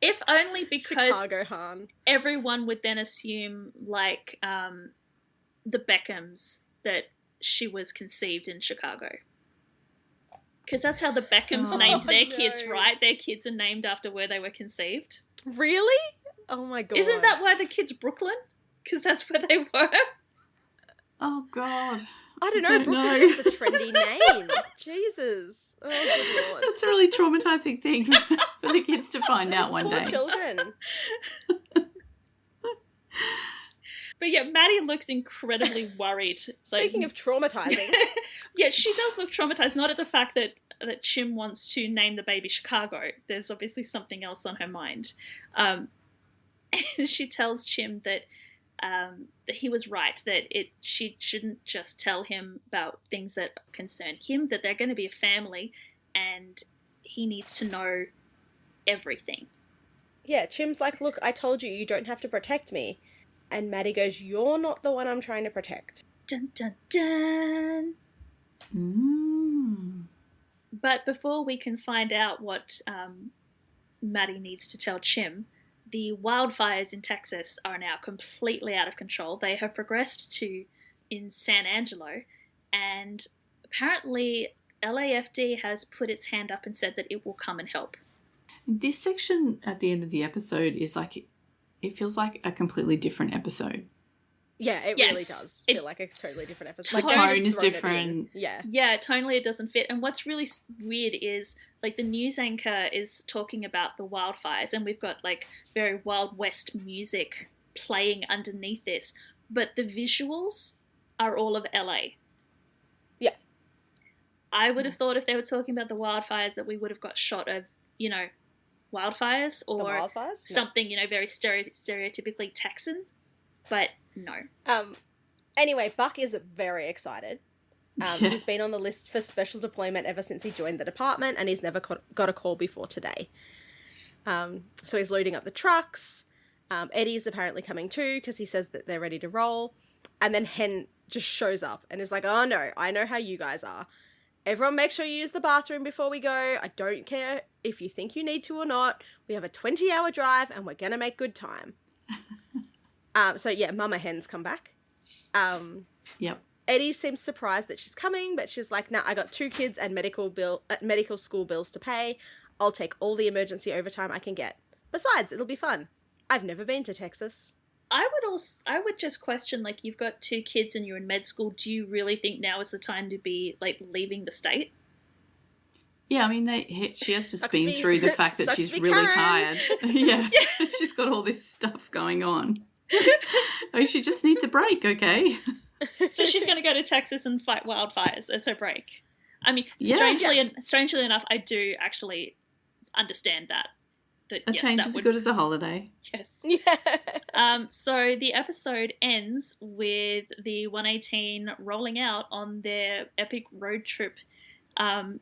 If only because Chicago Han. everyone would then assume, like, the Beckhams, that she was conceived in Chicago. Because that's how the Beckhams named their kids, right? Their kids are named after where they were conceived. Really? Oh my god. Isn't that why the kid's Brooklyn? Because that's where they were. Oh, God. I don't know. Brooklyn is the trendy name. Jesus. Oh, good lord. That's a really traumatizing thing for the kids to find out one Poor day. children. But yeah, Maddie looks incredibly worried. Speaking of traumatizing. Yeah, she does look traumatized, not at the fact that Chim wants to name the baby Chicago. There's obviously something else on her mind. And she tells Chim that he was right, that she shouldn't just tell him about things that concern him, that they're going to be a family and he needs to know everything. Yeah, Chim's like, look, I told you, you don't have to protect me. And Maddie goes, you're not the one I'm trying to protect. Dun, dun, dun. Mm. But before we can find out what Maddie needs to tell Chim, the wildfires in Texas are now completely out of control. They have progressed in San Angelo, and apparently LAFD has put its hand up and said that it will come and help. This section at the end of the episode is like, it feels like a completely different episode. Yeah, it really does feel like a totally different episode. The tone is different. Yeah. Yeah, tonally it doesn't fit. And what's really weird is, like, the news anchor is talking about the wildfires, and we've got, like, very Wild West music playing underneath this. But the visuals are all of LA. Yeah. I would have thought if they were talking about the wildfires that we would have got shot of, wildfires or something, very stereotypically Texan. But no. Anyway, Buck is very excited. He's been on the list for special deployment ever since he joined the department, and he's never got a call before today. So he's loading up the trucks. Eddie's apparently coming too because he says that they're ready to roll. And then Hen just shows up and is like, oh no, I know how you guys are. Everyone make sure you use the bathroom before we go. I don't care if you think you need to or not. We have a 20-hour drive and we're going to make good time. So yeah, Mama Hen's come back. Yep. Eddie seems surprised that she's coming, but she's like, nah, I got 2 kids and medical school bills to pay. I'll take all the emergency overtime I can get. Besides, it'll be fun. I've never been to Texas. I would just question, like, you've got 2 kids and you're in med school. Do you really think now is the time to be, like, leaving the state? Yeah, I mean, she has to spin through the fact that she's really tired. Yeah, she's got all this stuff going on. Oh, she just needs a break, okay? So she's going to go to Texas and fight wildfires as her break. I mean, strangely enough, I do actually understand that. A change is as good as a holiday. Yes. Yeah. So the episode ends with the 118 rolling out on their epic road trip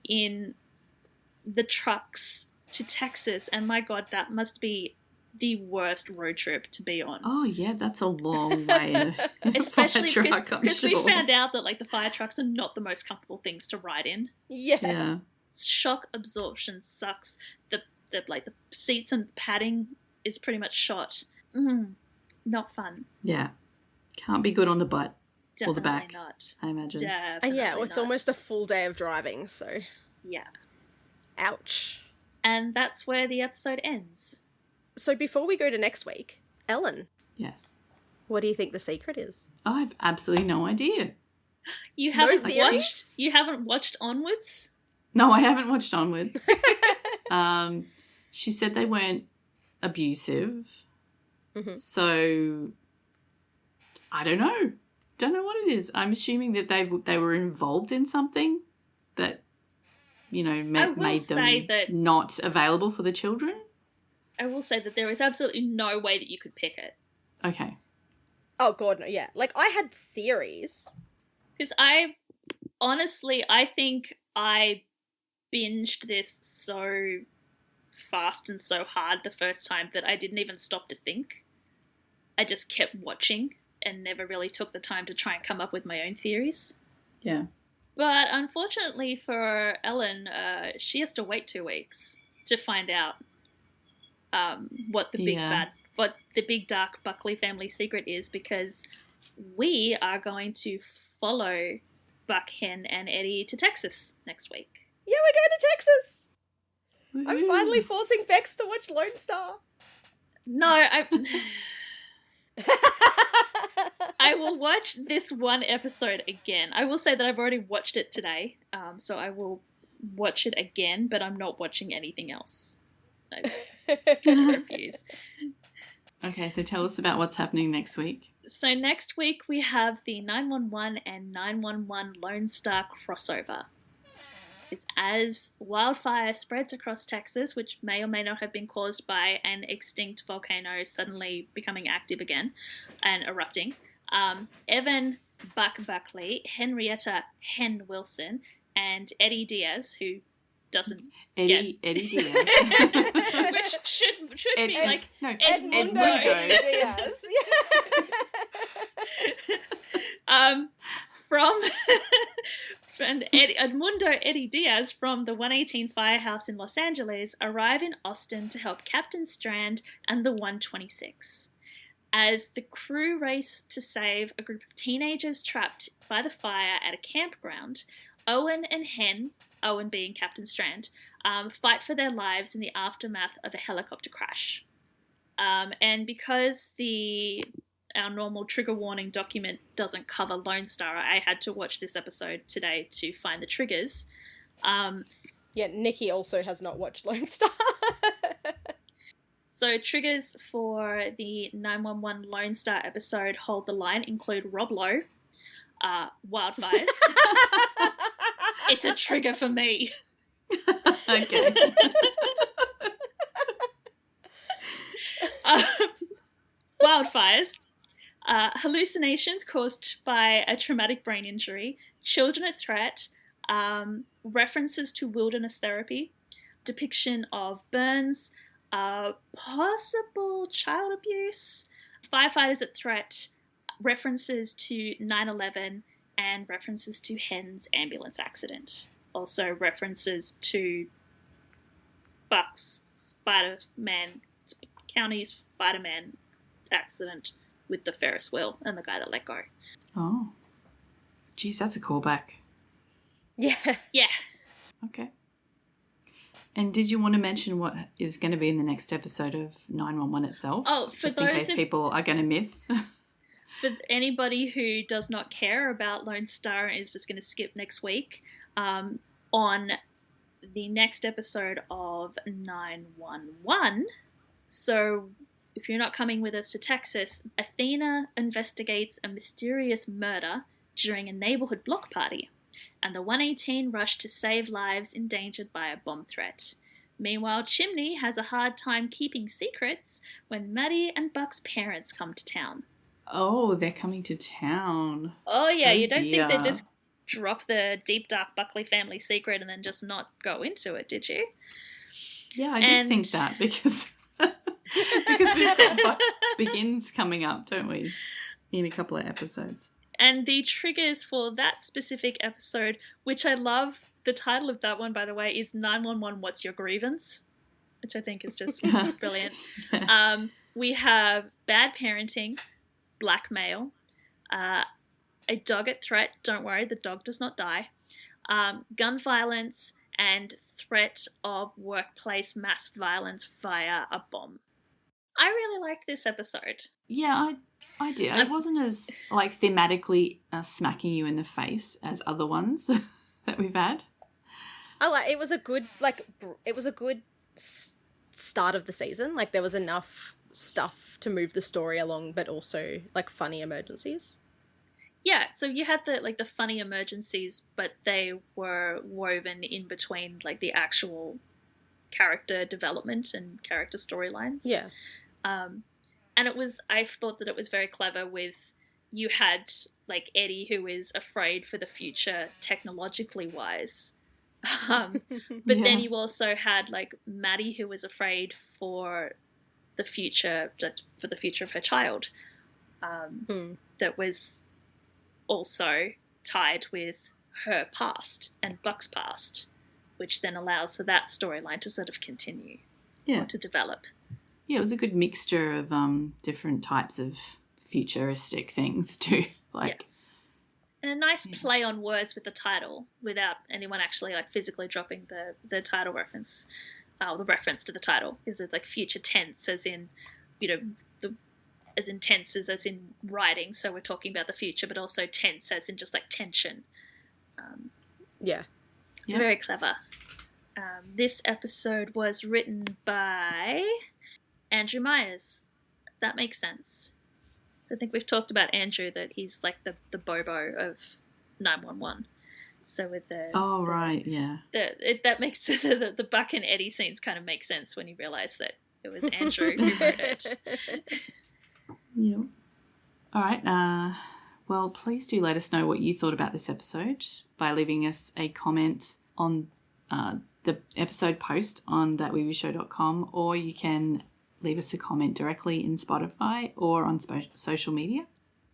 in the trucks to Texas. And my God, that must be the worst road trip to be on. Oh, yeah, that's a long way. Especially because we found out that, like, the fire trucks are not the most comfortable things to ride in. Yeah. Shock absorption sucks. The seats and padding is pretty much shot. Not fun. Yeah. Can't be good on the butt. Definitely or the back, not. I imagine. Definitely it's almost a full day of driving, so. Yeah. Ouch. And that's where the episode ends. So before we go to next week, Ellen. Yes. What do you think the secret is? I have absolutely no idea. You haven't watched Onwards? No, I haven't watched Onwards. She said they weren't abusive. Mm-hmm. So I don't know. Don't know what it is. I'm assuming that they were involved in something that, made them not available for the children. I will say that there is absolutely no way that you could pick it. Okay. Oh, God, no, yeah. Like, I had theories. Because I think I binged this so fast and so hard the first time that I didn't even stop to think. I just kept watching and never really took the time to try and come up with my own theories. Yeah. But unfortunately for Ellen, she has to wait 2 weeks to find out what the big dark Buckley family secret is, because we are going to follow Buck, Hen, and Eddie to Texas next week. Yeah, we're going to Texas. Woo-hoo. I'm finally forcing Bex to watch Lone Star. No, I will watch this one episode again. I will say that I've already watched it today, so I will watch it again, but I'm not watching anything else. I refuse. Okay, so tell us about what's happening next week. So next week we have the 911 and 911 Lone Star crossover. It's as wildfire spreads across Texas, which may or may not have been caused by an extinct volcano suddenly becoming active again and erupting. Evan Buck Buckley, Henrietta Hen Wilson, and Eddie Diaz, who doesn't Eddie Diaz. which should be like Edmundo Eddie Diaz. From Edmundo Eddie Diaz from the 118 Firehouse in Los Angeles arrive in Austin to help Captain Strand and the 126. As the crew race to save a group of teenagers trapped by the fire at a campground, Owen and Hen, Owen being Captain Strand, fight for their lives in the aftermath of a helicopter crash. And because our normal trigger warning document doesn't cover Lone Star, I had to watch this episode today to find the triggers. Yeah, Nikki also has not watched Lone Star. So triggers for the 911 Lone Star episode Hold the Line include Rob Lowe, wildfires. It's a trigger for me. Okay. Wildfires, hallucinations caused by a traumatic brain injury, children at threat, references to wilderness therapy, depiction of burns, possible child abuse, firefighters at threat, references to 9/11, and references to Hen's ambulance accident. Also references to Buck's Spider-Man, County's Spider-Man accident with the Ferris wheel and the guy that let go. Oh. Geez, that's a callback. Yeah. Yeah. Okay. And did you want to mention what is going to be in the next episode of 911 itself? Oh, for just in those case people are going to miss. For anybody who does not care about Lone Star and is just going to skip next week, on the next episode of 911, so if you're not coming with us to Texas, Athena investigates a mysterious murder during a neighborhood block party, and the 118 rush to save lives endangered by a bomb threat. Meanwhile, Chimney has a hard time keeping secrets when Maddie and Buck's parents come to town. Oh, they're coming to town. Oh, yeah, Oh, you don't dear. think they just drop the deep, dark Buckley family secret and then just not go into it, did you? Yeah, I did think that because we've got Buck Begins coming up, don't we? In a couple of episodes. And the triggers for that specific episode, which I love, the title of that one, by the way, is 911 What's Your Grievance? Which I think is just brilliant. Yeah. We have bad parenting, blackmail, a dog at threat, don't worry, the dog does not die, gun violence, and threat of workplace mass violence via a bomb. I really liked this episode. Yeah, I did. It wasn't as thematically smacking you in the face as other ones that we've had. It was a good start of the season. Like, there was enough stuff to move the story along, but also funny emergencies. Yeah, so you had the funny emergencies, but they were woven in between the actual character development and character storylines. Yeah. And I thought that it was very clever with, you had Eddie, who is afraid for the future technologically wise. But then you also had Maddie, who was afraid for the future of her child. That was also tied with her past and Buck's past, which then allows for that storyline to sort of continue or to develop. Yeah, it was a good mixture of different types of futuristic things too. Yes. And a nice play on words with the title without anyone actually like physically dropping the title reference, the reference to the title. Is it like future tense as in, as in tenses as in writing, so we're talking about the future, but also tense as in just like tension. Very clever. This episode was written by Andrew Myers. That makes sense. So I think we've talked about Andrew, that he's like the Bobo of 911. So with the that makes the Buck and Eddie scenes kind of make sense when you realise that it was Andrew who wrote it. Yep. All right. Well, please do let us know what you thought about this episode by leaving us a comment on the episode post on thatweewoo.com, or you can leave us a comment directly in Spotify or on social media.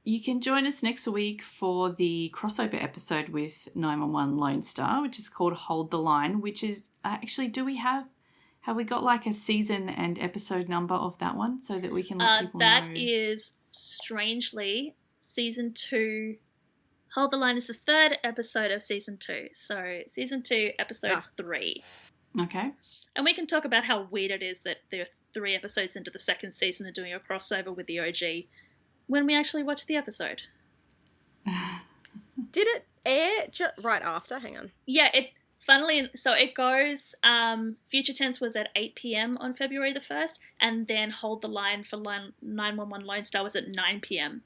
You can join us next week for the crossover episode with 911 Lone Star, which is called Hold the Line, which is actually, have we got like a season and episode number of that one so that we can let people know? That is strangely season 2. Hold the Line is the 3rd episode of season 2. So season 2, episode 3. Okay. And we can talk about how weird it is that there are 3 episodes into the 2nd season and doing a crossover with the OG when we actually watch the episode. Did it air right after? Hang on. Yeah, so it goes, Future Tense was at 8 p.m. on February the 1st, and then Hold the Line for 911 Lone Star was at 9 p.m.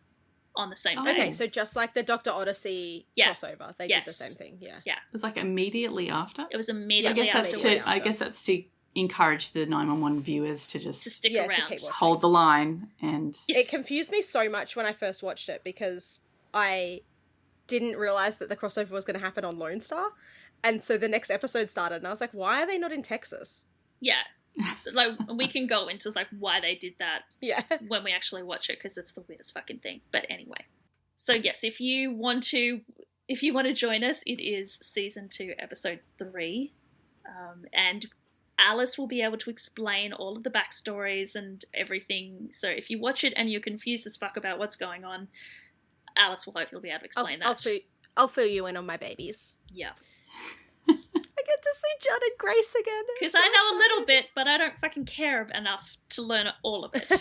on the same day. Okay, so just like the Dr. Odyssey crossover, they did the same thing, Yeah. Yeah. It was like immediately after? It was immediately after. I guess that's to encourage the 911 viewers to just stick around. To keep hold the line. And It confused me so much when I first watched it because I didn't realise that the crossover was going to happen on Lone Star. And so the next episode started and I was like, why are they not in Texas? Yeah. Like, we can go into like why they did that when we actually watch it, because it's the weirdest fucking thing. But anyway. So yes, if you want to join us, it is season 2, episode 3. And Alice will be able to explain all of the backstories and everything. So if you watch it and you're confused as fuck about what's going on, Alice will hopefully be able to explain that. I'll fill you in on my babies. Yeah. I get to see Judd and Grace again. Because I know a little bit, but I don't fucking care enough to learn all of it.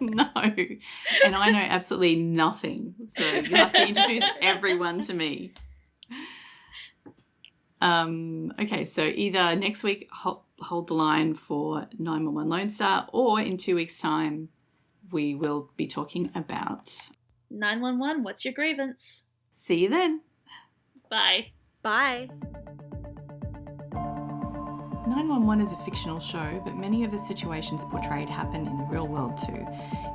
No. And I know absolutely nothing. So you have to introduce everyone to me. Okay, so either next week, hold the line for 911 Lone Star, or in 2 weeks' time, we will be talking about 911, what's your grievance? See you then. Bye. Bye. 911 is a fictional show, but many of the situations portrayed happen in the real world too.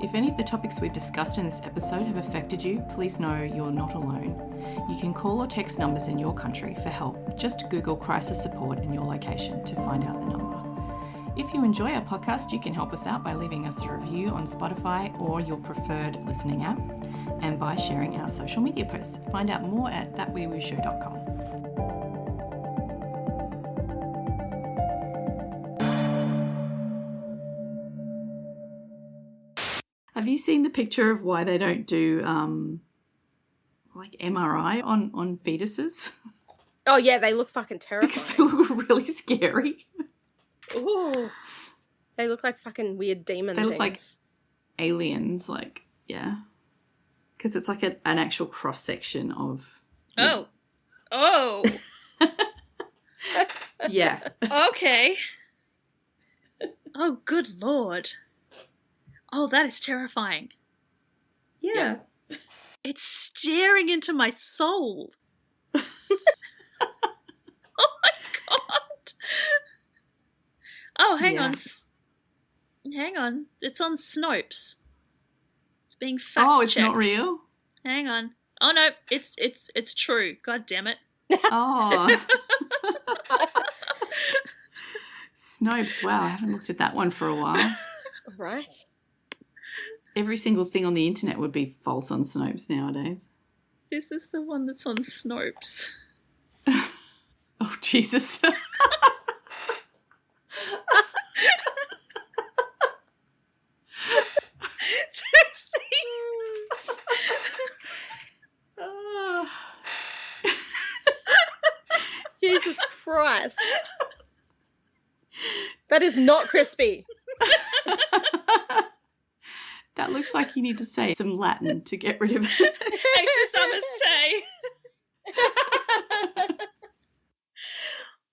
If any of the topics we've discussed in this episode have affected you, please know you're not alone. You can call or text numbers in your country for help. Just Google crisis support in your location to find out the number. If you enjoy our podcast, you can help us out by leaving us a review on Spotify or your preferred listening app, and by sharing our social media posts. Find out more at thatweewoo.com. Have you seen the picture of why they don't do like MRI on fetuses? Oh yeah, they look fucking terrifying. Because they look really scary. Ooh. They look like fucking weird demon things. They look like aliens, like, yeah. Because it's like an actual cross-section of... Oh. Yeah. Okay. Oh, good Lord. Oh, that is terrifying. Yeah. It's staring into my soul. Oh my God. Oh, hang on. Hang on. It's on Snopes. It's being fact-checked. Oh, it's not real? Hang on. Oh, no. It's true. God damn it. Oh. Snopes. Wow, I haven't looked at that one for a while. Right. Every single thing on the internet would be false on Snopes nowadays. Is this the one that's on Snopes? Oh, Jesus. Jesus Christ. That is not crispy. That looks like you need to say some Latin to get rid of it. Exercimus te.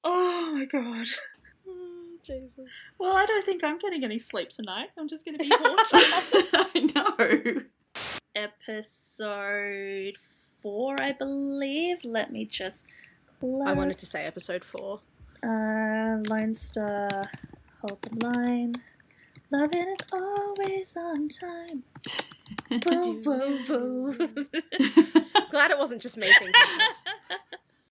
Oh my god. Oh, Jesus. Well, I don't think I'm getting any sleep tonight. I'm just going to be haunted. I know. Episode 4, I believe. Let me just I wanted to say episode 4. Lone Star, hold the line. Loving it always on time. Whoa, whoa, whoa. Glad it wasn't just me thinking that.